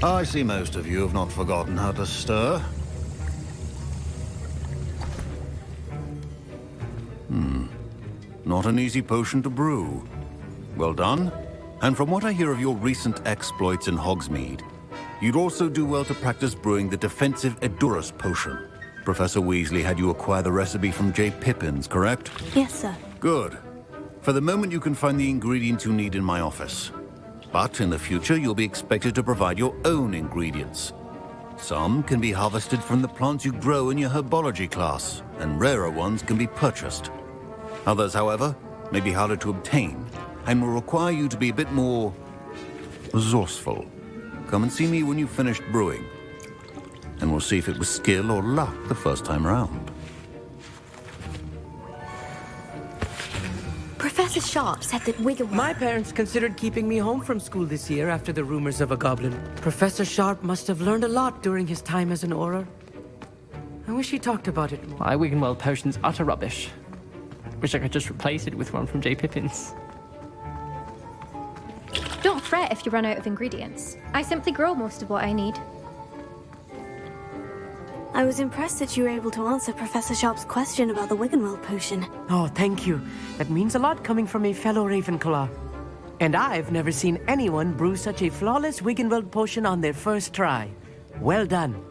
I see most of you have not forgotten how to stir. Not an easy potion to brew. Well done. And from what I hear of your recent exploits in Hogsmeade, you'd also do well to practice brewing the defensive Edurus potion. Professor Weasley had you acquire the recipe from J. Pippin's, correct? Yes, sir. Good. For the moment, you can find the ingredients you need in my office. But in the future, you'll be expected to provide your own ingredients. Some can be harvested from the plants you grow in your herbology class, and rarer ones can be purchased. Others, however, may be harder to obtain, and will require you to be a bit more resourceful. Come and see me when you've finished brewing, and we'll see if it was skill or luck the first time round. Professor Sharp said that Wigglewell... My parents considered keeping me home from school this year after the rumors of a goblin. Professor Sharp must have learned a lot during his time as an Auror. I wish he talked about it more. My Wiggenweld potion's utter rubbish. Wish I could just replace it with one from J. Pippin's. Don't fret if you run out of ingredients. I simply grow most of what I need. I was impressed that you were able to answer Professor Sharp's question about the Wiggenweld potion. Oh, thank you. That means a lot coming from a fellow Ravenclaw. And I've never seen anyone brew such a flawless Wiggenweld potion on their first try. Well done.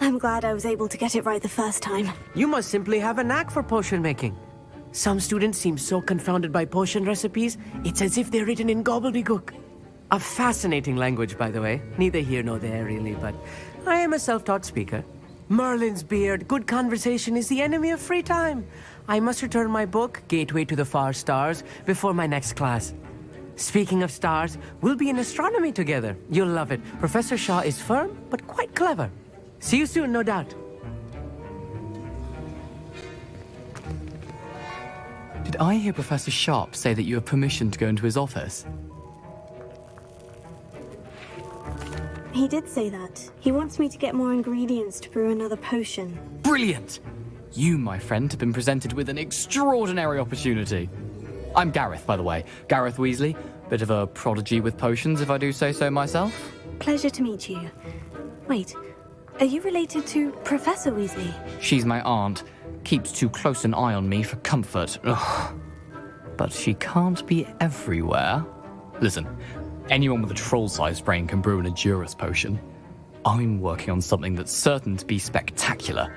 I'm glad I was able to get it right the first time. You must simply have a knack for potion making. Some students seem so confounded by potion recipes, it's as if they're written in gobbledygook. A fascinating language, by the way. Neither here nor there, really, but I am a self-taught speaker. Merlin's beard, good conversation is the enemy of free time. I must return my book, Gateway to the Far Stars, before my next class. Speaking of stars, we'll be in astronomy together. You'll love it. Professor Shaw is firm, but quite clever. See you soon, no doubt. Did I hear Professor Sharp say that you have permission to go into his office? He did say that. He wants me to get more ingredients to brew another potion. Brilliant! You, my friend, have been presented with an extraordinary opportunity. I'm Gareth, by the way. Gareth Weasley. Bit of a prodigy with potions, if I do say so myself. Pleasure to meet you. Wait, are you related to Professor Weasley? She's my aunt. Keeps too close an eye on me for comfort. Ugh. But she can't be everywhere. Listen, anyone with a troll-sized brain can brew an Edurus potion. I'm working on something that's certain to be spectacular.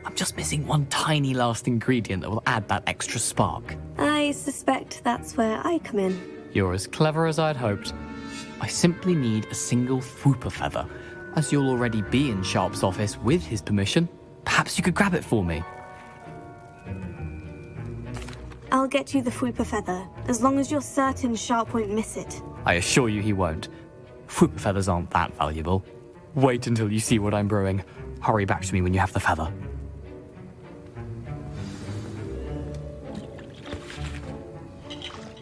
I'm just missing one tiny last ingredient that will add that extra spark. I suspect that's where I come in. You're as clever as I'd hoped. I simply need a single Fwooper feather. As you'll already be in Sharp's office with his permission, perhaps you could grab it for me. I'll get you the Fwooper feather, as long as you're certain Sharp won't miss it. I assure you he won't. Fwooper feathers aren't that valuable. Wait until you see what I'm brewing. Hurry back to me when you have the feather.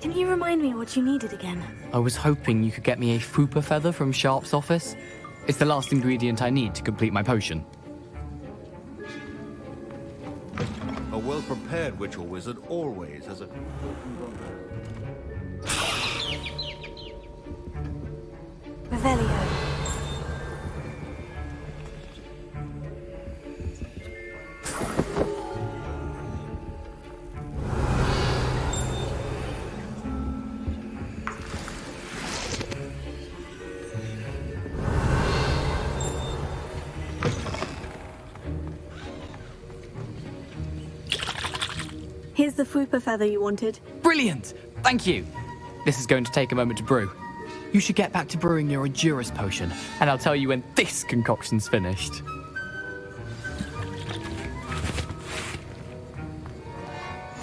Can you remind me what you needed again? I was hoping you could get me a Fwooper feather from Sharp's office. It's the last ingredient I need to complete my potion. A well-prepared witch or wizard always has a... Revelio. Here's the Fwooper feather you wanted. Brilliant! Thank you! This is going to take a moment to brew. You should get back to brewing your Endurance potion, and I'll tell you when this concoction's finished.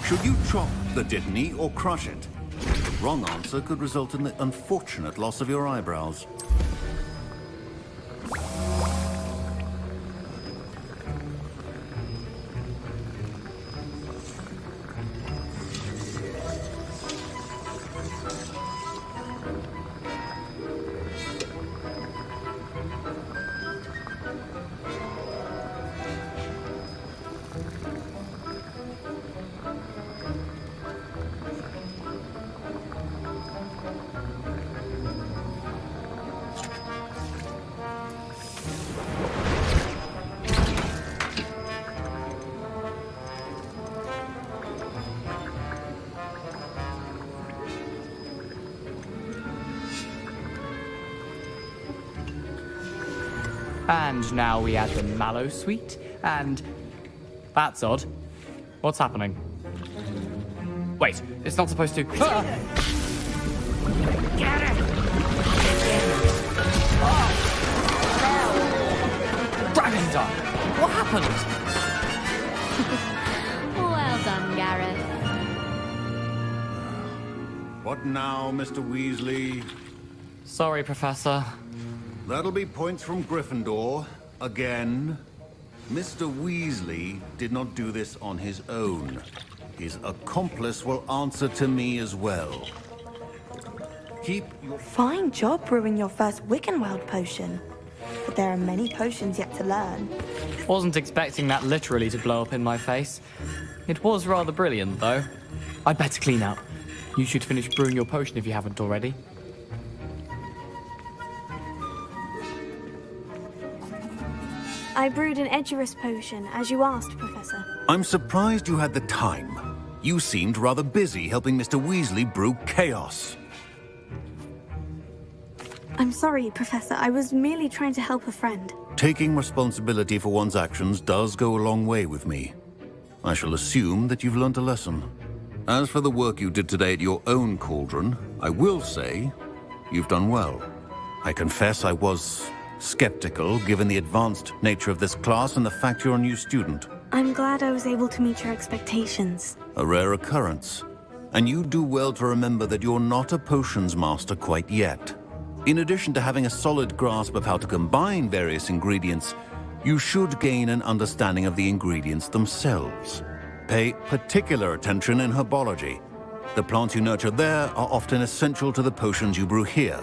Should you chop the Dittany or crush it? The wrong answer could result in the unfortunate loss of your eyebrows. And now we add the mallow sweet, and... That's odd. What's happening? Wait, it's not supposed to... Ah! Get it! Dragon's Eye! What happened? Well done, Gareth. What now, Mr. Weasley? Sorry, Professor. That'll be points from Gryffindor, again. Mr. Weasley did not do this on his own. His accomplice will answer to me as well. Keep your... Fine job brewing your first Wiccanworld potion. But there are many potions yet to learn. Wasn't expecting that literally to blow up in my face. It was rather brilliant, though. I'd better clean up. You should finish brewing your potion if you haven't already. I brewed an Edurus potion, as you asked, Professor. I'm surprised you had the time. You seemed rather busy helping Mr. Weasley brew chaos. I'm sorry, Professor. I was merely trying to help a friend. Taking responsibility for one's actions does go a long way with me. I shall assume that you've learnt a lesson. As for the work you did today at your own cauldron, I will say you've done well. I confess I was skeptical, given the advanced nature of this class and the fact you're a new student. I'm glad I was able to meet your expectations. A rare occurrence. And you do well to remember that you're not a potions master quite yet. In addition to having a solid grasp of how to combine various ingredients, you should gain an understanding of the ingredients themselves. Pay particular attention in herbology. The plants you nurture there are often essential to the potions you brew here.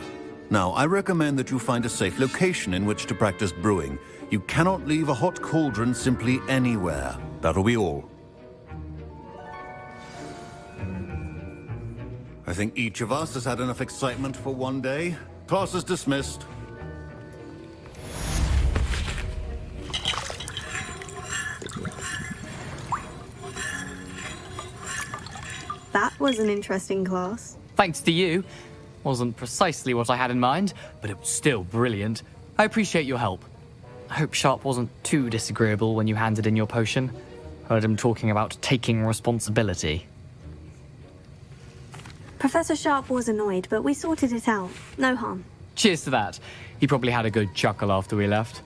Now, I recommend that you find a safe location in which to practice brewing. You cannot leave a hot cauldron simply anywhere. That'll be all. I think each of us has had enough excitement for one day. Class is dismissed. That was an interesting class. Thanks to you. Wasn't precisely what I had in mind, but it was still brilliant. I appreciate your help. I hope Sharp wasn't too disagreeable when you handed in your potion. Heard him talking about taking responsibility. Professor Sharp was annoyed, but we sorted it out. No harm. Cheers to that. He probably had a good chuckle after we left.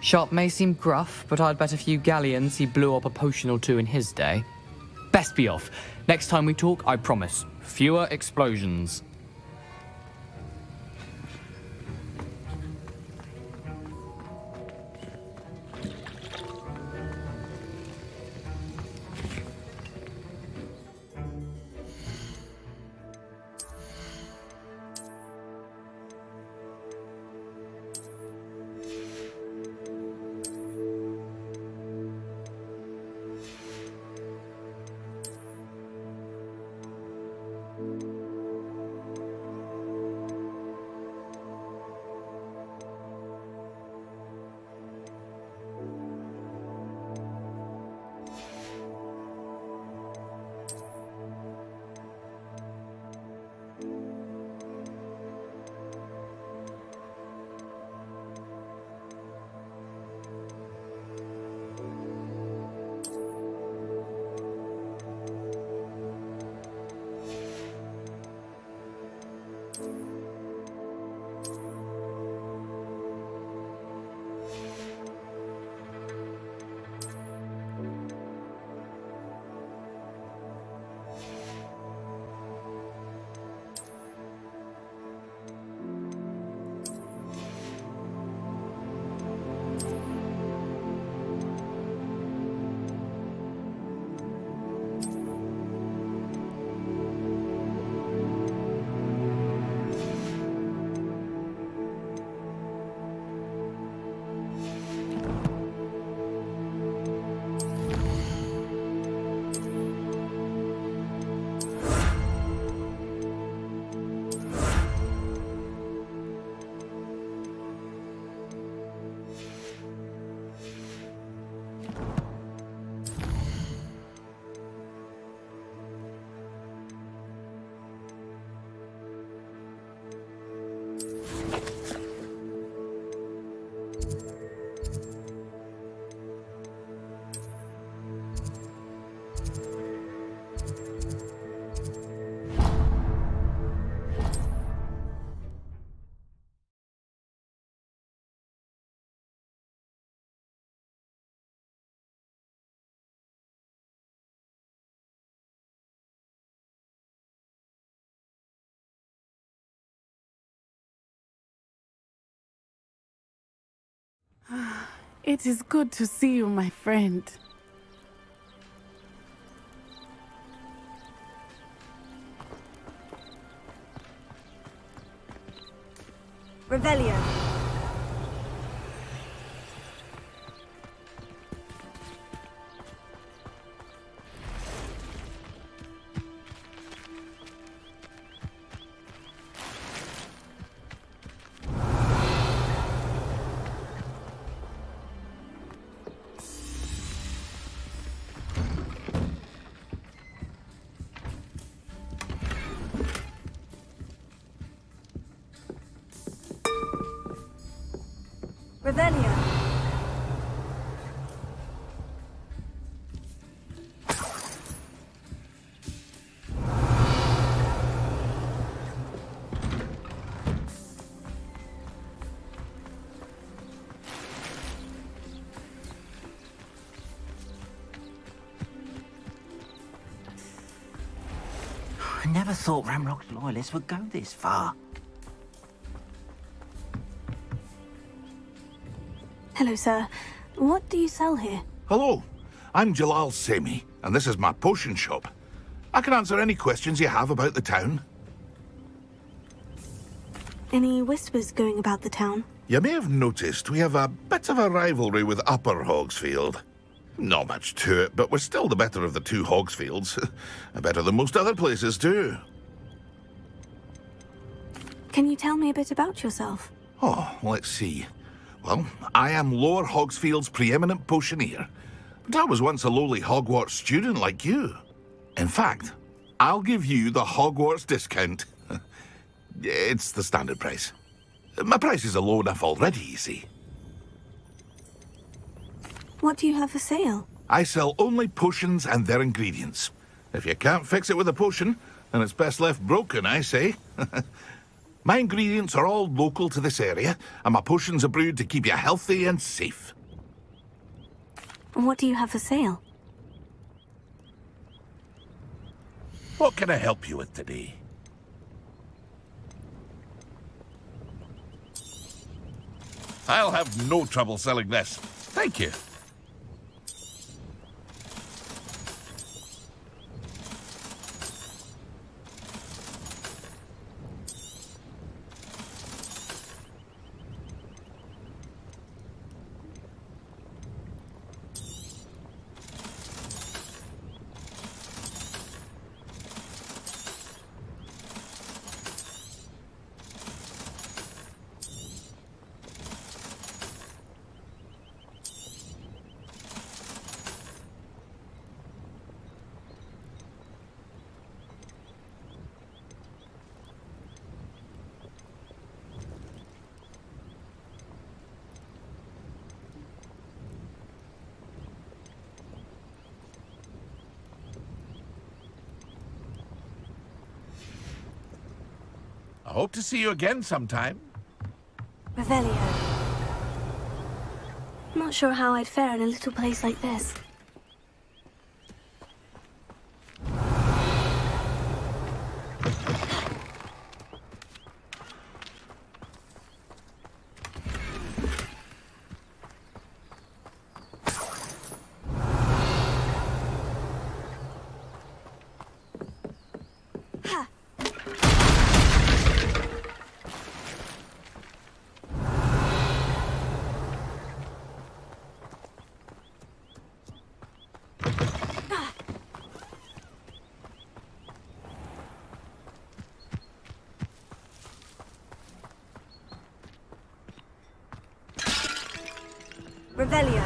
Sharp may seem gruff, but I'd bet a few galleons he blew up a potion or two in his day. Best be off. Next time we talk, I promise, fewer explosions. It is good to see you, my friend. Revelio. Revelio. I never thought Ramrock's loyalists would go this far. Hello, sir. What do you sell here? Hello, I'm Jalal Semi, and this is my potion shop. I can answer any questions you have about the town. Any whispers going about the town? You may have noticed we have a bit of a rivalry with Upper Hogsfield. Not much to it, but we're still the better of the two Hogsfields. Better than most other places, too. Can you tell me a bit about yourself? Oh, let's see. Well, I am Lower Hogsfield's preeminent potioneer, but I was once a lowly Hogwarts student like you. In fact, I'll give you the Hogwarts discount. It's the standard price. My prices are low enough already, you see. What do you have for sale? I sell only potions and their ingredients. If you can't fix it with a potion, then it's best left broken, I say. My ingredients are all local to this area, and my potions are brewed to keep you healthy and safe. And what do you have for sale? What can I help you with today? I'll have no trouble selling this. Thank you. I hope to see you again sometime. Revelio. Not sure how I'd fare in a little place like this. Revelio.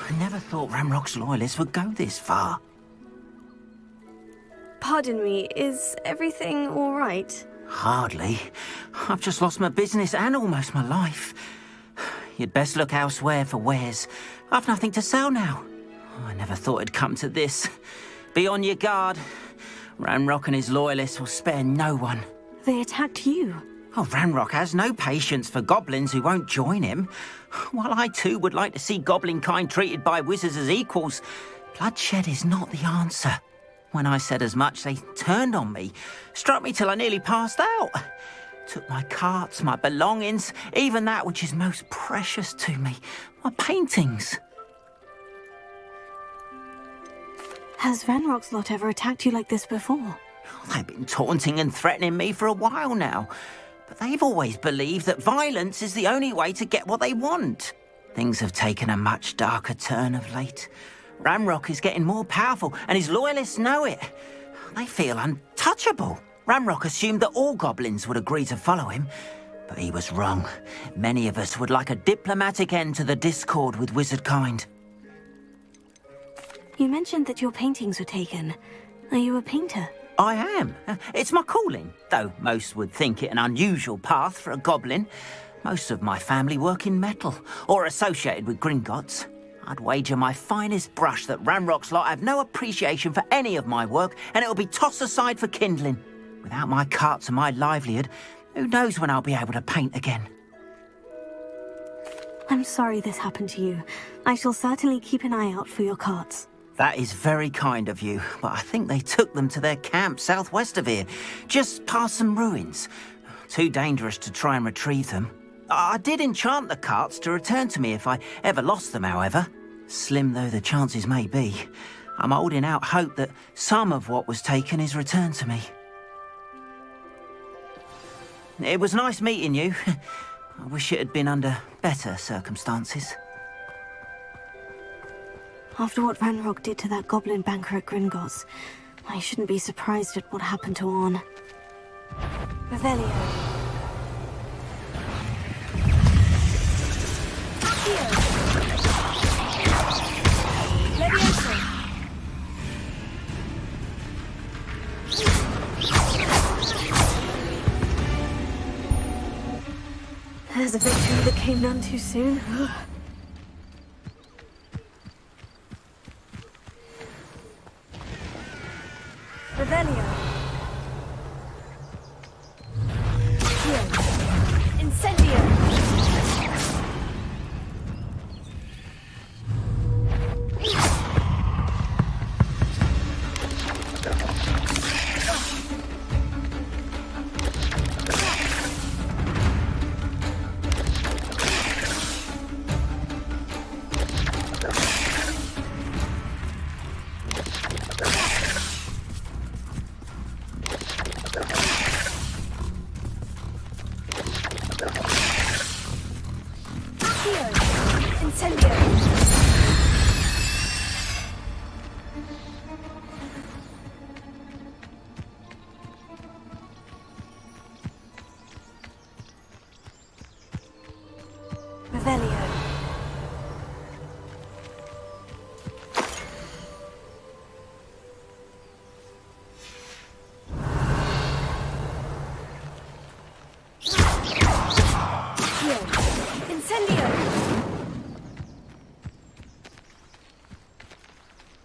I never thought Ramrock's loyalists would go this far. Pardon me, is everything all right? Hardly. I've just lost my business and almost my life. You'd best look elsewhere for wares. I've nothing to sell now. I never thought it'd come to this. Be on your guard. Ranrock and his loyalists will spare no one. They attacked you. Oh, Ranrock has no patience for goblins who won't join him. While I too would like to see goblin kind treated by wizards as equals, bloodshed is not the answer. When I said as much, they turned on me, struck me till I nearly passed out. Took my carts, my belongings, even that which is most precious to me, my paintings. Has Ranrock's lot ever attacked you like this before? They've been taunting and threatening me for a while now, but they've always believed that violence is the only way to get what they want. Things have taken a much darker turn of late. Ranrock is getting more powerful, and his loyalists know it. They feel untouchable. Ranrock assumed that all goblins would agree to follow him, but he was wrong. Many of us would like a diplomatic end to the discord with wizard kind. You mentioned that your paintings were taken. Are you a painter? I am. It's my calling, though most would think it an unusual path for a goblin. Most of my family work in metal, or associated with Gringotts. I'd wager my finest brush that Ranrock's lot have no appreciation for any of my work, and it'll be tossed aside for kindling. Without my carts and my livelihood, who knows when I'll be able to paint again? I'm sorry this happened to you. I shall certainly keep an eye out for your carts. That is very kind of you, but I think they took them to their camp southwest of here, just past some ruins. Too dangerous to try and retrieve them. I did enchant the carts to return to me if I ever lost them, however. Slim though the chances may be, I'm holding out hope that some of what was taken is returned to me. It was nice meeting you. I wish it had been under better circumstances. After what Ranrock did to that goblin banker at Gringotts, I shouldn't be surprised at what happened to Orn. Revelio. There's a victory that came none too soon. Revelio. Incendio.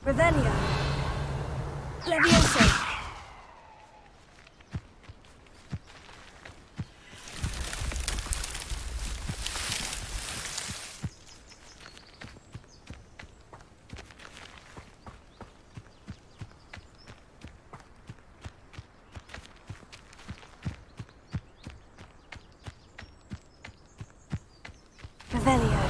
Revelio. Levioso. Revelio.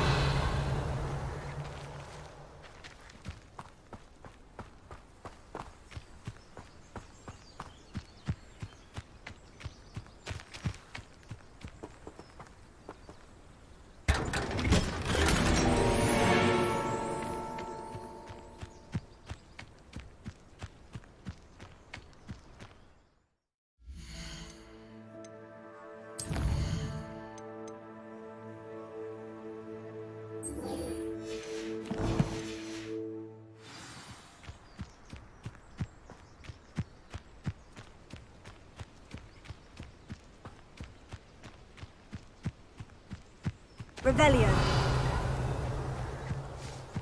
Revelio.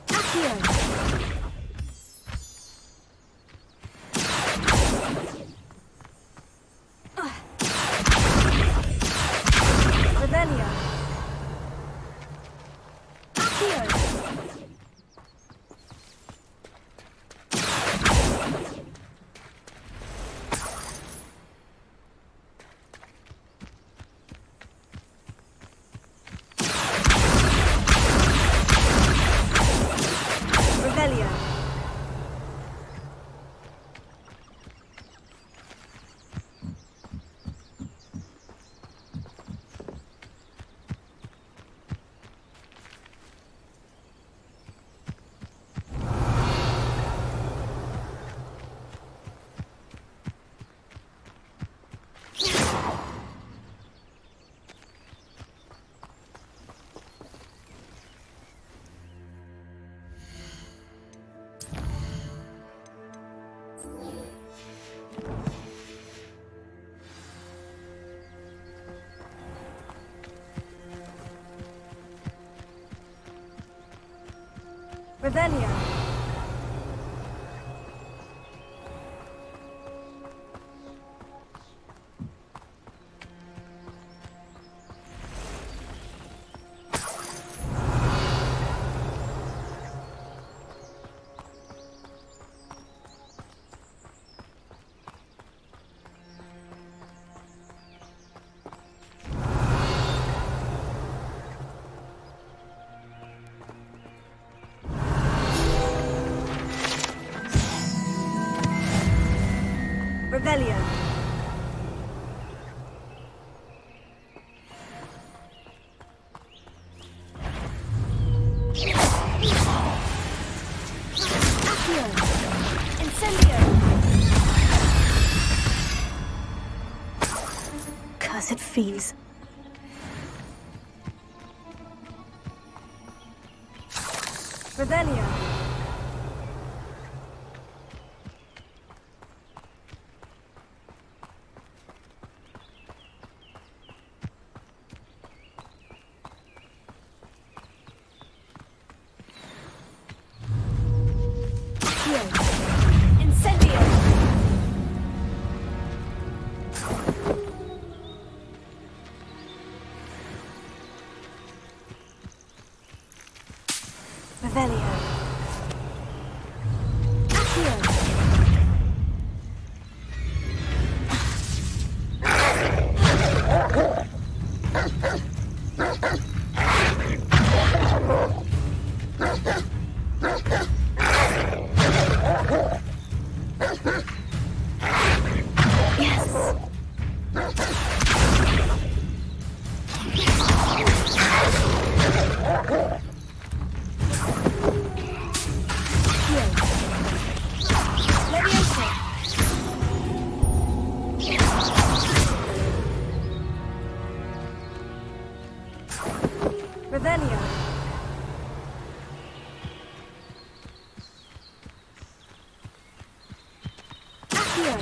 Accio. Revelio. Accio. Revelio. Revelio. Revelio. Accio. Incendio. Cursed fiends. Revelio. Incendio. Revelio. Accio. Revelio. Accio.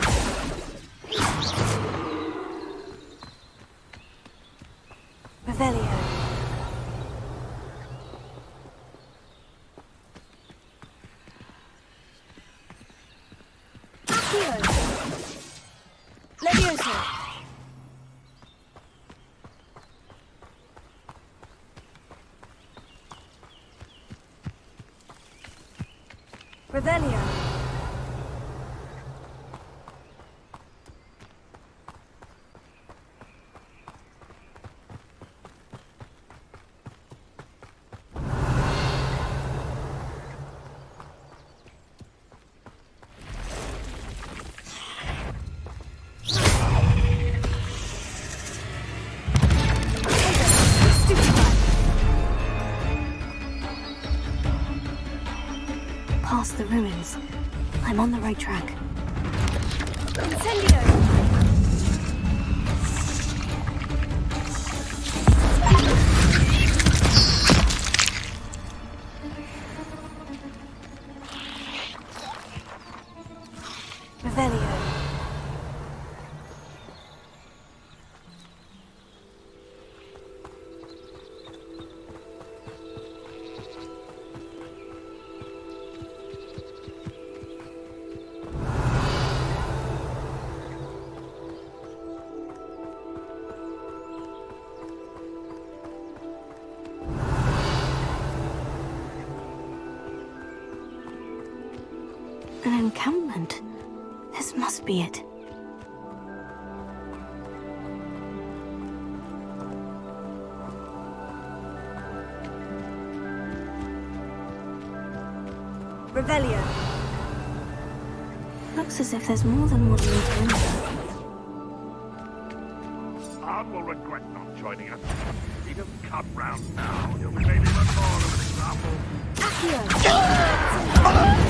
Revelio. Accio. Levioso. Revelio. Past the ruins. I'm on the right track. Incendio. Revelio. An encampment. This must be it. Revelio. Looks as if there's more than one way to enter. Ard will regret not joining us. He doesn't come round now. He'll be made even more of an example. Hello?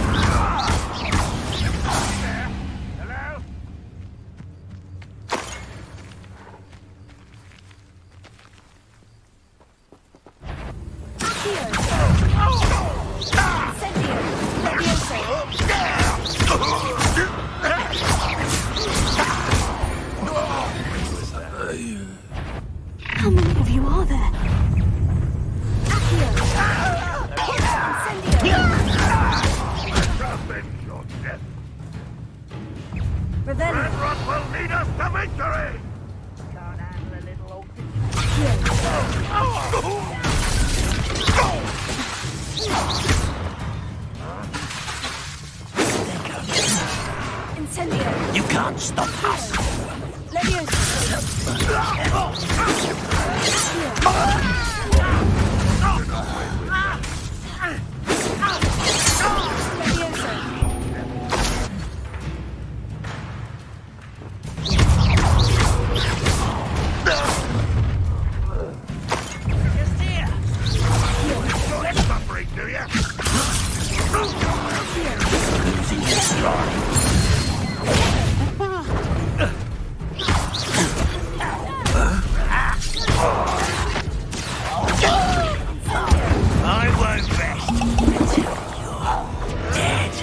How many of you are there? Redrock will lead us to victory! Can't handle a little old Incendio! You can't stop us! Suffering, do you? Losing your stride. I won't rest until you're dead.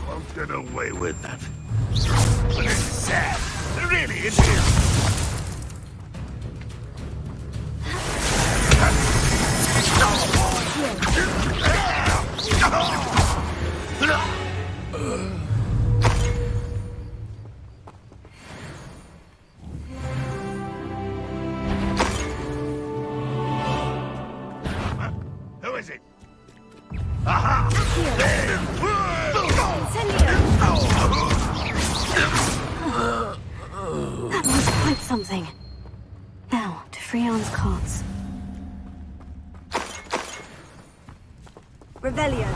Won't get away with that. But it's sad. It really is here. Who is it? Aha! That was quite something. Now, to Freon's carts. Revelio.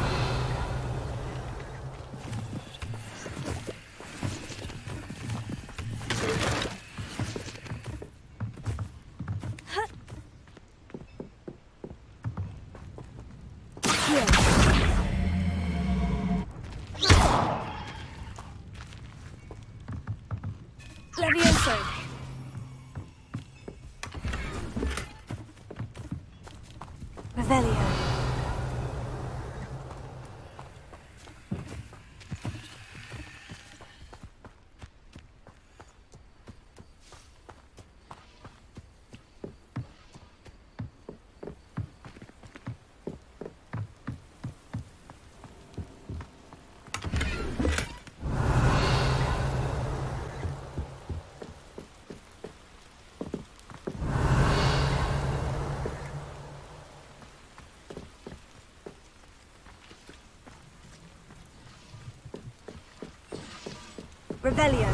Levioso. Revelio. Revelio.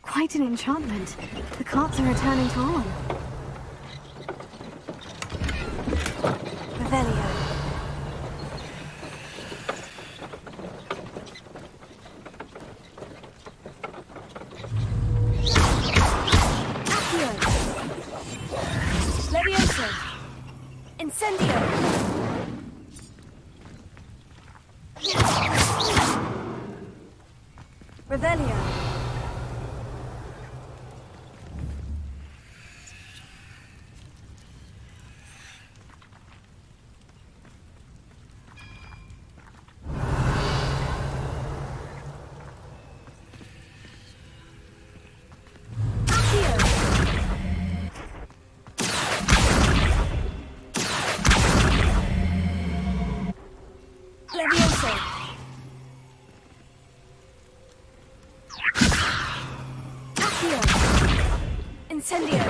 Quite an enchantment. The carts are returning to on. Revelio. Levioso. Incendio! Revelio! Levioso! Accio! Incendio!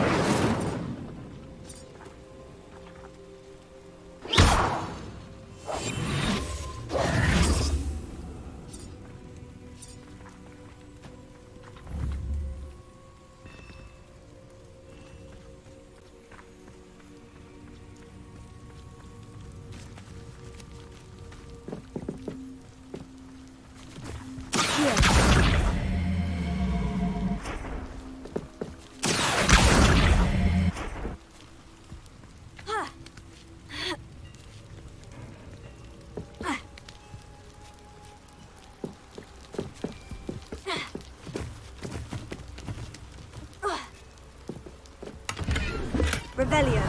Revelio.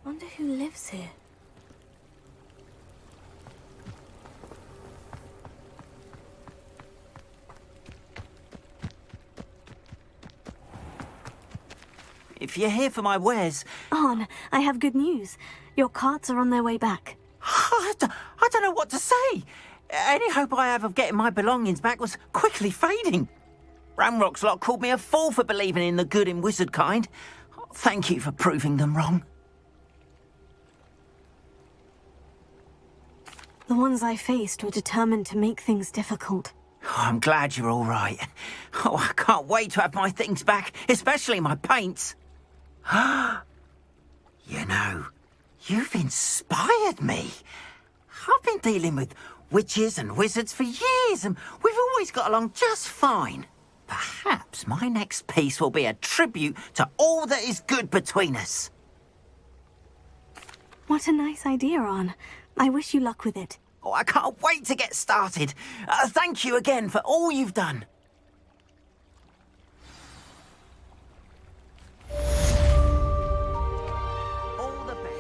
Wonder who lives here. If you're here for my wares... Arn, I have good news. Your carts are on their way back. I don't know what to say. Any hope I have of getting my belongings back was quickly fading. Ramrock's lot called me a fool for believing in the good in wizard kind. Thank you for proving them wrong. The ones I faced were determined to make things difficult. Oh, I'm glad you're all right. Oh, I can't wait to have my things back, especially my paints. You know, you've inspired me. I've been dealing with witches and wizards for years, and we've always got along just fine. Perhaps my next piece will be a tribute to all that is good between us. What a nice idea, Arn. I wish you luck with it. Oh, I can't wait to get started. Thank you again for all you've done. All the best.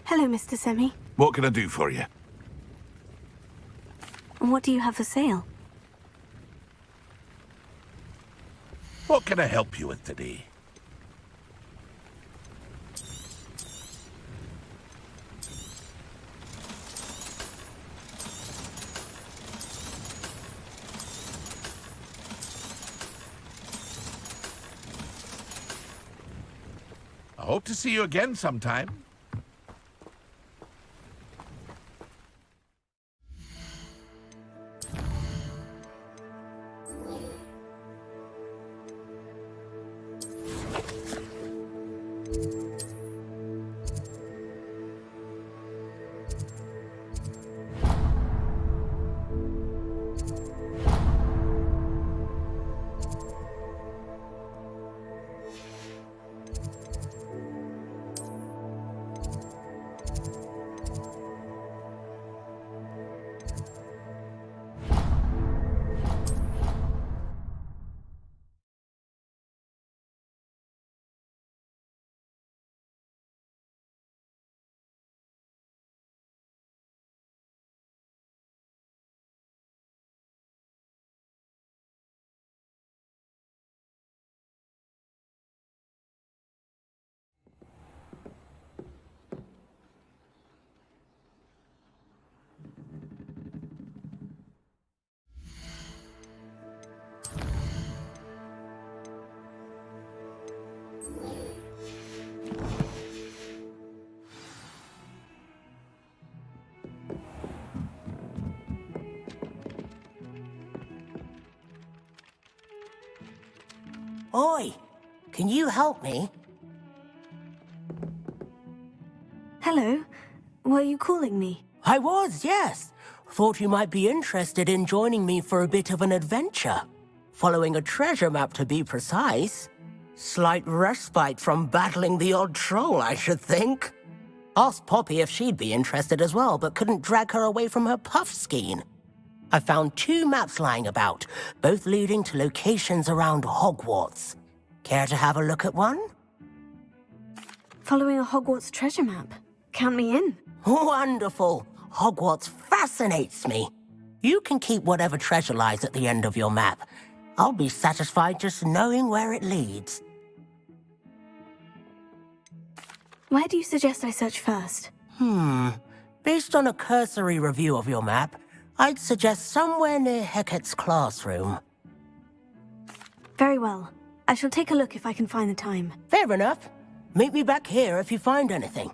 Hello, Mr. Semi. What can I do for you? What do you have for sale? What can I help you with today? Hope to see you again sometime. Oi, can you help me? Hello. Were you calling me? I was, yes. Thought you might be interested in joining me for a bit of an adventure. Following a treasure map, to be precise. Slight respite from battling the odd troll, I should think. Asked Poppy if she'd be interested as well, but couldn't drag her away from her puff skein. I found 2 maps lying about, both leading to locations around Hogwarts. Care to have a look at one? Following a Hogwarts treasure map. Count me in. Wonderful. Hogwarts fascinates me. You can keep whatever treasure lies at the end of your map. I'll be satisfied just knowing where it leads. Where do you suggest I search first? Based on a cursory review of your map, I'd suggest somewhere near Hecat's classroom. Very well. I shall take a look if I can find the time. Fair enough. Meet me back here if you find anything.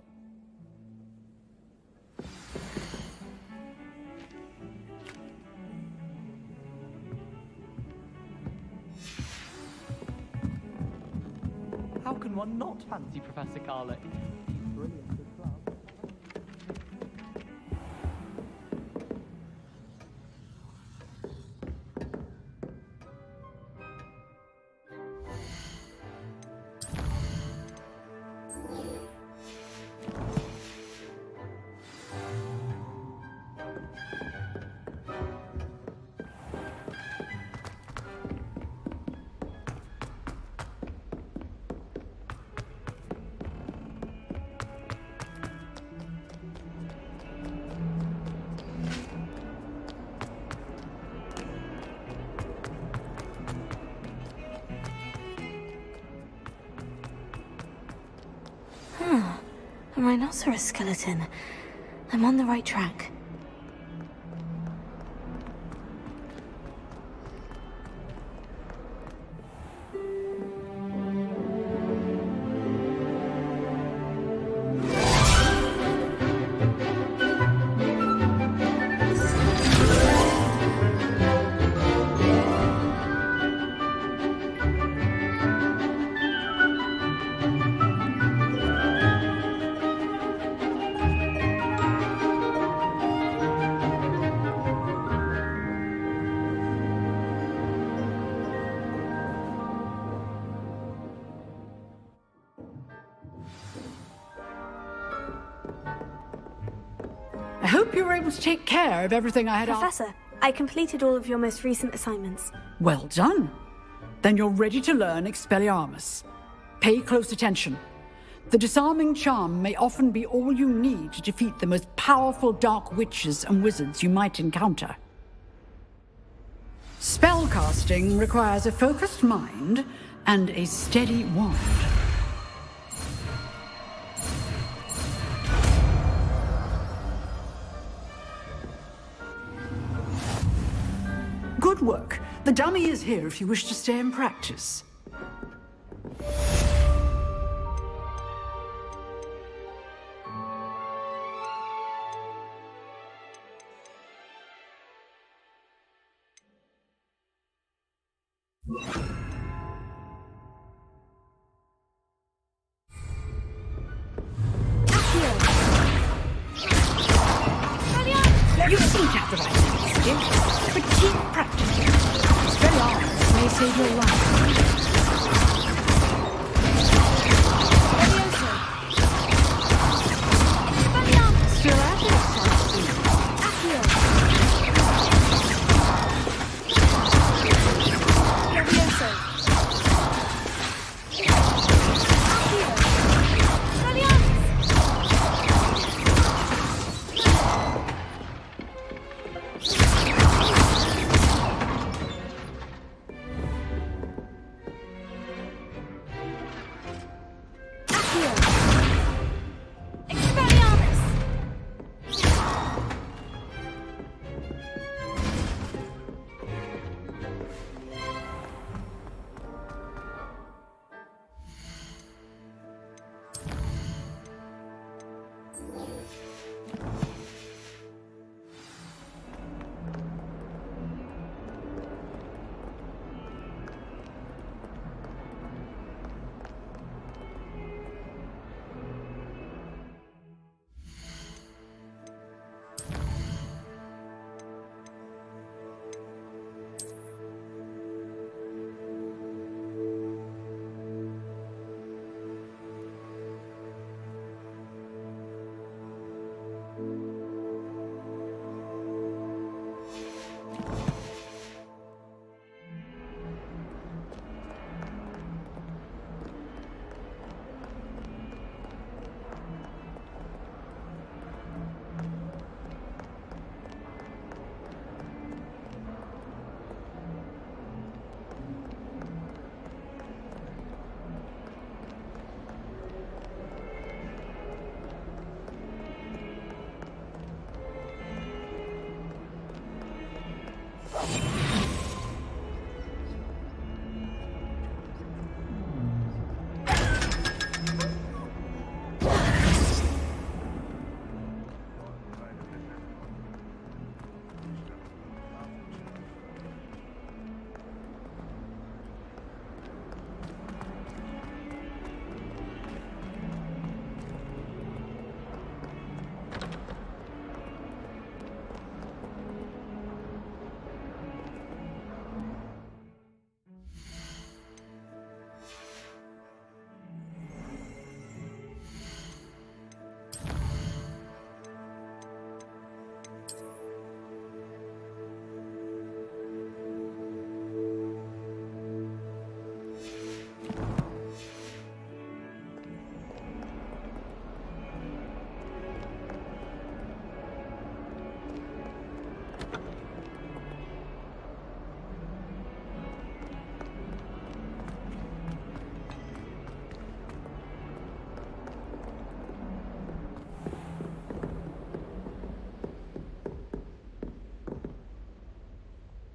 How can one not fancy Professor Garlick? He's brilliant as well. A rhinoceros skeleton. I'm on the right track. I hope you were able to take care of everything I had asked. Professor, I completed all of your most recent assignments. Well done. Then you're ready to learn Expelliarmus. Pay close attention. The disarming charm may often be all you need to defeat the most powerful dark witches and wizards you might encounter. Spellcasting requires a focused mind and a steady wand. Good work. The dummy is here if you wish to stay and practice. save your life. Still at it,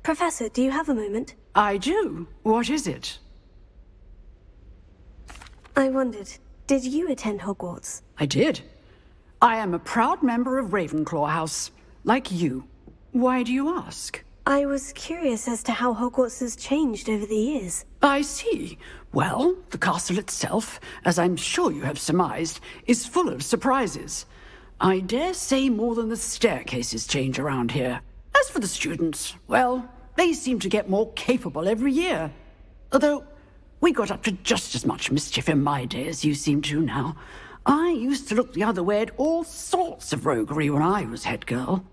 Professor, do you have a moment? I do. What is it? I wondered, did you attend Hogwarts? I did. I am a proud member of Ravenclaw House, like you. Why do you ask? I was curious as to how Hogwarts has changed over the years. I see. Well, the castle itself, as I'm sure you have surmised, is full of surprises. I dare say more than the staircases change around here. As for the students, well, they seem to get more capable every year. Although, we got up to just as much mischief in my day as you seem to now. I used to look the other way at all sorts of roguery when I was head girl.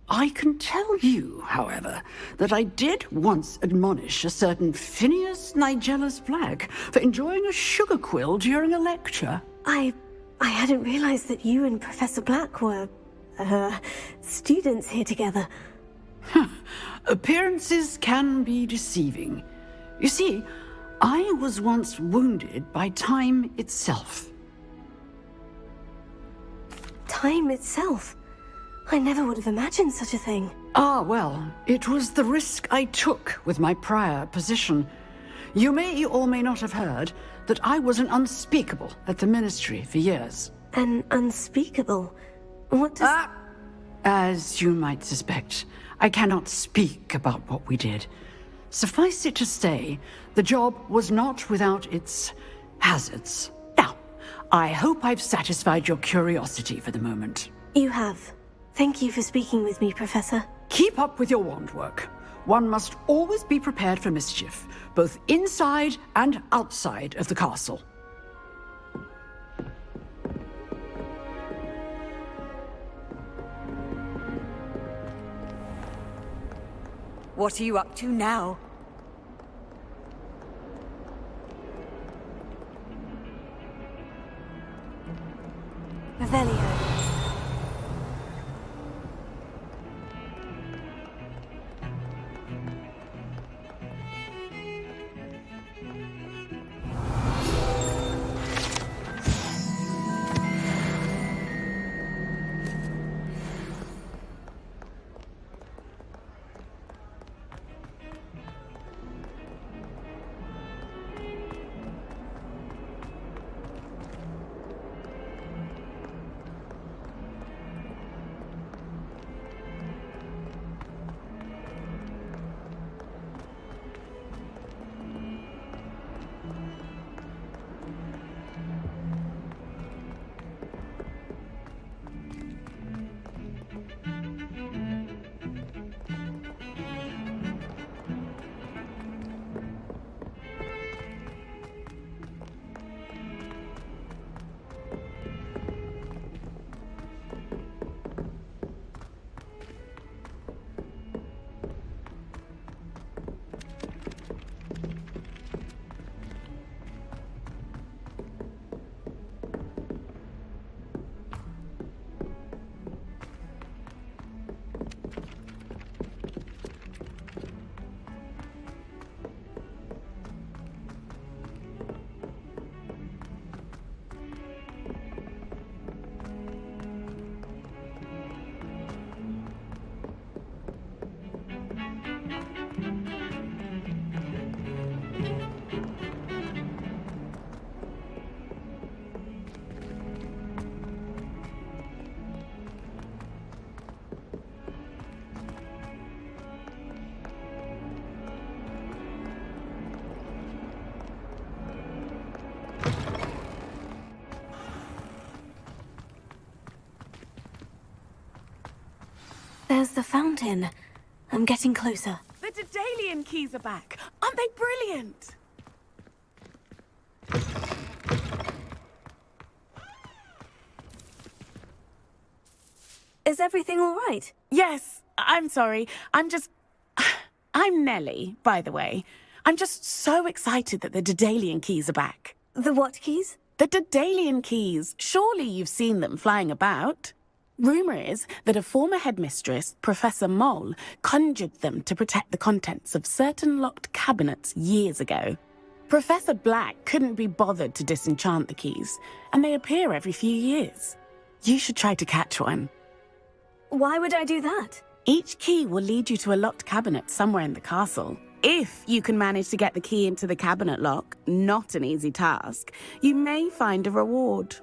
I can tell you, however, that I did once admonish a certain Phineas Nigellus Black for enjoying a sugar quill during a lecture. I hadn't realized that you and Professor Black were, students here together. Appearances can be deceiving. You see, I was once wounded by time itself. Time itself? I never would have imagined such a thing. Ah, well, it was the risk I took with my prior position. You may or may not have heard that I was an unspeakable at the Ministry for years. An unspeakable? What does... As you might suspect, I cannot speak about what we did. Suffice it to say, the job was not without its hazards. Now, I hope I've satisfied your curiosity for the moment. You have. Thank you for speaking with me, Professor. Keep up with your wand work. one must always be prepared for mischief, both inside and outside of the castle. What are you up to now? Revelio. There's the fountain. I'm getting closer. The Daedalian keys are back. Aren't they brilliant? Is everything all right? Yes, I'm sorry. I'm Nellie, by the way. I'm just so excited that the Daedalian keys are back. The what keys? The Daedalian keys. Surely you've seen them flying about. Rumour is that a former headmistress, Professor Mole, conjured them to protect the contents of certain locked cabinets years ago. Professor Black couldn't be bothered to disenchant the keys, and they appear every few years. You should try to catch one. Why would I do that? Each key will lead you to a locked cabinet somewhere in the castle. If you can manage to get the key into the cabinet lock, not an easy task, you may find a reward.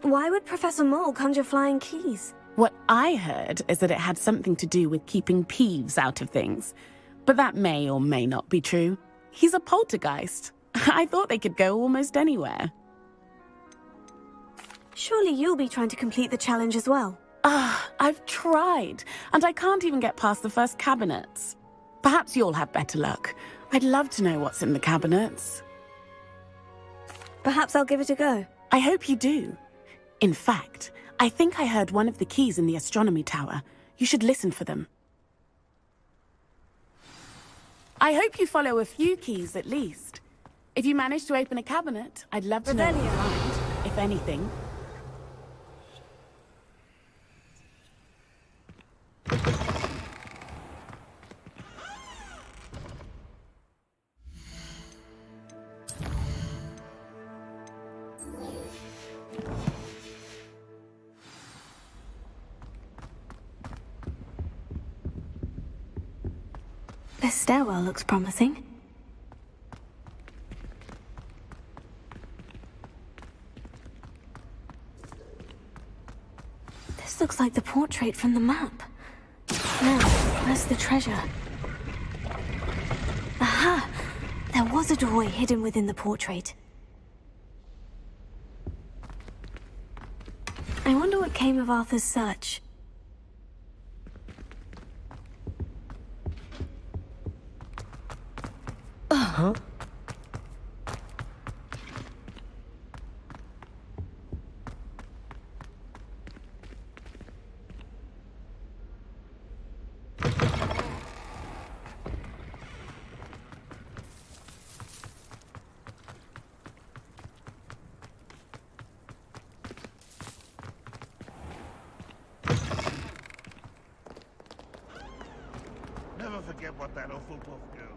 Why would Professor Mole conjure flying keys? What I heard is that it had something to do with keeping Peeves out of things. But that may or may not be true. He's a poltergeist. I thought they could go almost anywhere. Surely you'll be trying to complete the challenge as well. I've tried, and I can't even get past the first cabinets. Perhaps you'll have better luck. I'd love to know what's in the cabinets. Perhaps I'll give it a go. I hope you do. In fact, I think I heard one of the keys in the astronomy tower. You should listen for them. I hope you follow a few keys at least. If you manage to open a cabinet, I'd love to know what you find, if anything. This stairwell looks promising. This looks like the portrait from the map. Now, where's the treasure? Aha! There was a doorway hidden within the portrait. I wonder what came of Arthur's search. Huh? Never forget what that Hufflepuff girl.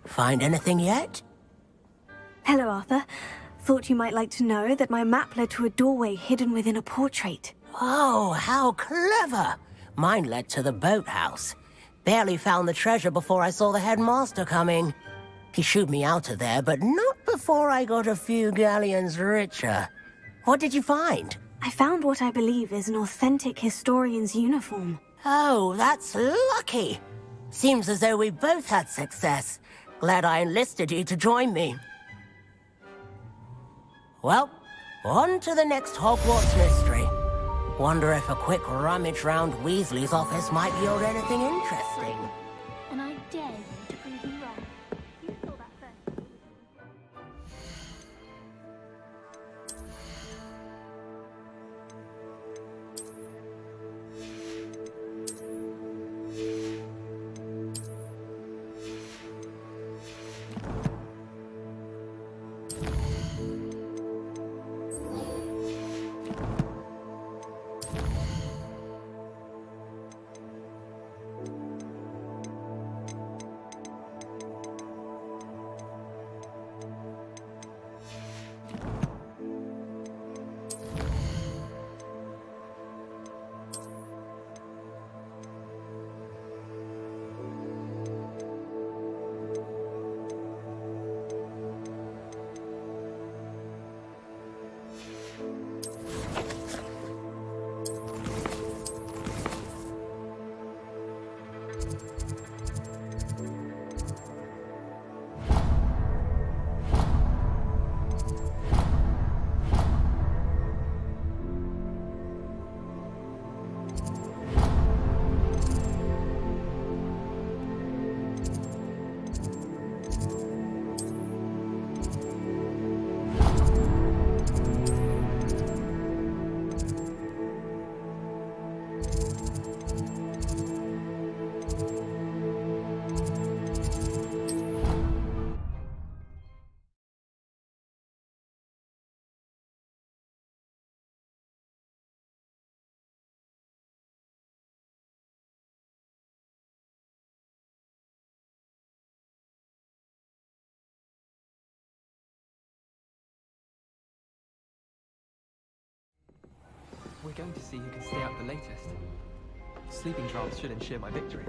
Find anything yet? Hello, Arthur. Thought you might like to know that my map led to a doorway hidden within a portrait. Oh, how clever! Mine led to the boathouse. Barely found the treasure before I saw the headmaster coming. He shooed me out of there, but not before I got a few galleons richer. What did you find? I found what I believe is an authentic historian's uniform. Oh, that's lucky. Seems as though we both had success. Glad I enlisted you to join me. Well, on to the next Hogwarts mystery. Wonder if a quick rummage round Weasley's office might yield anything interesting. And I dare you to prove me wrong. You saw that first. We're going to see who can stay up the latest. Sleeping drafts should ensure my victory.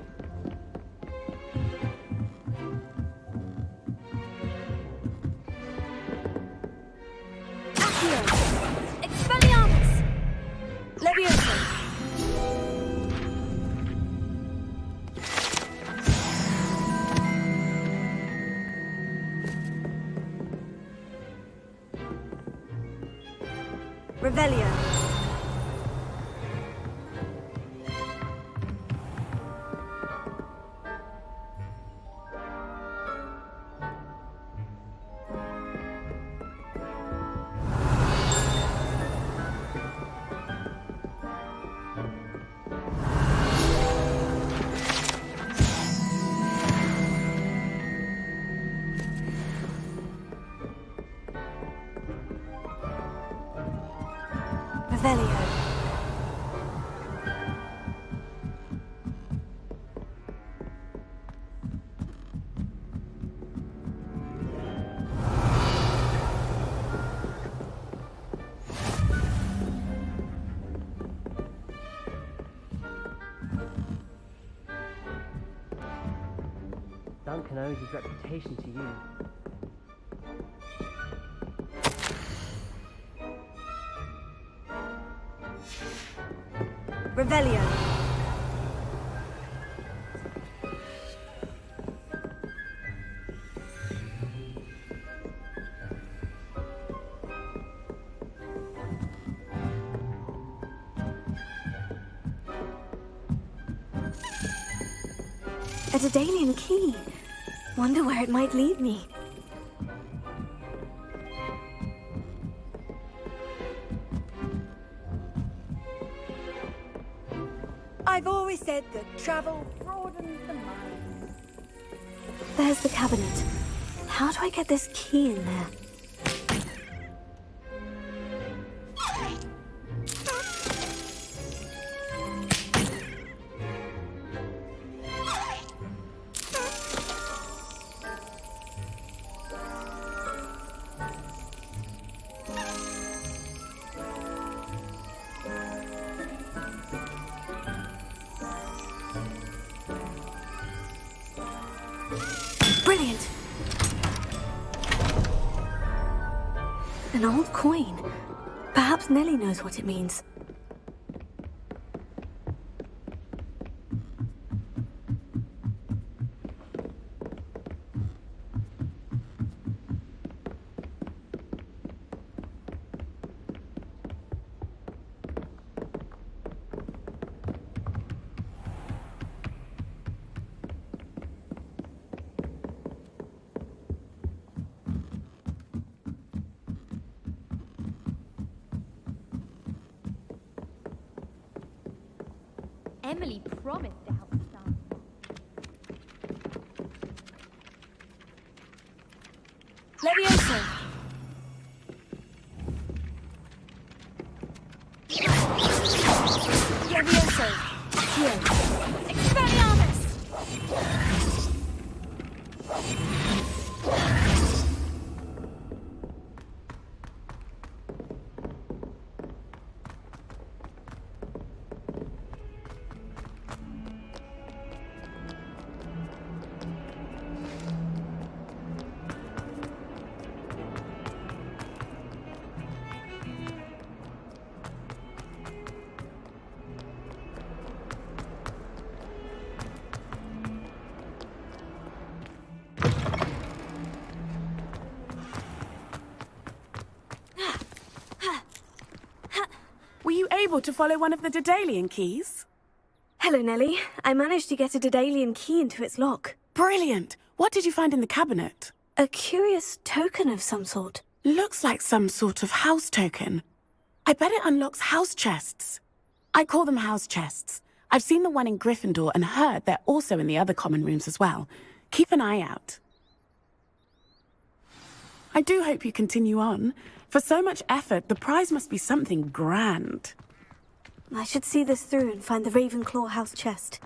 Accio! Expelliarmus! Leviosa! Revelio. Revelio. Duncan owes his reputation to you. Revelio. A Daedalian key. Wonder where it might lead me. I've always said that travel broadens the mind. There's the cabinet. How do I get this key in there? Brilliant! An old coin. Perhaps Nellie knows what it means. Emily promised to help us out. Levioso! Levioso! Here. Expelliarmus! Were you able to follow one of the Daedalian keys? Hello, Nellie. I managed to get a Daedalian key into its lock. Brilliant! What did you find in the cabinet? A curious token of some sort. Looks like some sort of house token. I bet it unlocks house chests. I call them house chests. I've seen the one in Gryffindor and heard they're also in the other common rooms as well. Keep an eye out. I do hope you continue on. For so much effort, the prize must be something grand. I should see this through and find the Ravenclaw house chest.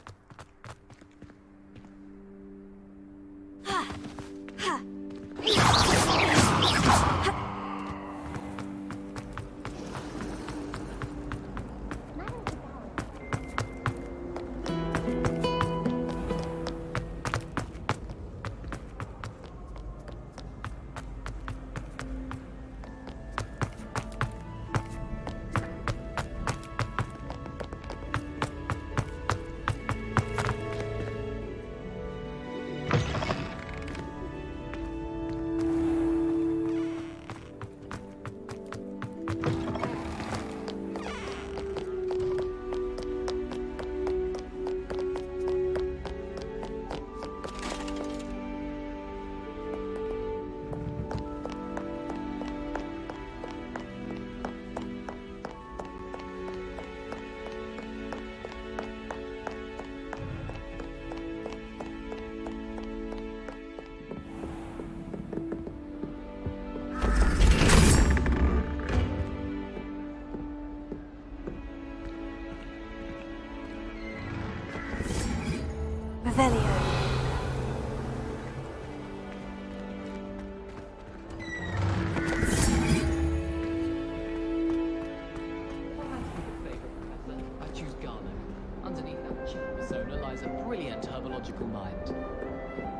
Revelio. I choose Garlic. Underneath that cheap persona lies a brilliant herbological mind.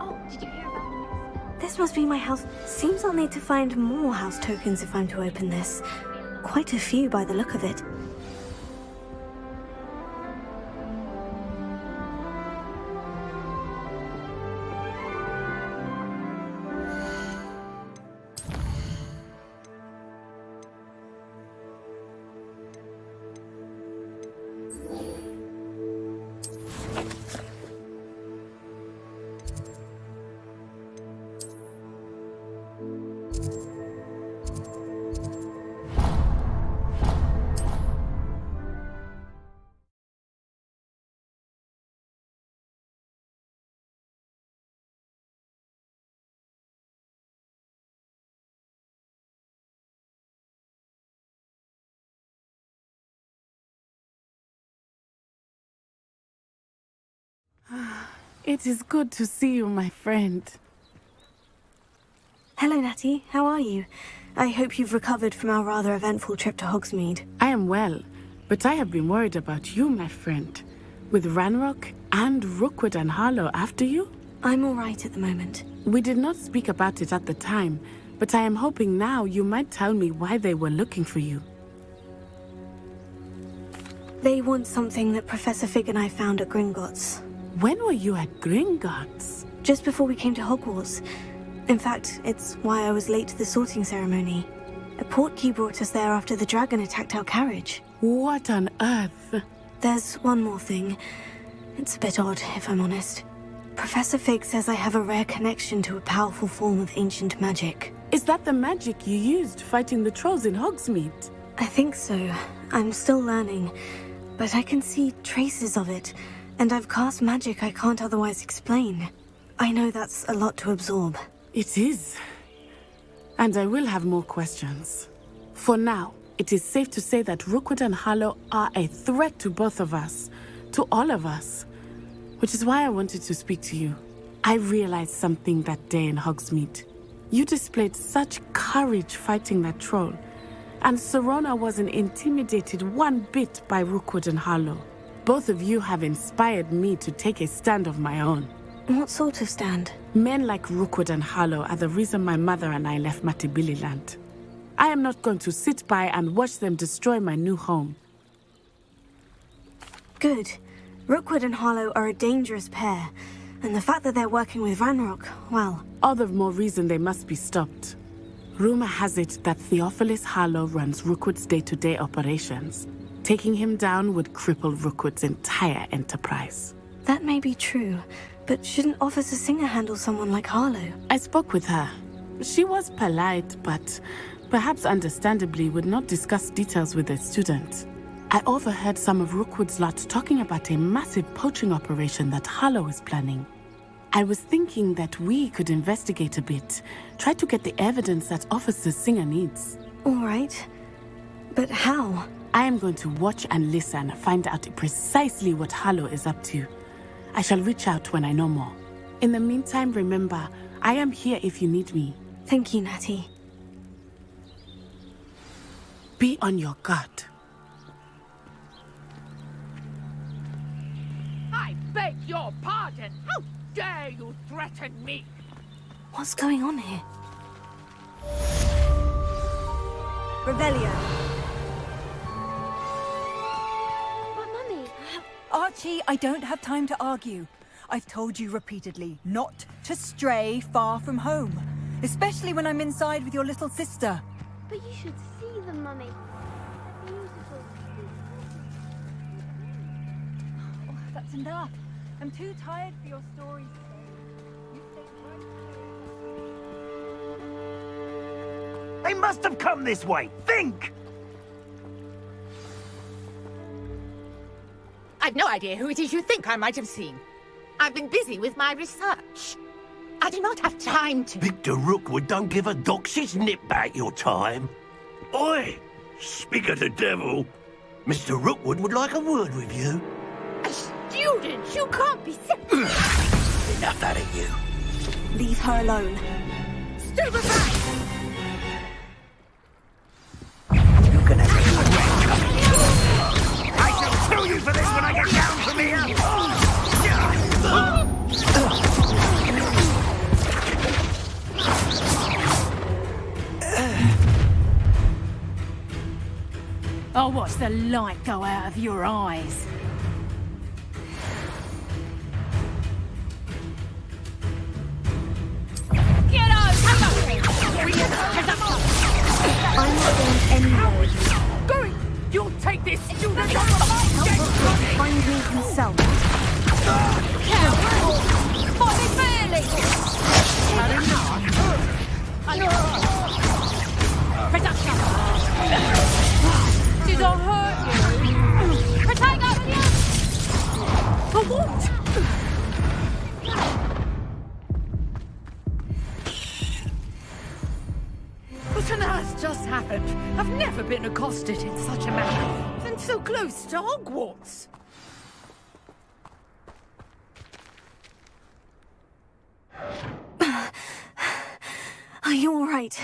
Oh, Did you hear about This must be my house. Seems I'll need to find more house tokens if I'm to open this. Quite a few by the look of it. It is good to see you, my friend. Hello, Natty. How are you? I hope you've recovered from our rather eventful trip to Hogsmeade. I am well, but I have been worried about you, my friend. With Ranrock and Rookwood and Harlow after you? I'm all right at the moment. We did not speak about it at the time, but I am hoping now you might tell me why they were looking for you. They want something that Professor Fig and I found at Gringotts. When were you at Gringotts? Just before we came to Hogwarts. In fact, it's why I was late to the sorting ceremony. A portkey brought us there after the dragon attacked our carriage. What on earth? There's one more thing. It's a bit odd, if I'm honest. Professor Fig says I have a rare connection to a powerful form of ancient magic. Is that the magic you used fighting the trolls in Hogsmeade? I think so. I'm still learning, but I can see traces of it. And I've cast magic I can't otherwise explain. I know that's a lot to absorb. It is. And I will have more questions. For now, it is safe to say that Rookwood and Harlow are a threat to both of us. To all of us. Which is why I wanted to speak to you. I realized something that day in Hogsmeade. You displayed such courage fighting that troll. And Serona wasn't intimidated one bit by Rookwood and Harlow. Both of you have inspired me to take a stand of my own. What sort of stand? Men like Rookwood and Harlow are the reason my mother and I left Matibililand. I am not going to sit by and watch them destroy my new home. Good. Rookwood and Harlow are a dangerous pair, and the fact that they're working with Ranrock, well... All the more reason they must be stopped. Rumor has it that Theophilus Harlow runs Rookwood's day-to-day operations. Taking him down would cripple Rookwood's entire enterprise. That may be true, but shouldn't Officer Singer handle someone like Harlow? I spoke with her. She was polite, but perhaps understandably would not discuss details with a student. I overheard some of Rookwood's lot talking about a massive poaching operation that Harlow is planning. I was thinking that we could investigate a bit, try to get the evidence that Officer Singer needs. All right. But how? I am going to watch and listen, find out precisely what Harlow is up to. I shall reach out when I know more. In the meantime, remember, I am here if you need me. Thank you, Natty. Be on your guard. I beg your pardon. How dare you threaten me? What's going on here? Revelio. But Mummy... Archie, I don't have time to argue. I've told you repeatedly not to stray far from home. Especially when I'm inside with your little sister. But you should see them, Mummy. They're beautiful. Oh, that's enough. I'm too tired for your stories. They must have come this way. Think! I've no idea who it is you think I might have seen. I've been busy with my research. I do not have time to... Victor Rookwood don't give a doxy's nip back your time. Oi! Speak of the devil. Mr. Rookwood would like a word with you. A student? You can't be... Enough out of you. Leave her alone. Stupefy! You're gonna get a wreck coming. I shall kill you for this when I get down from here! the light go out of your eyes. Get out! I'm not going anywhere. Going! You'll take this student! Find me himself. Bobby Bailey! Production! Did I hurt you? Protego! For what? What on earth just happened? I've never been accosted in such a manner. And so close to Hogwarts. Are you all right?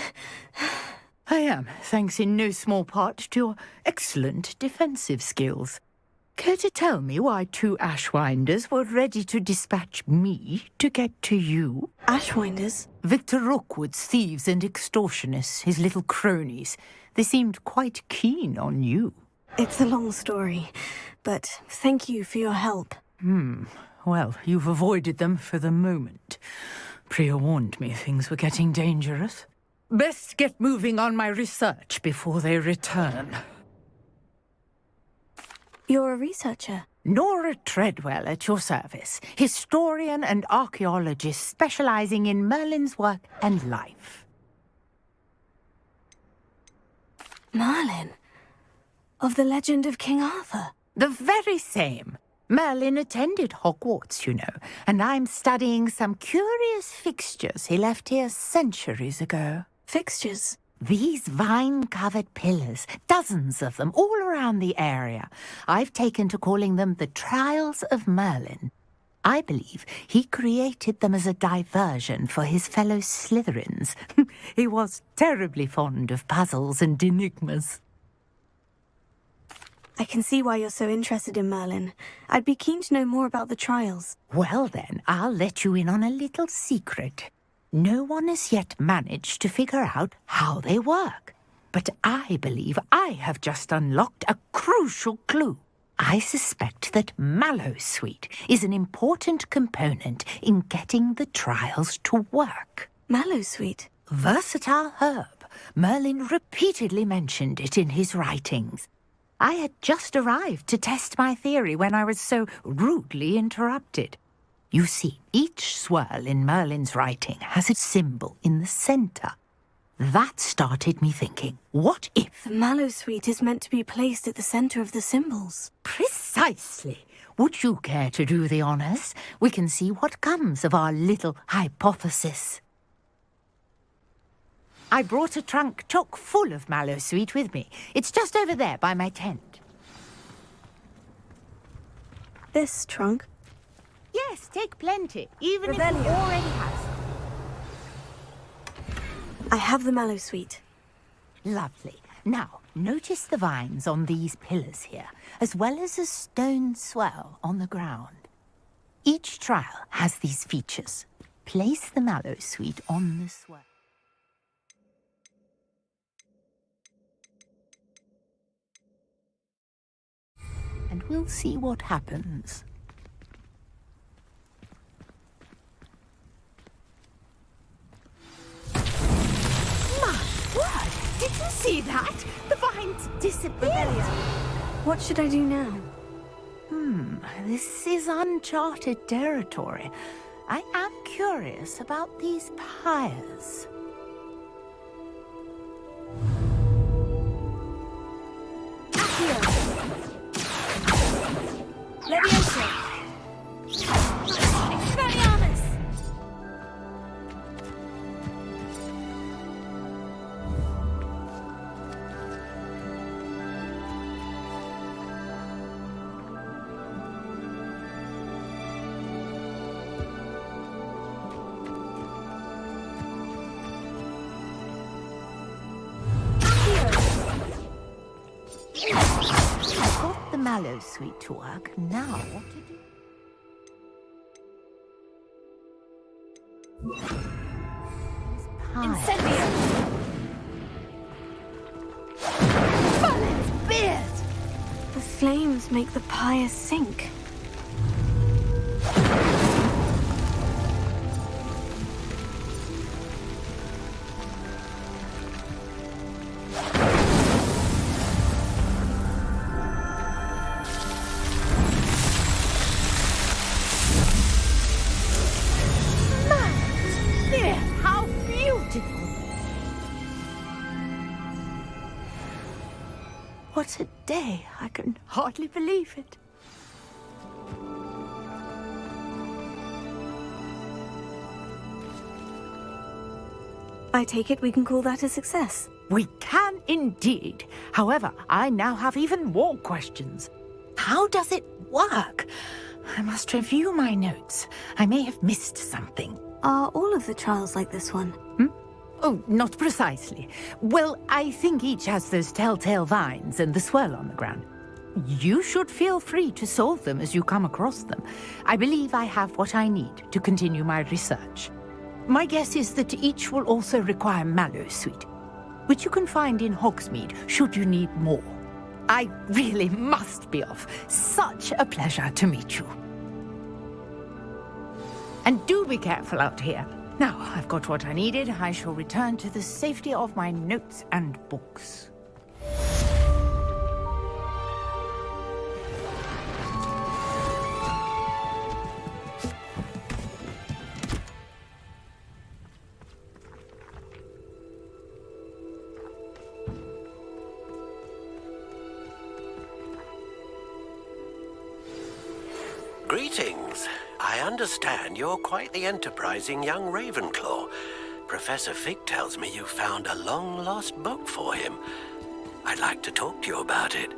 I am, thanks in no small part to your excellent defensive skills. Care to tell me why 2 Ashwinders were ready to dispatch me to get to you? Ashwinders? Victor Rookwood's thieves and extortionists, his little cronies. They seemed quite keen on you. It's a long story, but thank you for your help. Well, you've avoided them for the moment. Priya warned me things were getting dangerous. Best get moving on my research before they return. You're a researcher? Nora Treadwell at your service, historian and archaeologist specializing in Merlin's work and life. Merlin? Of the legend of King Arthur? The very same. Merlin attended Hogwarts, you know, and I'm studying some curious fixtures he left here centuries ago. Fixtures? These vine-covered pillars, dozens of them, all around the area. I've taken to calling them the Trials of Merlin. I believe he created them as a diversion for his fellow Slytherins. He was terribly fond of puzzles and enigmas. I can see why you're so interested in Merlin. I'd be keen to know more about the trials. Well then, I'll let you in on a little secret. No one has yet managed to figure out how they work. But I believe I have just unlocked a crucial clue. I suspect that Mallowsweet is an important component in getting the trials to work. Mallowsweet? Versatile herb. Merlin repeatedly mentioned it in his writings. I had just arrived to test my theory when I was so rudely interrupted. You see, each swirl in Merlin's writing has a symbol in the centre. That started me thinking, what if... The Mallowsweet is meant to be placed at the centre of the symbols. Precisely. Would you care to do the honours? We can see what comes of our little hypothesis. I brought a trunk chock full of Mallowsweet with me. It's just over there by my tent. This trunk? Yes, take plenty, even if you already have some. I have the Mallowsweet. Lovely. Now, notice the vines on these pillars here, as well as a stone swell on the ground. Each trial has these features. Place the Mallowsweet on the swell. And we'll see what happens. Did you see that? The vines disappeared. What should I do now? This is uncharted territory. I am curious about these pyres. Leviosa! Expelliarmus! I've got the Mallowsweet to work. Now, what to do? Incendio! Merlin's beard! flames make the pyre sink. How beautiful! What a day! I can hardly believe it. I take it we can call that a success. We can indeed. However, I now have even more questions. How does it work? I must review my notes. I may have missed something. Are all of the trials like this one? Oh, not precisely. Well, I think each has those telltale vines and the swirl on the ground. You should feel free to solve them as you come across them. I believe I have what I need to continue my research. My guess is that each will also require mallow sweet, which you can find in Hogsmeade should you need more. I really must be off. Such a pleasure to meet you. And do be careful out here. Now I've got what I needed, I shall return to the safety of my notes and books. Greetings. I understand you're quite the enterprising young Ravenclaw. Professor Fig tells me you found a long-lost book for him. I'd like to talk to you about it.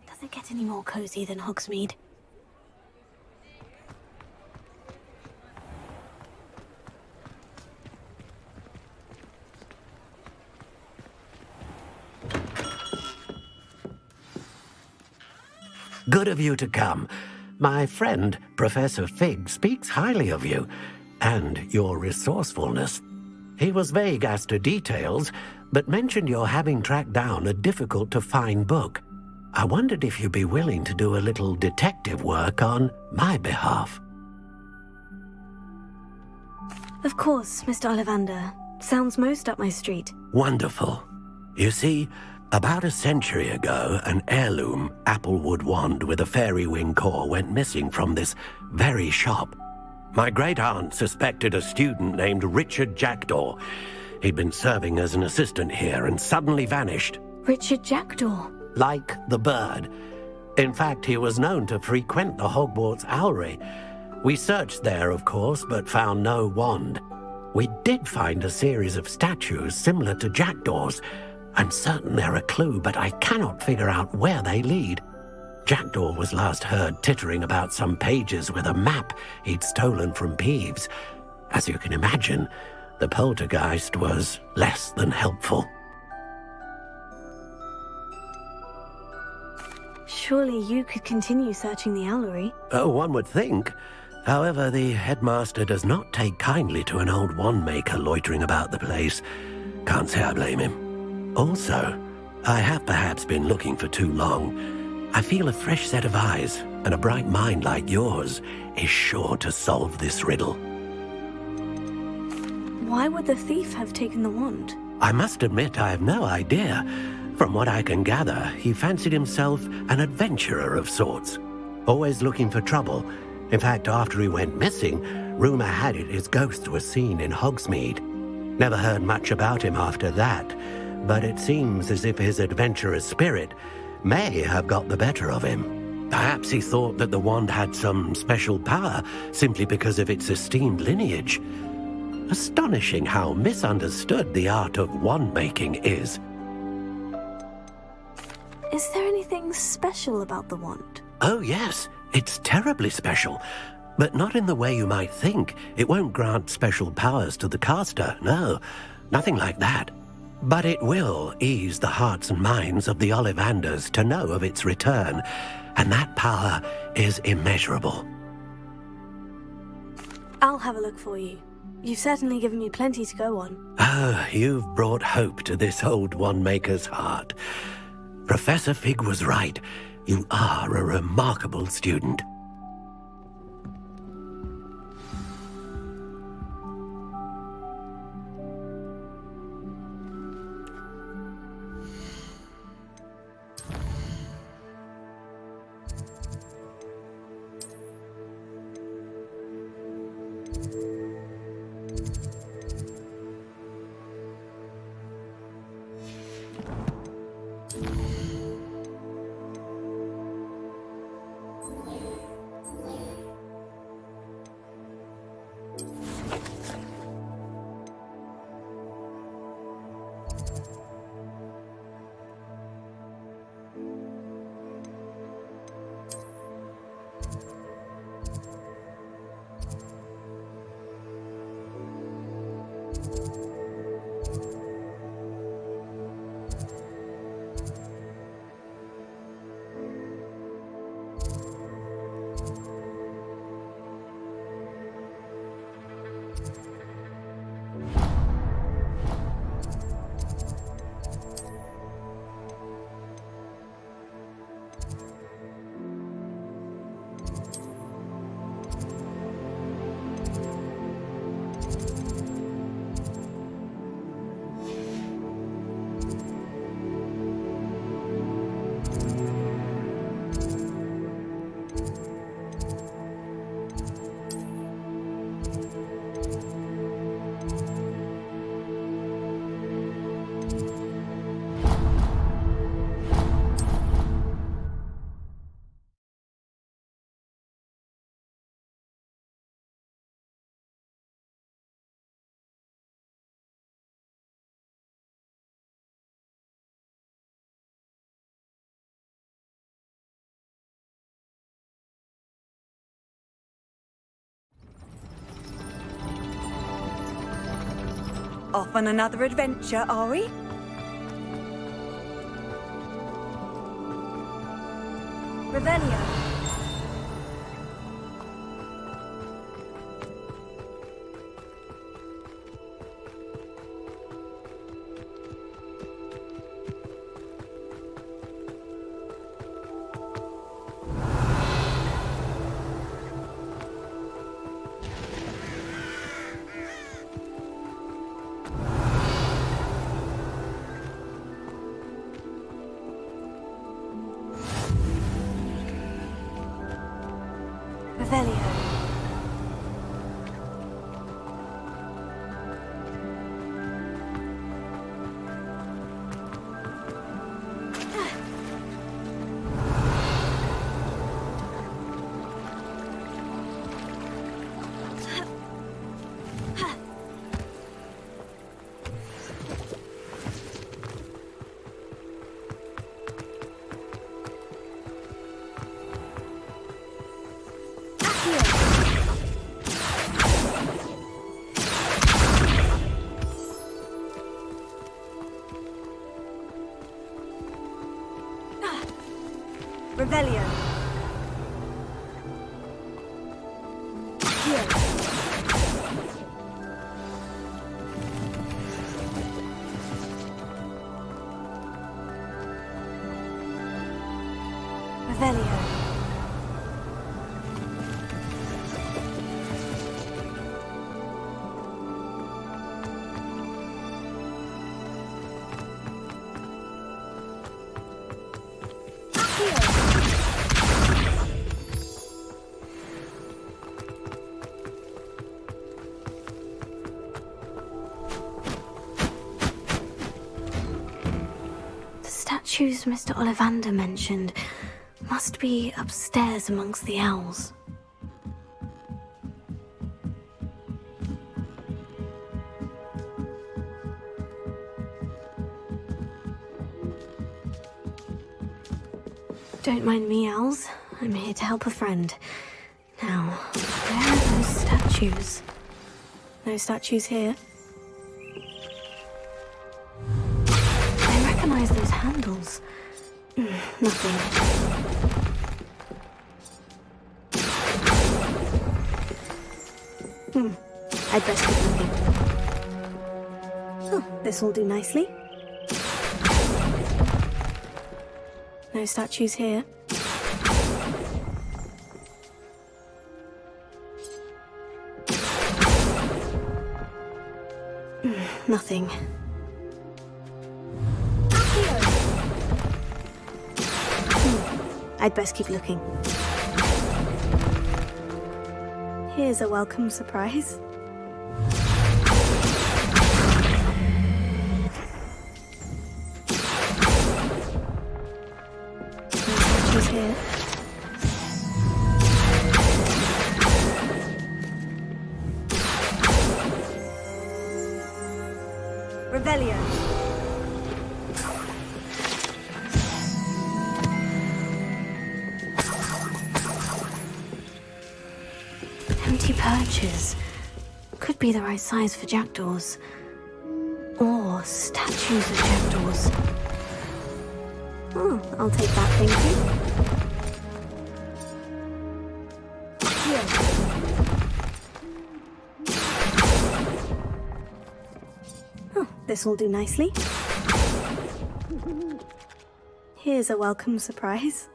Does it get any more cozy than Hogsmeade? Good of you to come. My friend, Professor Fig, speaks highly of you and your resourcefulness. He was vague as to details, but mentioned your having tracked down a difficult-to-find book. I wondered if you'd be willing to do a little detective work on my behalf. Of course, Mr. Ollivander. Sounds most up my street. Wonderful. You see, about a century ago, an heirloom applewood wand with a fairy wing core went missing from this very shop. My great-aunt suspected a student named Richard Jackdaw. He'd been serving as an assistant here and suddenly vanished. Richard Jackdaw? Like the bird. In fact, he was known to frequent the Hogwarts Owlery. We searched there, of course, but found no wand. We did find a series of statues similar to Jackdaw's. I'm certain they're a clue, but I cannot figure out where they lead. Jackdaw was last heard tittering about some pages with a map he'd stolen from Peeves. As you can imagine, the poltergeist was less than helpful. Surely you could continue searching the Owlery. Oh, one would think. However, the headmaster does not take kindly to an old wand-maker loitering about the place. Can't say I blame him. Also, I have perhaps been looking for too long. I feel a fresh set of eyes and a bright mind like yours is sure to solve this riddle. Why would the thief have taken the wand? I must admit I have no idea. From what I can gather, he fancied himself an adventurer of sorts, always looking for trouble. In fact, after he went missing, rumor had it his ghost was seen in Hogsmeade. Never heard much about him after that, but it seems as if his adventurous spirit may have got the better of him. Perhaps he thought that the wand had some special power simply because of its esteemed lineage. Astonishing how misunderstood the art of wand-making is. Is there anything special about the wand? Oh yes, it's terribly special. But not in the way you might think. It won't grant special powers to the caster, no. Nothing like that. But it will ease the hearts and minds of the Ollivanders to know of its return, and that power is immeasurable. I'll have a look for you. You've certainly given me plenty to go on. Oh, you've brought hope to this old wand-maker's heart. Professor Fig was right. You are a remarkable student. Off on another adventure, are we? Revelio. Revelio. Revelio. statues Mr. Ollivander mentioned must be upstairs amongst the owls. Don't mind me, owls. I'm here to help a friend. Now, where are those statues? No statues here. I recognize those handles. Nothing. I'd best keep looking. Oh, this'll do nicely. No statues here. Nothing. I'd best keep looking. Here's a welcome surprise. No statues here. Revelio. Empty perches. Could be the right size for jackdaws. Or statues of jackdaws. Oh, I'll take that, thank you. Here. Oh, this'll do nicely. Here's a welcome surprise.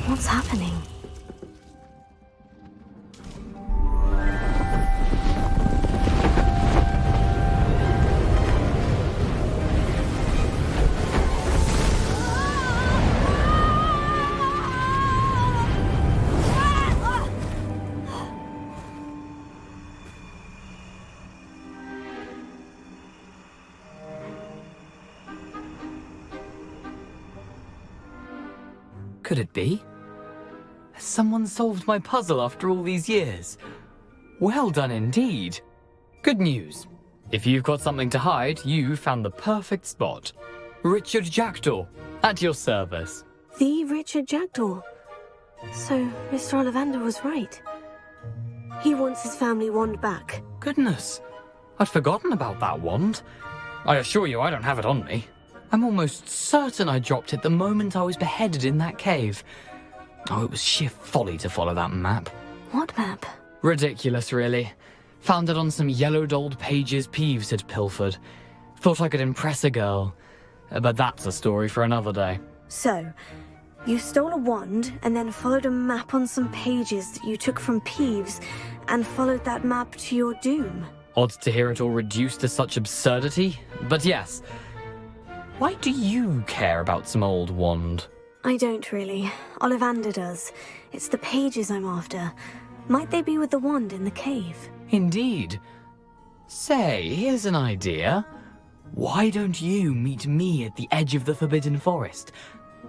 What's happening? Could it be? Has someone solved my puzzle after all these years? Well done indeed. Good news. If you've got something to hide, you found the perfect spot. Richard Jackdaw, at your service. The Richard Jackdaw. So, Mr. Ollivander was right. He wants his family wand back. Goodness, I'd forgotten about that wand. I assure you I don't have it on me. I'm almost certain I dropped it the moment I was beheaded in that cave. Oh, it was sheer folly to follow that map. What map? Ridiculous, really. Found it on some yellowed old pages Peeves had pilfered. Thought I could impress a girl. But that's a story for another day. So, you stole a wand and then followed a map on some pages that you took from Peeves and followed that map to your doom. Odd to hear it all reduced to such absurdity, but yes. Why do you care about some old wand? I don't really. Ollivander does. It's the pages I'm after. Might they be with the wand in the cave? Indeed. Say, here's an idea. Why don't you meet me at the edge of the Forbidden Forest?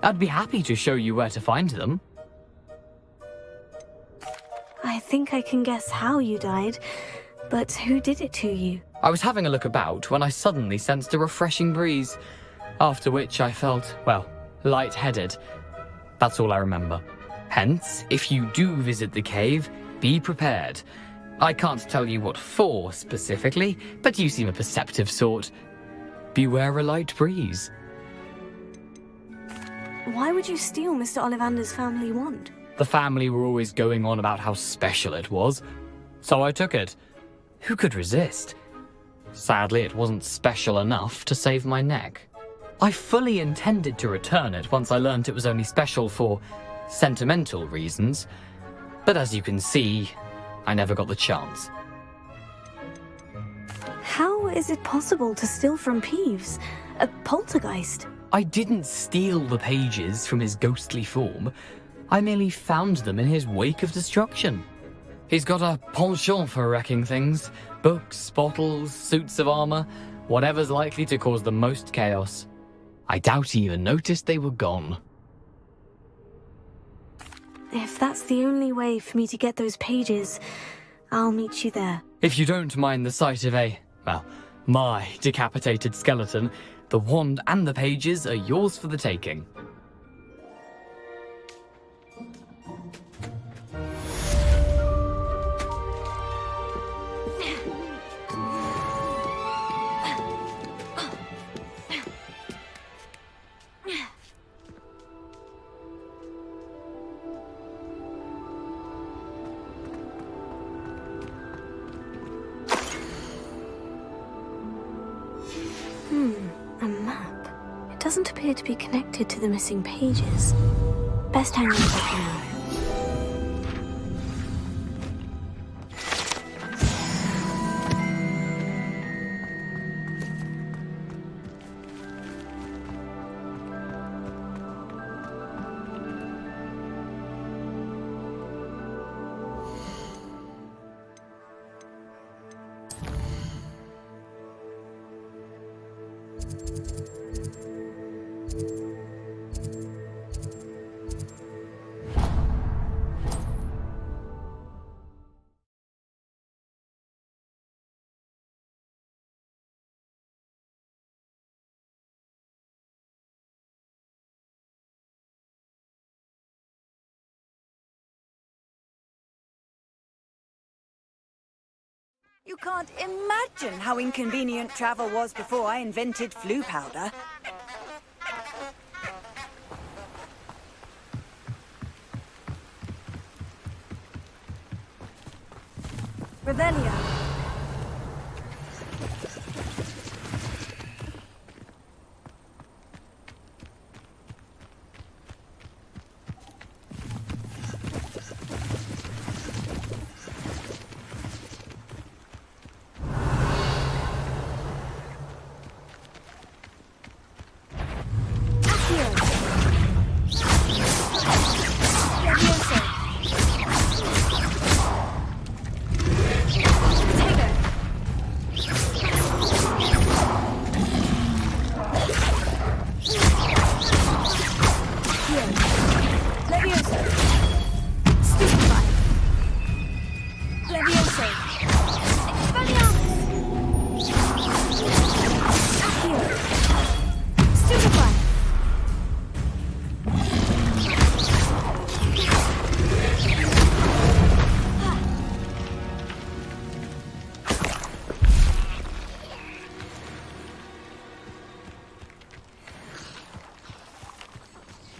I'd be happy to show you where to find them. I think I can guess how you died, but who did it to you? I was having a look about when I suddenly sensed a refreshing breeze, after which I felt, well, lightheaded. That's all I remember. Hence, if you do visit the cave, be prepared. I can't tell you what for specifically, but you seem a perceptive sort. Beware a light breeze. Why would you steal Mr. Ollivander's family wand? The family were always going on about how special it was, so I took it. Who could resist? Sadly, it wasn't special enough to save my neck. I fully intended to return it once I learned it was only special for sentimental reasons, but as you can see, I never got the chance. is it possible to steal from Peeves? A poltergeist? I didn't steal the pages from his ghostly form. I merely found them in his wake of destruction. He's got a penchant for wrecking things. Books, bottles, suits of armor, whatever's likely to cause the most chaos. I doubt he even noticed they were gone. If that's the only way for me to get those pages, I'll meet you there. If you don't mind the sight of my decapitated skeleton, the wand and the pages are yours for the taking. A map. It doesn't appear to be connected to the missing pages. Best hang on for now. You can't imagine how inconvenient travel was before I invented flu powder. Revelio.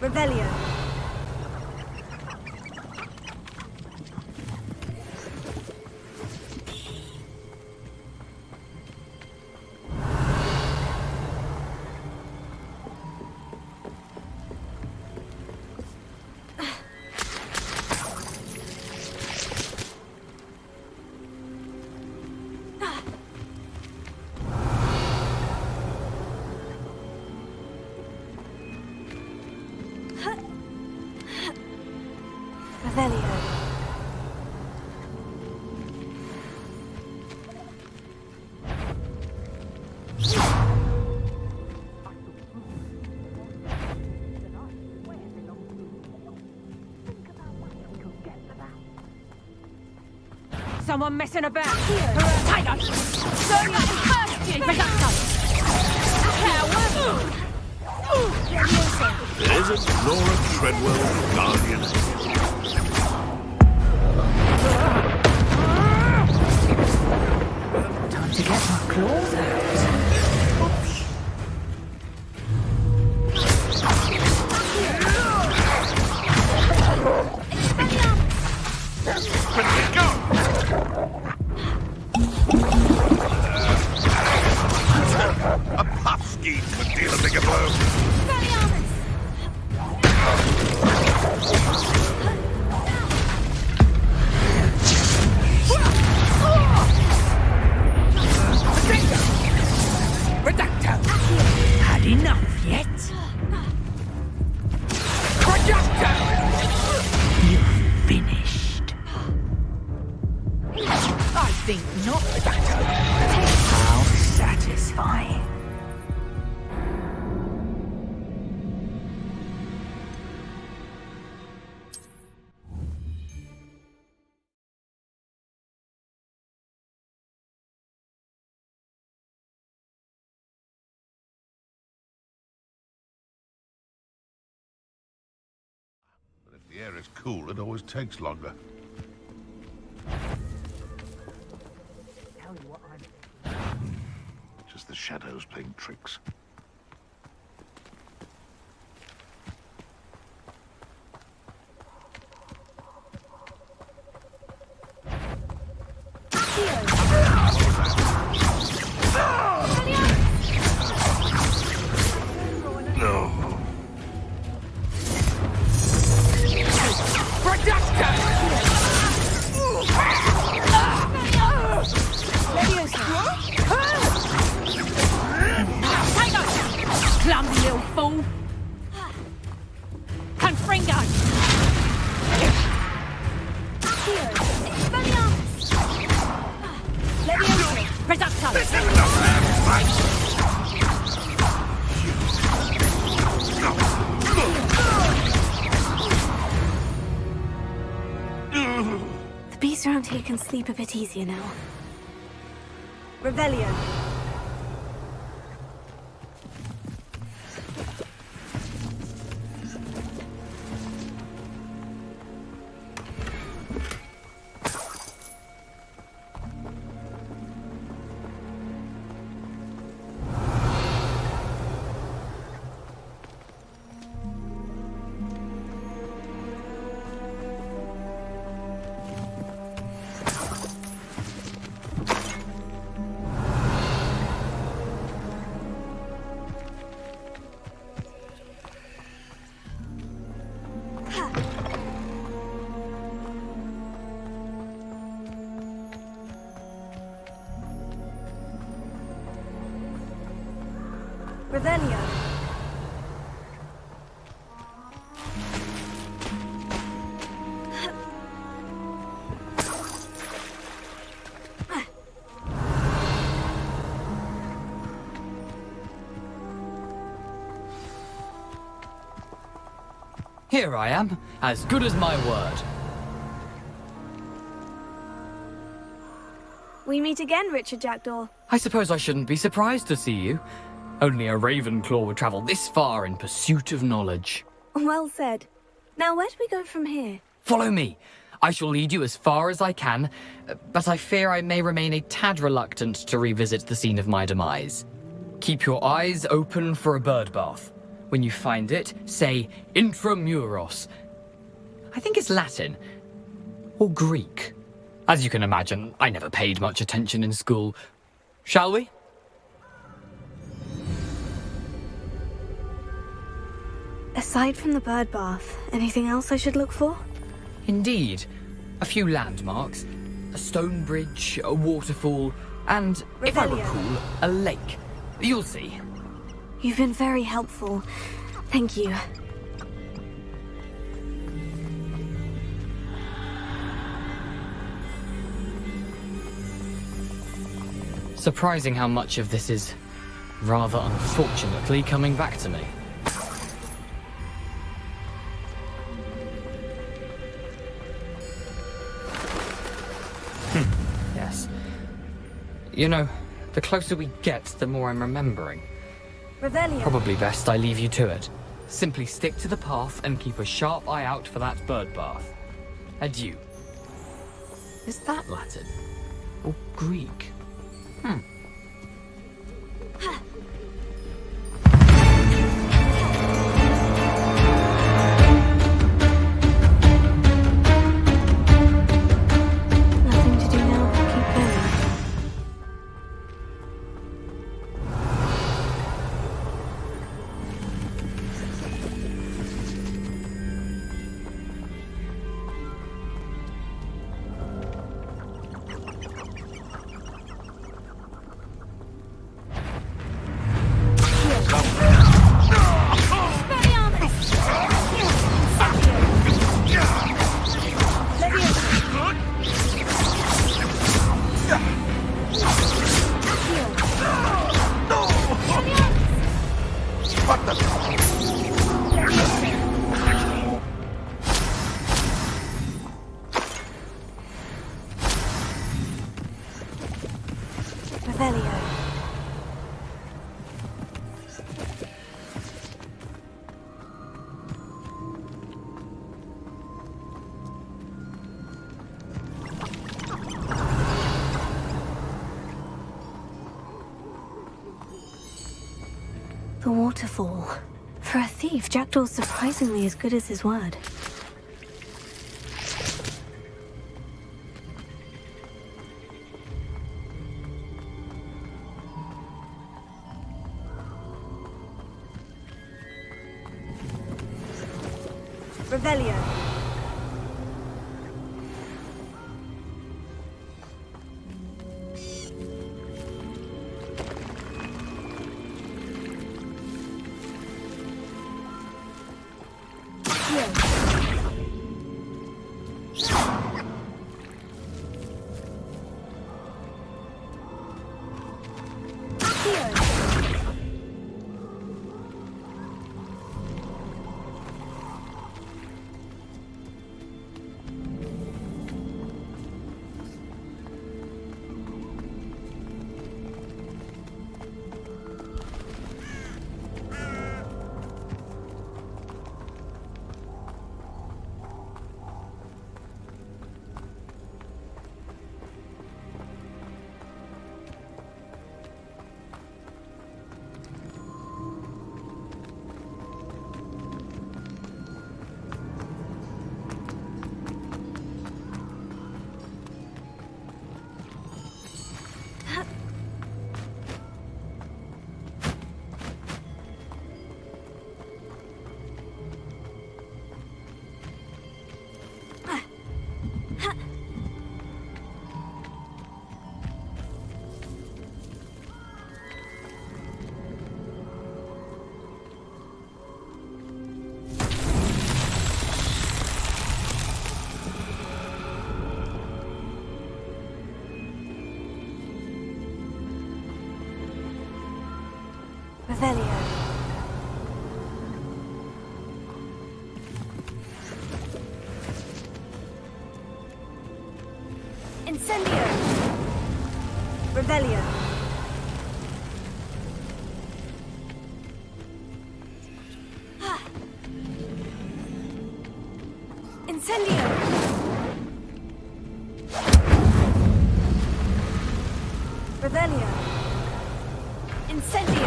Revelio. Someone messing about. Tiger! Sonia first Isn't Laura Treadwell Guardian? Time to get my claws out. A puff scheme could deal a bigger blow. I think not, How satisfying. If the air is cool, it always takes longer. Just the shadows playing tricks. No. Clumsy little fool! Confringo! The beasts around here can sleep a bit easier now. Revelio. Revelio. Here I am, as good as my word. We meet again, Richard Jackdaw. I suppose I shouldn't be surprised to see you. Only a Ravenclaw would travel this far in pursuit of knowledge. Well said. Now, where do we go from here? Follow me. I shall lead you as far as I can, but I fear I may remain a tad reluctant to revisit the scene of my demise. Keep your eyes open for a bird bath. When you find it, say intramuros. I think it's Latin. Or Greek. As you can imagine, I never paid much attention in school. Shall we? Aside from the bird bath, anything else I should look for? Indeed. A few landmarks. A stone bridge, a waterfall, and, if I recall, a lake. You'll see. You've been very helpful. Thank you. Surprising how much of this is, rather unfortunately, coming back to me. Yes. You know, the closer we get, the more I'm remembering. Revelio. Probably best I leave you to it. Simply stick to the path and keep a sharp eye out for that bird bath. Adieu. Is that Latin? Or Greek? Nothing to do now but keep going. Revelio. The waterfall. For a thief, Jackdaw's surprisingly as good as his word. Revelio. Revelio. Incendio. Revelio. Incendio. Revelio. Incendio.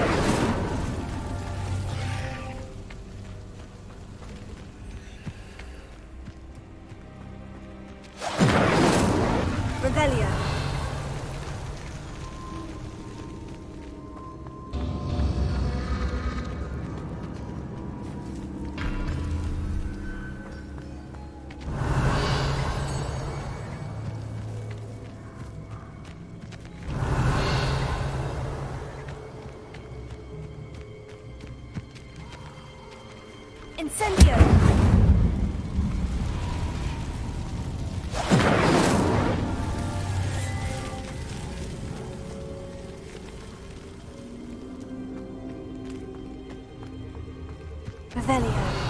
Revelio. Incendio. Revelio.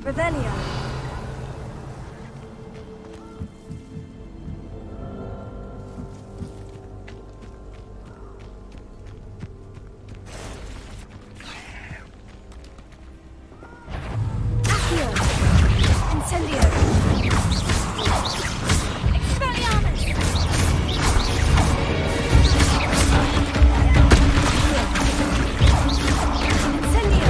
Revelio. Accio. Incendio. Expelliarmus. Incendio.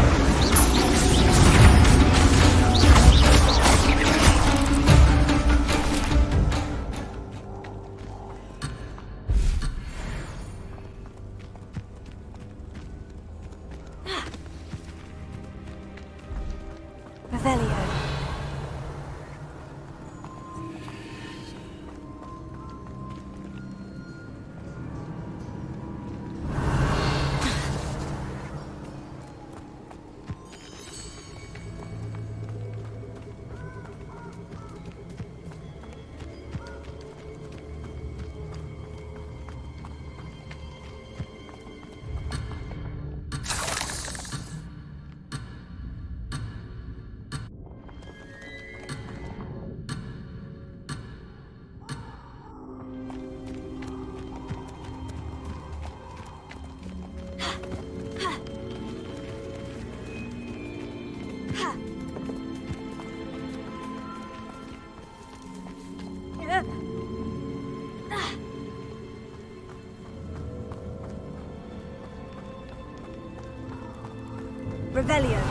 Revelio.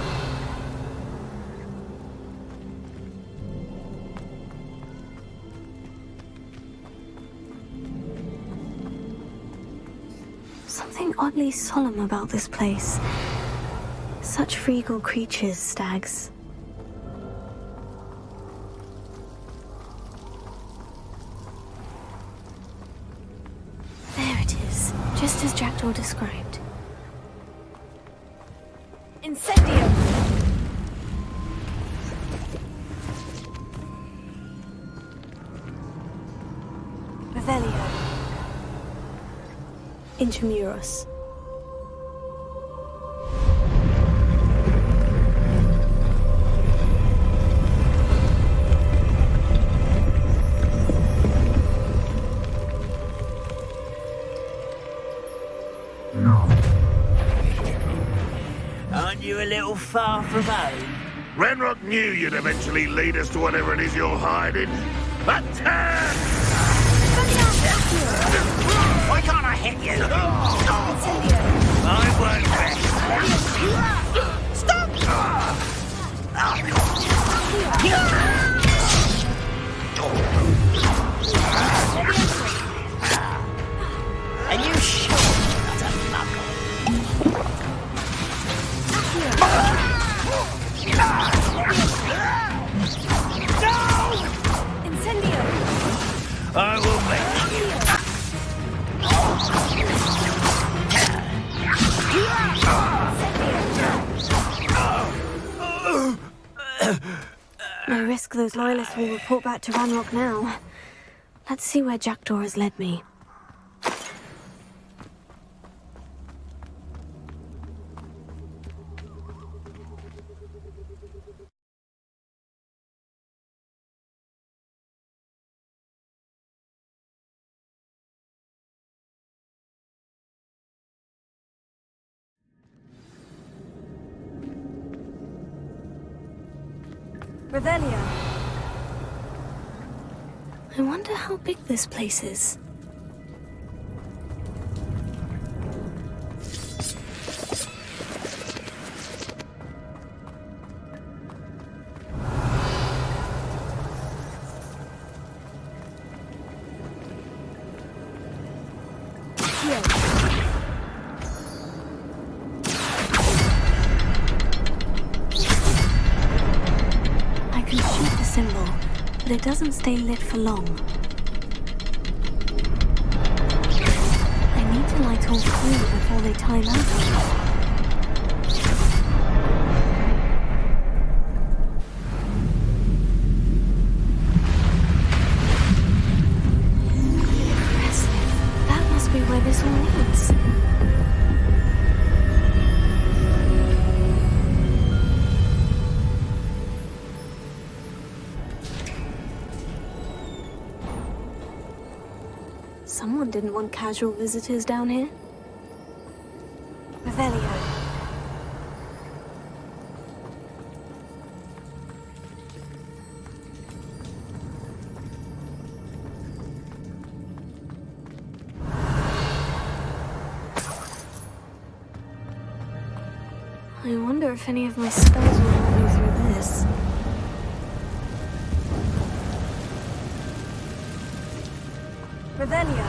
Something oddly solemn about this place. Such regal creatures, stags. There it is, just as Jackdaw described. Incendio! Revelio. Intramuros. Aren't you a little far from home? Renrock knew you'd eventually lead us to whatever it is you're hiding. Attack! Why can't I hit you? I won't rest. Stop! Are you sure that's a knuckle? Incendio! I will make you. No risk those loyalists will report back to Ranrock now. Let's see where Jackdaw has led me. Revelio. I wonder how big this place is. I can shoot the symbol, but it doesn't stay lit for long. I need to light all three before they time out. Impressive. That must be where this all leads. Someone didn't want casual visitors down here. Revelio. I wonder if any of my spells will help me through this. Revelio.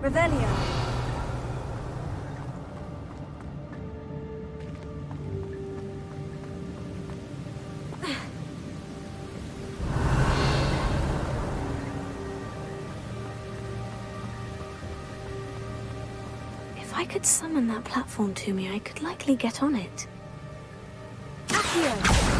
Revelio. If I could summon that platform to me, I could likely get on it. Accio!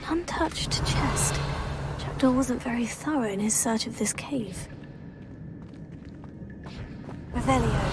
Untouched chest. Jackdaw wasn't very thorough in his search of this cave. Revelio.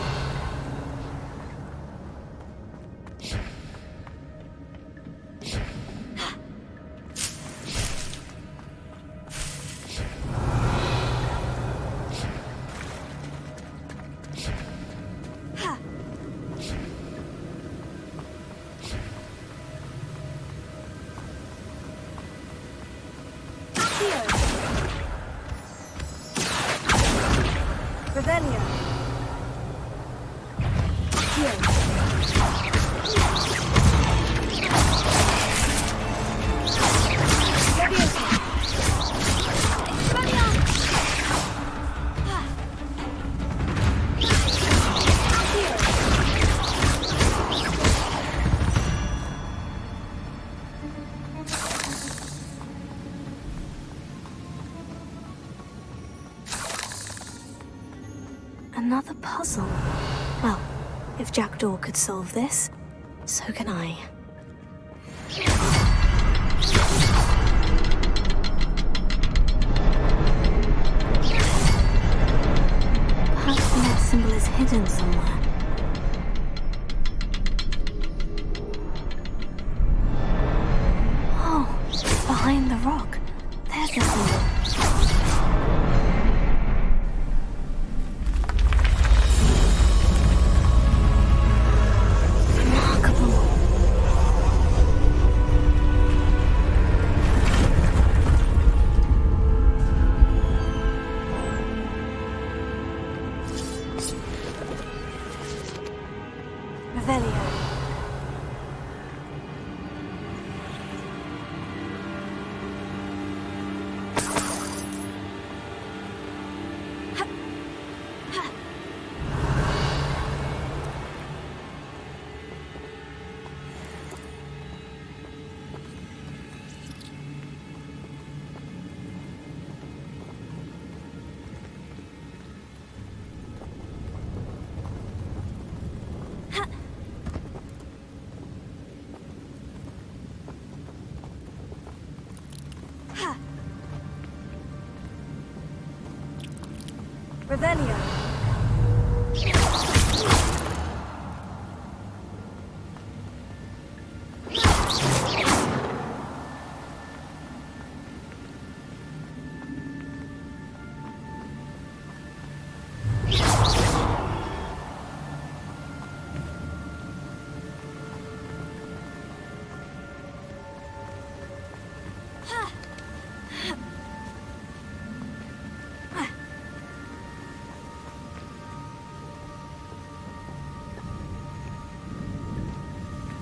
Another puzzle. Well, if Jackdaw could solve this, so can I. Perhaps the next symbol is hidden somewhere. Oh, behind the rock. There's the symbol. Revelio.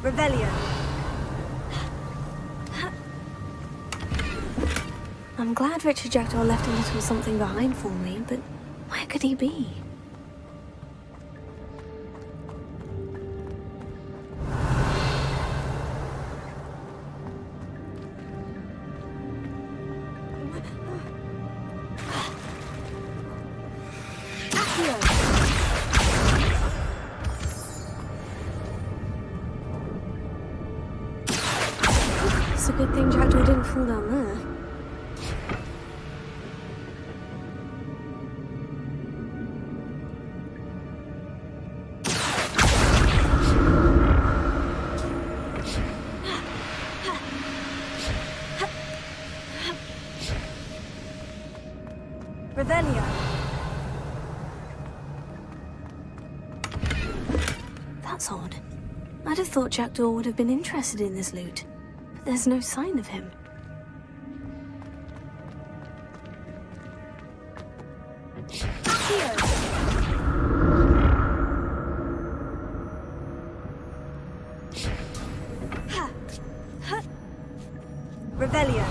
Revelio. I'm glad Richard Jackdaw left a little something behind for me, but where could he be? It's a good thing Jackdaw didn't fall down there. Revelio. That's odd. I'd have thought Jackdaw would have been interested in this loot, but there's no sign of him. Revelio.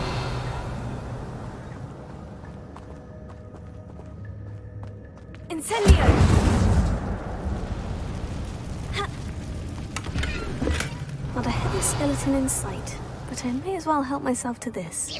Incendio! Not a heavy skeleton in sight, but I may as well help myself to this.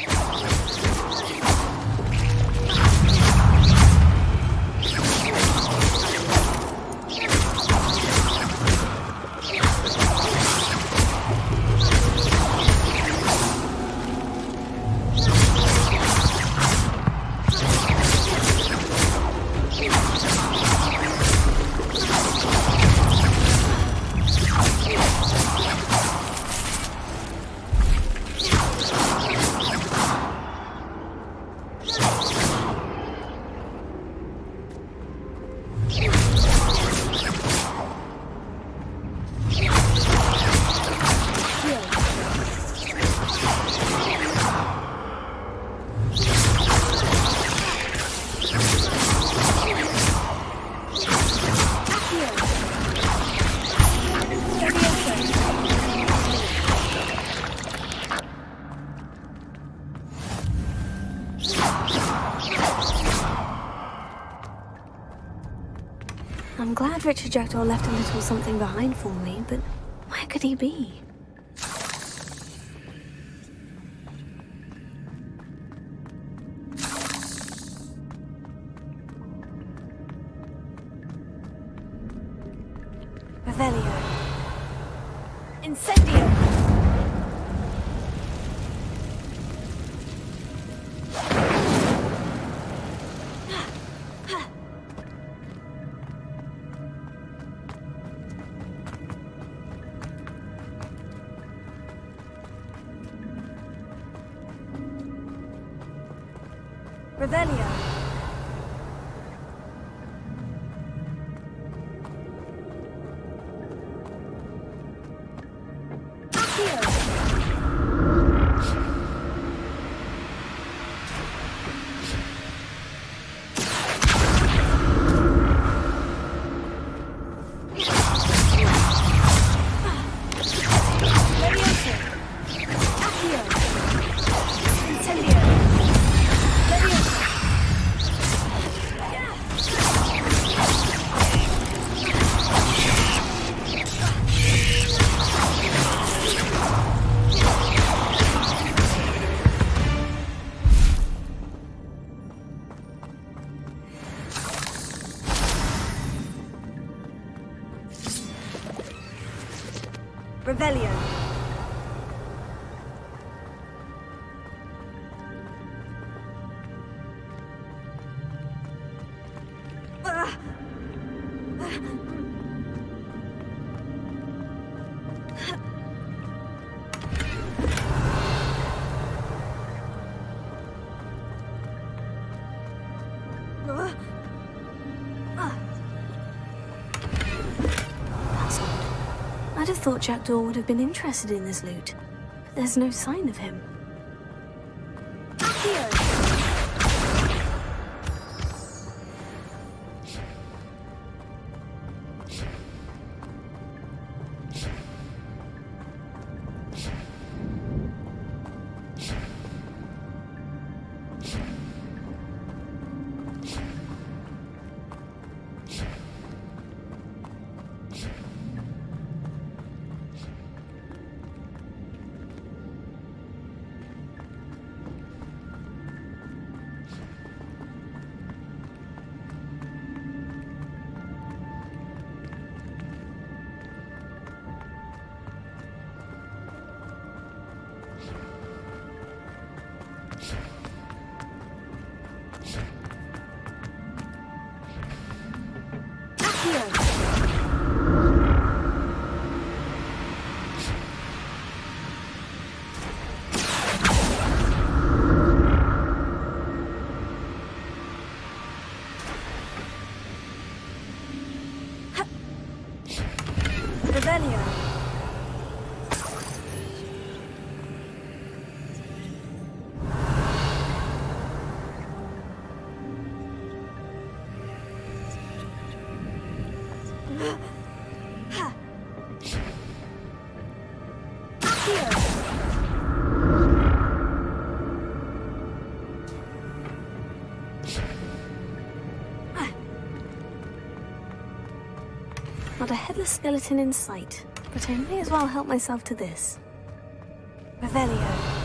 I'm glad Richard Jackdaw left a little something behind for me, but where could he be? Revelio. Incendio! Revelio. Revelio. I'd have thought Jackdaw would have been interested in this loot, but there's no sign of him. a headless skeleton in sight, but I may as well help myself to this. Revelio.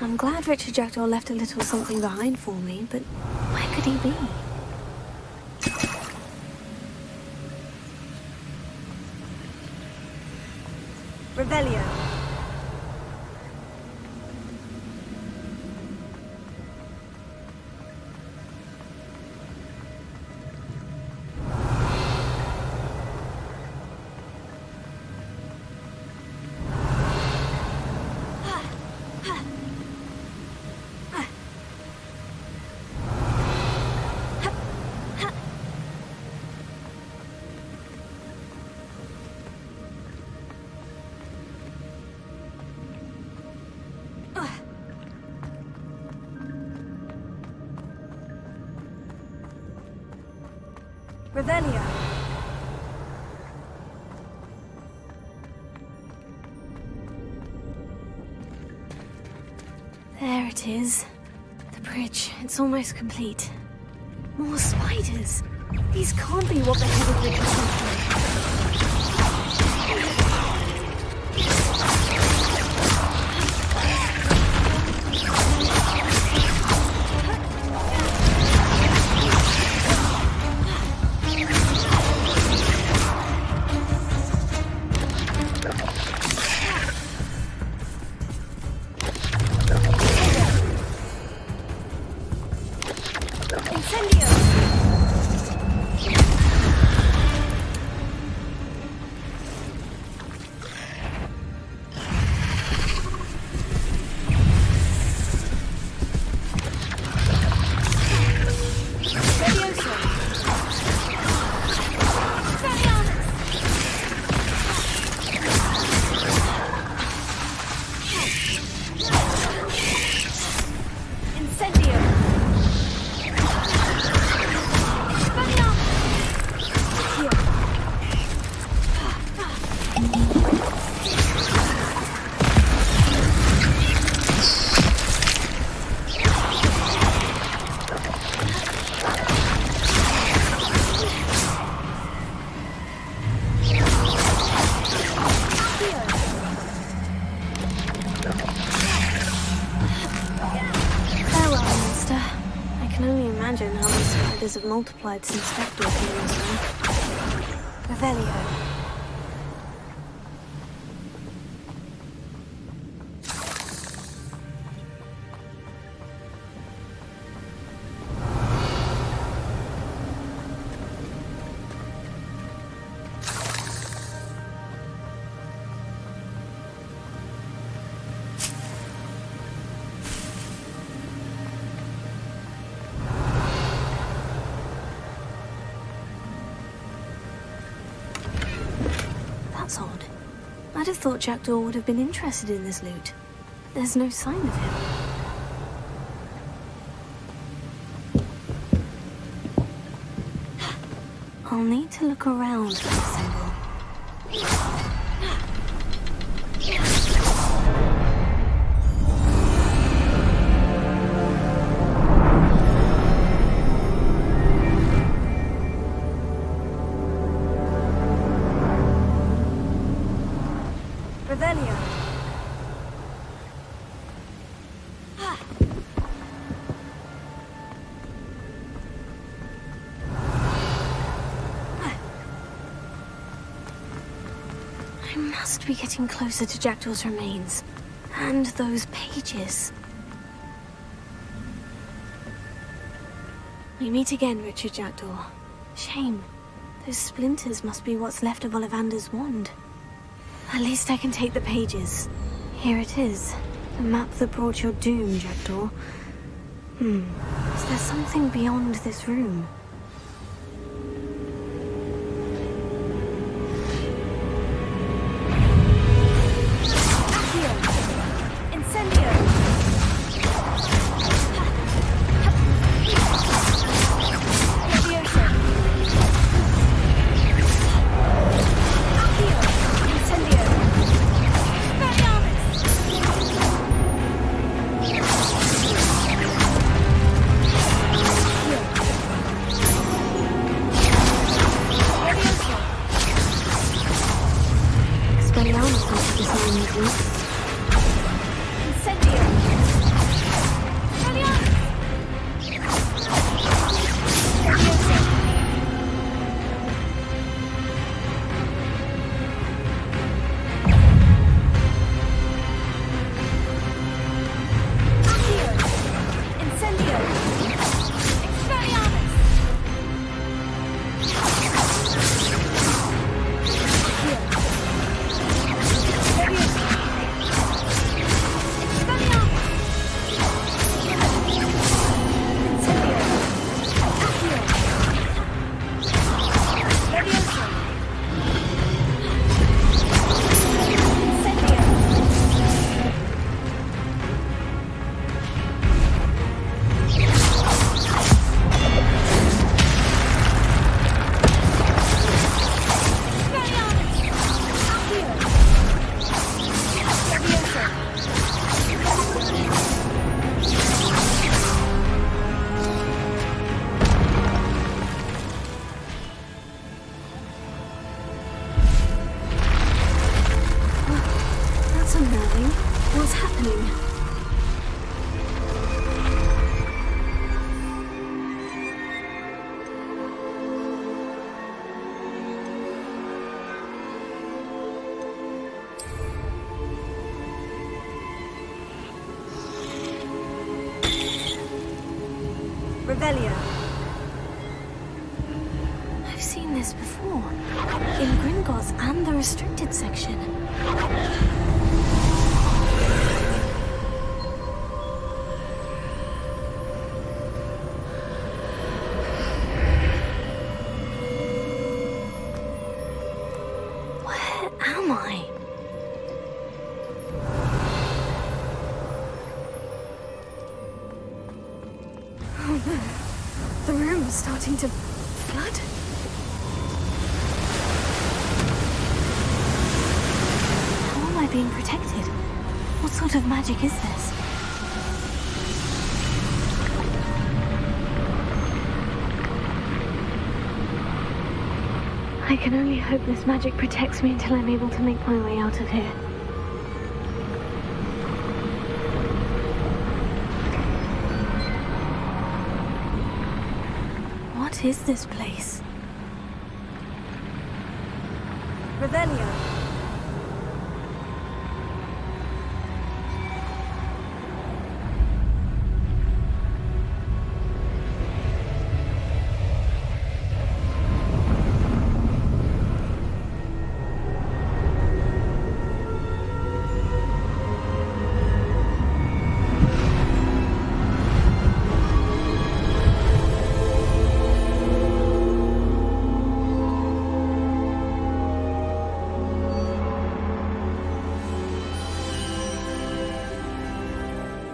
I'm glad Richard Jackdaw left a little something behind for me, but where could he be? Revelio. Revelio. There it is. The bridge. It's almost complete. More spiders. These can't be what the headed bridge was like. Have multiplied since Jackdaw came this way. Revelio. That's odd. I'd have thought Jackdaw would have been interested in this loot. There's no sign of him. I'll need to look around for a symbol. I must be getting closer to Jackdaw's remains. And those pages. We meet again, Richard Jackdaw. Shame. Those splinters must be what's left of Ollivander's wand. At least I can take the pages. Here it is. The map that brought your doom, Jackdaw. Is there something beyond this room? Revelio. I've seen this before. In Gringotts and the restricted section. Where am I? The room is starting to flood. How am I being protected? What sort of magic is this? I can only hope this magic protects me until I'm able to make my way out of here. What is this place? Revelio.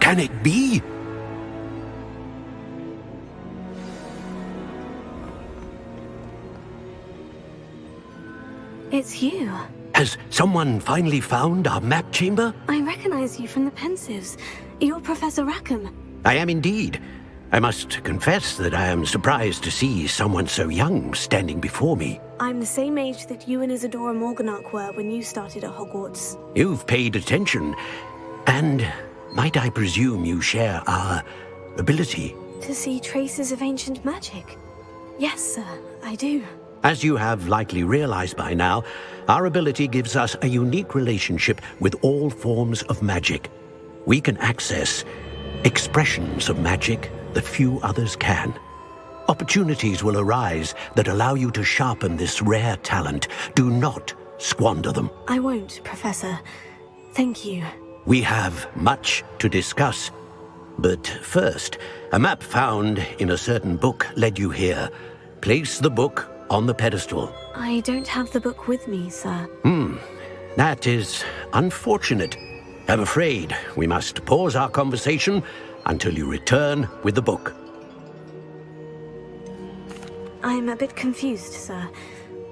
Can it be? It's you. Has someone finally found our map chamber? I recognize you from the Pensives. You're Professor Rackham. I am indeed. I must confess that I am surprised to see someone so young standing before me. I'm the same age that you and Isadora Morganach were when you started at Hogwarts. You've paid attention, and might I presume you share our ability? To see traces of ancient magic? Yes, sir, I do. As you have likely realized by now, our ability gives us a unique relationship with all forms of magic. We can access expressions of magic that few others can. Opportunities will arise that allow you to sharpen this rare talent. Do not squander them. I won't, Professor. Thank you. We have much to discuss. But first, a map found in a certain book led you here. Place the book on the pedestal. I don't have the book with me, sir. That is unfortunate. I'm afraid we must pause our conversation until you return with the book. I'm a bit confused, sir.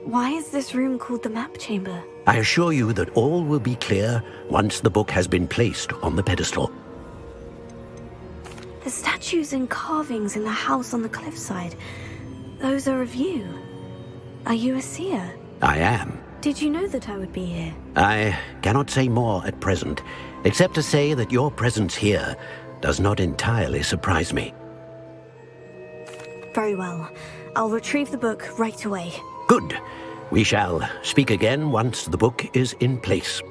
Why is this room called the map chamber? I assure you that all will be clear once the book has been placed on the pedestal. The statues and carvings in the house on the cliffside, those are of you. Are you a seer? I am. Did you know that I would be here? I cannot say more at present, except to say that your presence here does not entirely surprise me. Very well. I'll retrieve the book right away. Good. We shall speak again once the book is in place.